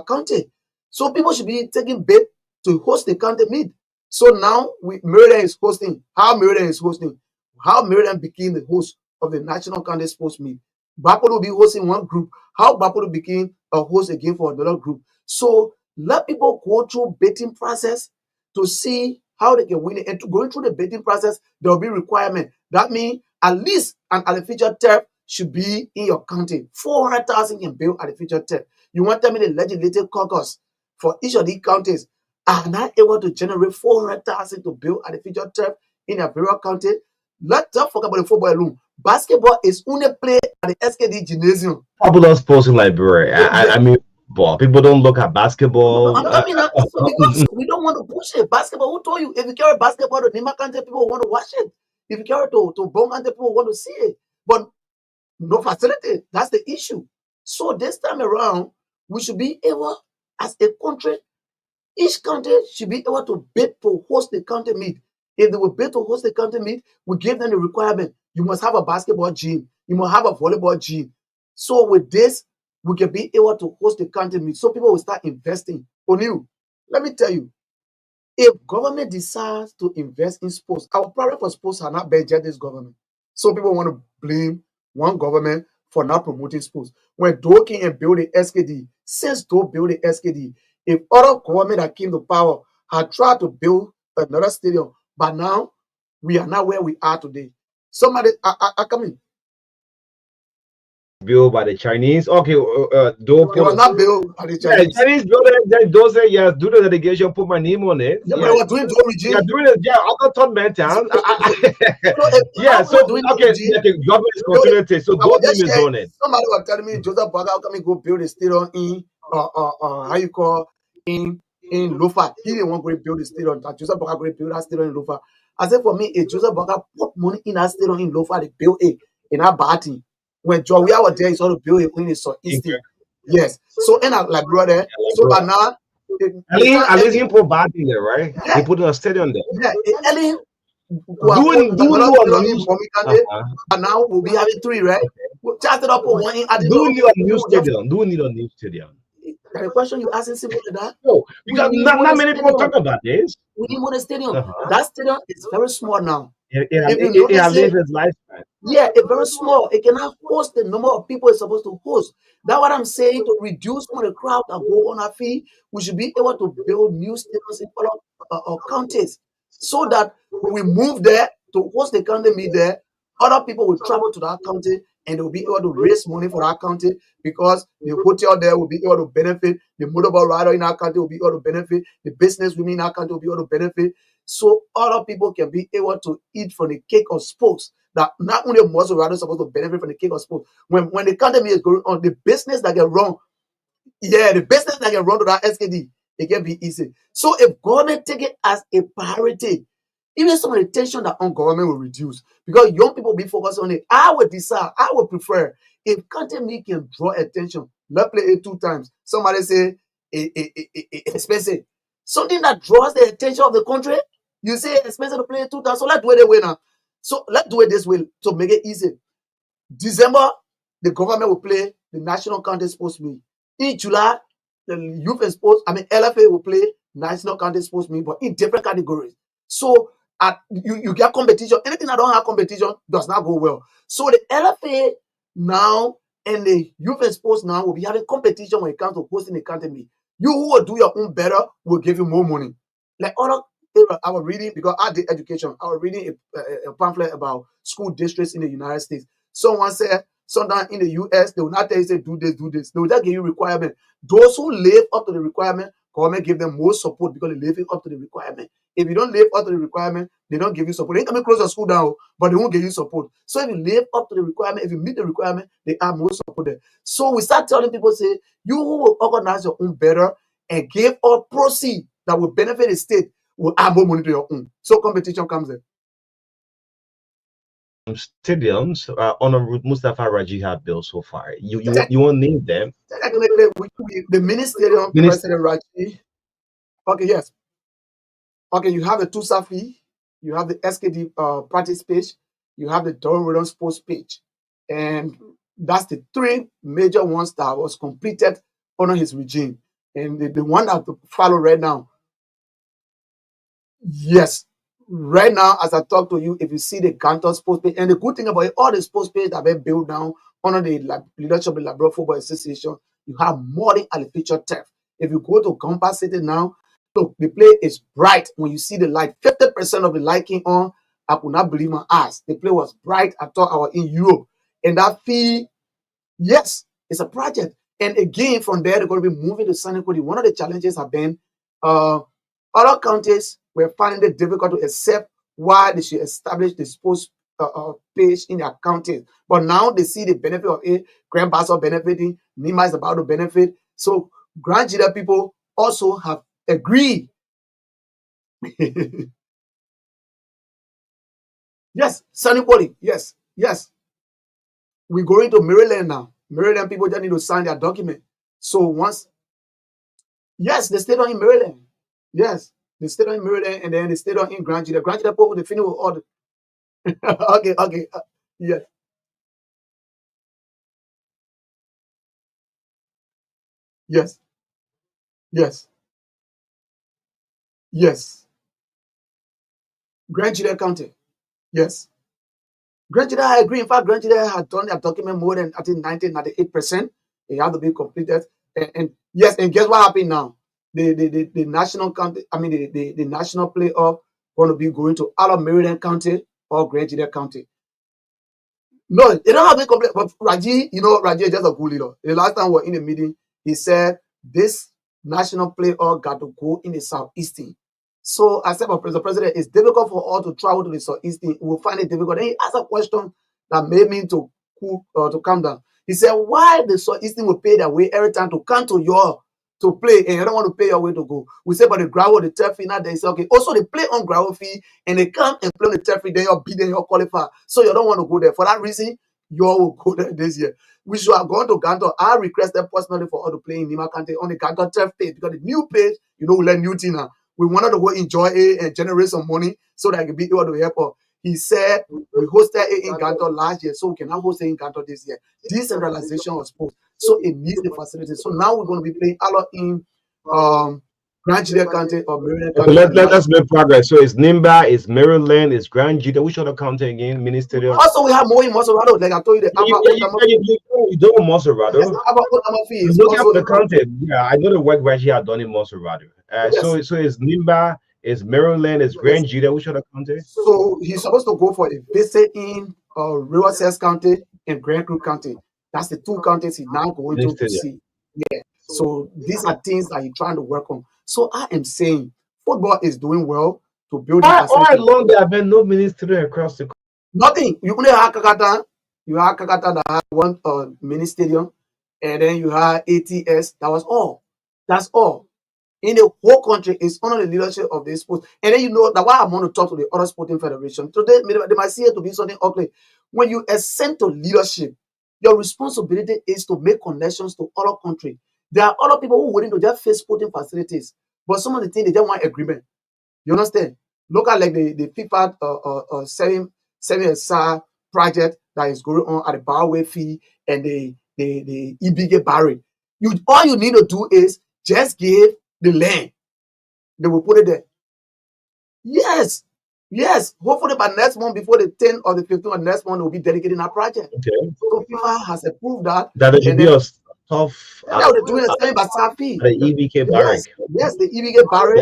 country. So people should be taking bait to host the county meet. So now Maryland is hosting. How Maryland is hosting? How Maryland became the host of the National County Sports Meet. Bapolo will be hosting one group. How Bapolo became a host again for another group. So let people go through betting process to see how they can win it. And to going through the betting process, there will be requirement. That means at least an artificial turf should be in your county. 400,000 can build artificial turf. You want to tell me the legislative caucus for each of these counties are not able to generate 400,000 to build artificial turf in a various county? Let's not forget about the football alone. Basketball is only played at the SKD Gymnasium. Popular sports in Liberia. I mean, ball. People don't look at basketball. I mean, so because we don't want to push it. Basketball, who told you? If you carry basketball to Nima Kante, people want to watch it. If you carry to Bon Kante, people want to see it. But no facility. That's the issue. So this time around, we should be able, as a country, each country should be able to bid to host the county meet. If they will bid to host the county meet, we give them the requirement. You must have a basketball gym. You must have a volleyball gym. So with this, we can be able to host the county meet. So people will start investing. On you, let me tell you, if government decides to invest in sports, our problem for sports are not budget this government. So people want to blame one government for not promoting sports. When Doe came and built the SKD, since Doe built the SKD, if other government that came to power had tried to build another stadium, But now we are not where we are today. Somebody, I come in. Built by the Chinese. Okay, It don't was put. not built by the Yeah, Chinese. Chinese builder. Then don't say yeah. Do the delegation. Put my name on it. Yeah, but Yeah, they were doing the yeah, origin. doing it. Yeah, I thought man town. Yeah, Now so we're doing the okay, origin. okay, government is Build it. continuing. So I was don't just name is sharing. on it. Somebody was telling me Joseph Baga, how come he go build a stadium in how you call in Lofa? He didn't want to go build a stadium. That Joseph Baga go build that stadium in Lofa. I said for me, if Joseph Baga put money in that stadium in Lofa, they build it in that party. When Joey was there, he saw to build it in the southeastern. Yes. So and I like brother. So but now At least he put bad in there, right? yeah, He put a stadium there. yeah, Ellie who have Doing another new stadium in news. Bomikande, and now we'll be having three, right? We'll chat it up on one in Do we Adino. need a new stadium? Do we need a new stadium? The question you asking simple like that. No, We because need not more many people stadium. talk about this. We need more stadium. Uh-huh. That stadium is very small now. It If you it notice has it, lived its lifespan. yeah, it's very small. It cannot host the number of people it's supposed to host. That's what I'm saying. To reduce some of the crowd that go on our fee, we should be able to build new stadiums in all of our counties, so that when we move there to host the county meet there, other people will travel to that county and they will be able to raise money for that county, because the hotel there will be able to benefit, the motorbike rider in our county will be able to benefit, the business women in our county will be able to benefit, so other people can be able to eat from the cake of spokes. That not only muscle riders supposed to benefit from the cake of spokes. When the academy is going on, the business that can run, yeah, the business that can run to that SKD, it can be easy. So if government take it as a priority, even some of the tension that on government will reduce, because young people be focused on it. I would decide, I would prefer if content me can draw attention. Let's play it 2 times. Somebody say it's expensive. Something that draws the attention of the country. You say it's expensive to play it 2 times. So let's do it the way now. So let's do it this way to make it easy. December, the government will play the National County Sports Meet. In July, the Youth and Sports, LFA will play National County Sports Meet, but in different categories. So you get competition. Anything that don't have competition does not go well. So the LFA now and the Youth and Sports now will be having competition when it comes to hosting the county meet. You who will do your own better will give you more money. Like other, I was reading, because I did education, I was reading a pamphlet about school districts in the United States. Someone said, sometimes in the US, they will not tell you, say, do this, do this. They will just give you requirement. Those who live up to the requirement, government give them more support because they live up to the requirement. If you don't live up to the requirement, they don't give you support. They can close your school down, but they won't give you support. So if you live up to the requirement, if you meet the requirement, they are more support there. So we start telling people, say, you who will organize your own better and give all proceeds that will benefit the state will add more money to your own. So competition comes in. Stadiums on a Mustafa Raji had built so far. You won't name them. Technically, the mini stadium, President Raji. Okay, yes. Okay, you have the Tusafi, you have the SKD practice page, you have the Durham Sports page. And that's the three major ones that was completed under his regime. And the one that to follow right now, yes. Right now, as I talk to you, if you see the Canton Sports page, and the good thing about it, all the sports pages that have been built now under the leadership of the Labrador Football Association, you have more than artificial turf. If you go to Compass City now, look, the play is bright when you see the light. 50% of the light came on. I could not believe my eyes. The play was bright. I thought I was in Europe. And that fee, yes, it's a project. And again, from there, they're going to be moving to San Cody. One of the challenges have been other counties were finding it difficult to accept why they should establish the sports page in their counties. But now they see the benefit of it. Grand Pass are benefiting. Nima is about to benefit. So Grand Jida people also have agreed. Yes, Sunny Poly. Yes, yes. We're going to Maryland now. Maryland people just need to sign their document. So once, yes, they stayed on in Maryland. Yes, they stayed on in Maryland, and then they stayed on in Grand Jida. Grand Jida people, they finish with all the okay, okay. Yes, yes, yes, yes. Grand Judea County. Yes. Grand Judea, I agree. In fact, Grand Judea had done their document more than, I think, 98%. It had to be completed. And yes, and guess what happened now? The national county, I mean, the national playoff going to be going to out of Maryland County or Grand Juliet County. No, they don't have any complaint. But Raji, Raji is just a good leader. The last time we were in a meeting, he said this national player got to go in the southeastern. So I said, but the president, it's difficult for all to travel to the southeastern. We'll find it difficult. Then he asked a question that made me to calm down. He said, why the southeastern will pay their way every time to come to your to play, and you don't want to pay your way to go. We say, but the gravel, the turf fee, now they say, okay. Also, they play on gravel fee, and they come and play on the turf fee, then you're beating your qualifier. So you don't want to go there. For that reason, you all will go there this year. We should have gone to Ganto. I requested personally for all to play in Nima County on the Ganto turf page, because the new page, we learn new thing now. We wanted to go enjoy it and generate some money so that I can be able to help us. He said we hosted it in Ganto last year, so we cannot host it in Ganto this year. Decentralization was supposed, so it needs the facility. So now we're going to be playing a lot in Grand Juliet County or Maryland Okay, County. let's make progress. So it's Nimba, it's Maryland, it's Grand Juliet. Which other county again? Ministerial. Also, we have more in Mosorado. Like I told you, the You do Mosorado. yes, Amafi I'm is looking also at the county. Yeah, I know the work Reggie had done in Mosorado. So it's Nimba, it's Maryland, it's Grand Juliet. Which other county? So he's supposed to go for a visit in River Sales County and Grand Creek County. That's the two counties he's now going to see. Yeah. So these are things that he's trying to work on. So I am saying football is doing well to build the facility. How long there have been no ministry across the country? Nothing. You only have Kakata. You have Kakata that had one mini stadium, and then you have ATS. That was all. That's all. In the whole country, it's under the leadership of the sports. And then that why I want to talk to the other sporting federation. Today, they might see it to be something ugly. When you ascend to leadership, your responsibility is to make connections to other countries. There are other people who are willing to just face sporting facilities, but some of the things they just want agreement. You understand? Look at like the FIFA semi project that is going on at the Barway fee and the EBK Barry. All you need to do is just give the land. They will put it there. Yes. Hopefully by next month, before the 10th or the 15th of next month, they will be dedicating that project. Okay. So FIFA has approved that. That should be a tough. They're doing the same by Safi. The EBK Barrack. Yes, the EBK Barrack.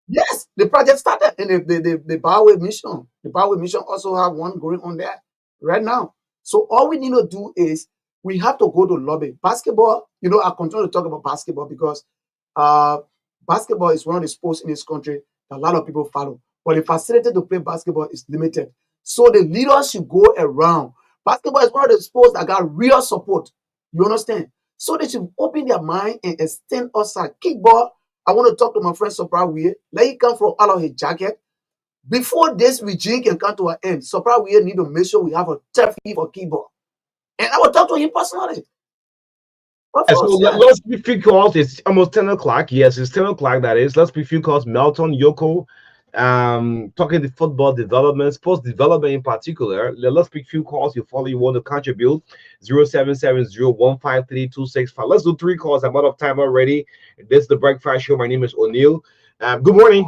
Yes, the project started in the Barway mission. The Barway mission also have one going on there right now. So all we need to do is we have to go to lobby. Basketball, I continue to talk about basketball because basketball is one of the sports in this country that a lot of people follow. But the facility to play basketball is limited. So the leaders should go around. Basketball is one of the sports that got real support. You understand? So they should open their mind and extend outside. Kickball, I want to talk to my friend Soprawiye. Let him come from out of his jacket. Before this regime can come to an end, Soprawiye need to make sure we have a turf for kickball. And I will talk to him personally. Let's be few calls. It's almost 10 o'clock. Yes, it's 10 o'clock. That is. Let's be few calls. Melton, Yoko, talking the football development, sports development in particular. Let's pick few calls. You want to contribute. 0770-153-265. Let's do 3 calls. I'm out of time already. This is the Breakfast Show. My name is O'Neill. Good morning.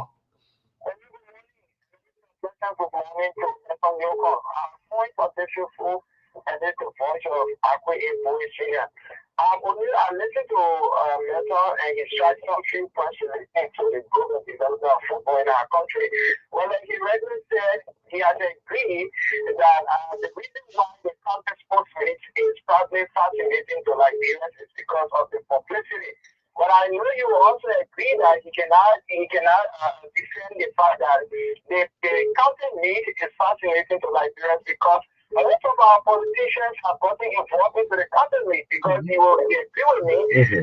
Only I listened to Milton and his strategy personally into the growth and development of football in our country. Well, like he regularly said, he has agreed that the reason why the counter sports meet is probably fascinating to Liberians is because of the publicity. But I know you will also agree that he cannot defend the fact that the counter meet is fascinating to Liberians because most of our politicians have gotten involved into the counter meet because he will agree with me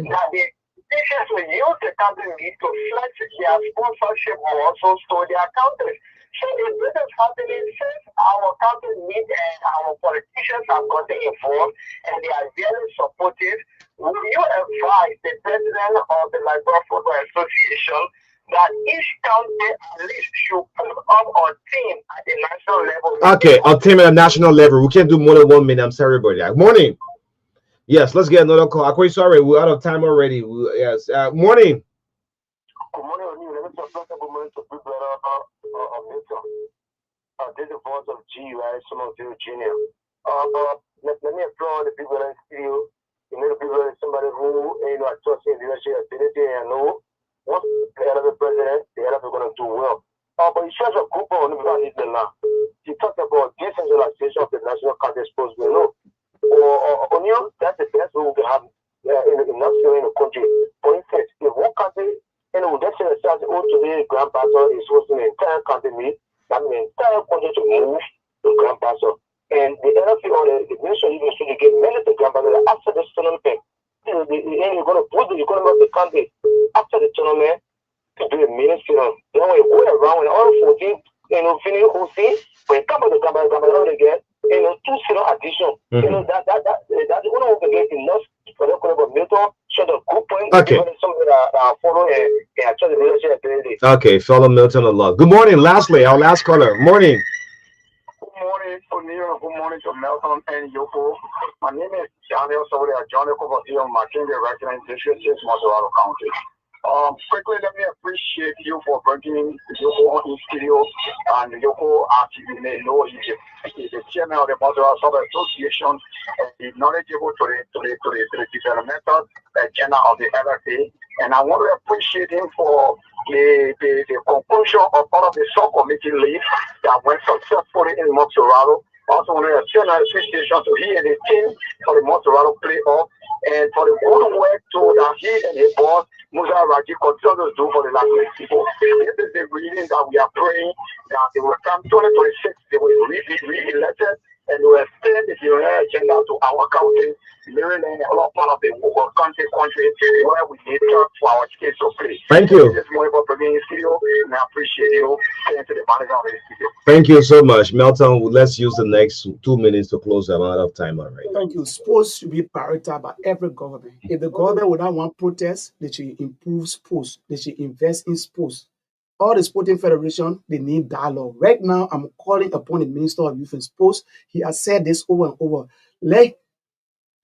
that the politicians will use the counter meet to flex their sponsorship or also store their counters. So if this is happening since our counter meet and our politicians have gotten involved and they are very supportive, will you advise the president of the Liberia Football Association that each county at least should put up a team at the national level? Okay, a team at a national level. We can't do more than 1 minute. I'm sorry about that. Morning. Yes, let's get another call. I'm quite sorry. We're out of time already. Yes. Morning. Good morning. Let me talk about good morning to people Milton. This is the voice of GUI, some of you junior. Let me applaud the people in the studio. The people is somebody who, I trust in leadership ability and know once the head of the president, the head of going to do well. But he shares a group on the land. He talked about decentralization of the national county exposed below. On you, that's the best way we can have in the country. For instance, if one country, that's in the south, today, Grand Pastor is hosting the entire country meet, that means the entire country to move to Grand Pastor. And the NFP or the ministry to get many to Grand Pastor after the tournament. You're going to put the economy of the country after the tournament to do a ministry. Then we go around and all 14, finish hosting, when come to the Grand Pastor again. Two zero addition. That's the only one can get enough for the Milton. So the group point. Okay. Something that follow and actually the relationship ability. Okay, follow Milton a lot. Good morning. Lastly, our last caller. Morning. Good morning to Neil. Good morning to Milton and Yoko. My name is Johnny. So we are Johnny over here on McKinley Resident District, Montserrat County. Quickly, let me appreciate you for bringing Yoko on in studio. And Yoko, as you may know, is the chairman of the Montreal Sub Association and is knowledgeable to the developmental agenda of the LFA. And I want to appreciate him for the conclusion of all of the subcommittee leads that went successfully in Montserrat. Also want to extend our appreciation to he and his team for the Montserrat playoff and for the good work that he and his boss Musa Raji continue to do for the last people. This is the reading that we are praying that they will come 2026, they will be re-elected and they will extend the agenda to our county, Maryland, and all part of the country where we need help for our kids to play. Thank you. This morning for bringing in studio, and I appreciate you. Thank you to the manager of the studio. Thank you so much, Milton. Let's use the next 2 minutes to close the amount of time already. Thank you. Sports should be prioritized by every government. If the government would not want protests, they should improve sports. They should invest in sports. All the sporting federation, they need dialogue. Right now, I'm calling upon the Minister of Youth and Sports. He has said this over and over.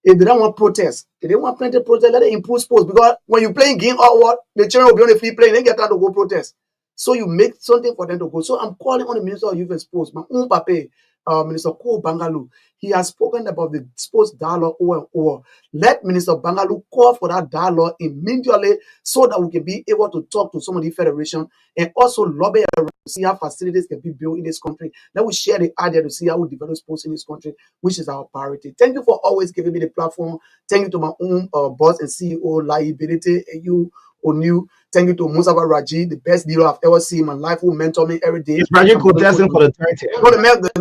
If they don't want protests, if they want plenty of protests, let them improve sports. Because when you playing game or what, the children will be on the field playing, they get time to go protest. So you make something for them to go. So I'm calling on the Minister of Youth and Sports, my own papa, Minister Ko Bangalu. He has spoken about the sports dialogue over and over. Let Minister Bangalu call for that dialogue immediately so that we can be able to talk to some of the federation and also lobby around to see how facilities can be built in this country. Let us share the idea to see how we develop sports in this country, which is our priority. Thank you for always giving me the platform. Thank you to my own boss and CEO, Liability, and you, O'Neill. Thank you to Musawa Raji, the best leader I've ever seen in my life, who mentor me every day. Is Raji contesting for the title? No, the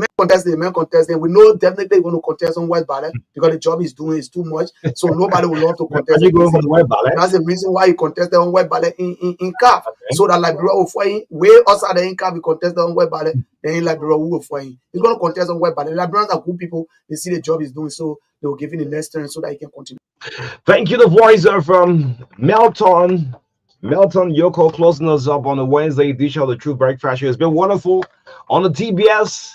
man contesting. We know definitely going to contest on West Ballet because the job he's doing is too much. So nobody will love to contest. Going for the West Ballet? That's the reason why he contested on West Ballet in CAF. Okay. So that Liberia will fight him. Way outside the in CAF, he contested on West Ballet. Then in Liberia will fight him. He's going to contest on West Ballet. Liberians are good people. They see the job he's doing, so they will give him the next turn so that he can continue. Thank you. The voice from Melton Yoko closing us up on the Wednesday edition of the True Breakfast Show. It's been wonderful on the TBS.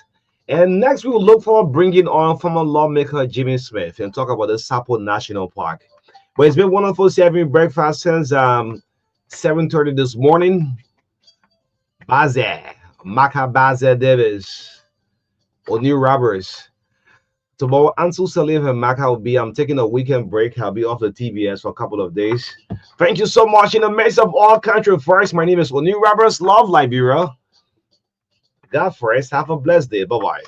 And next, we will look for bringing on former lawmaker Jimmy Smith and talk about the Sapo National Park. But it's been wonderful having breakfast since 7:30 this morning. Marka Davis, O'Neill Roberts. Tomorrow, Ansu Salif and Marka will be. I'm taking a weekend break. I'll be off the TBS for a couple of days. Thank you so much. In the midst of all country first, my name is O'Neill Roberts. Love Liberia. God first. Have a blessed day. Bye-bye.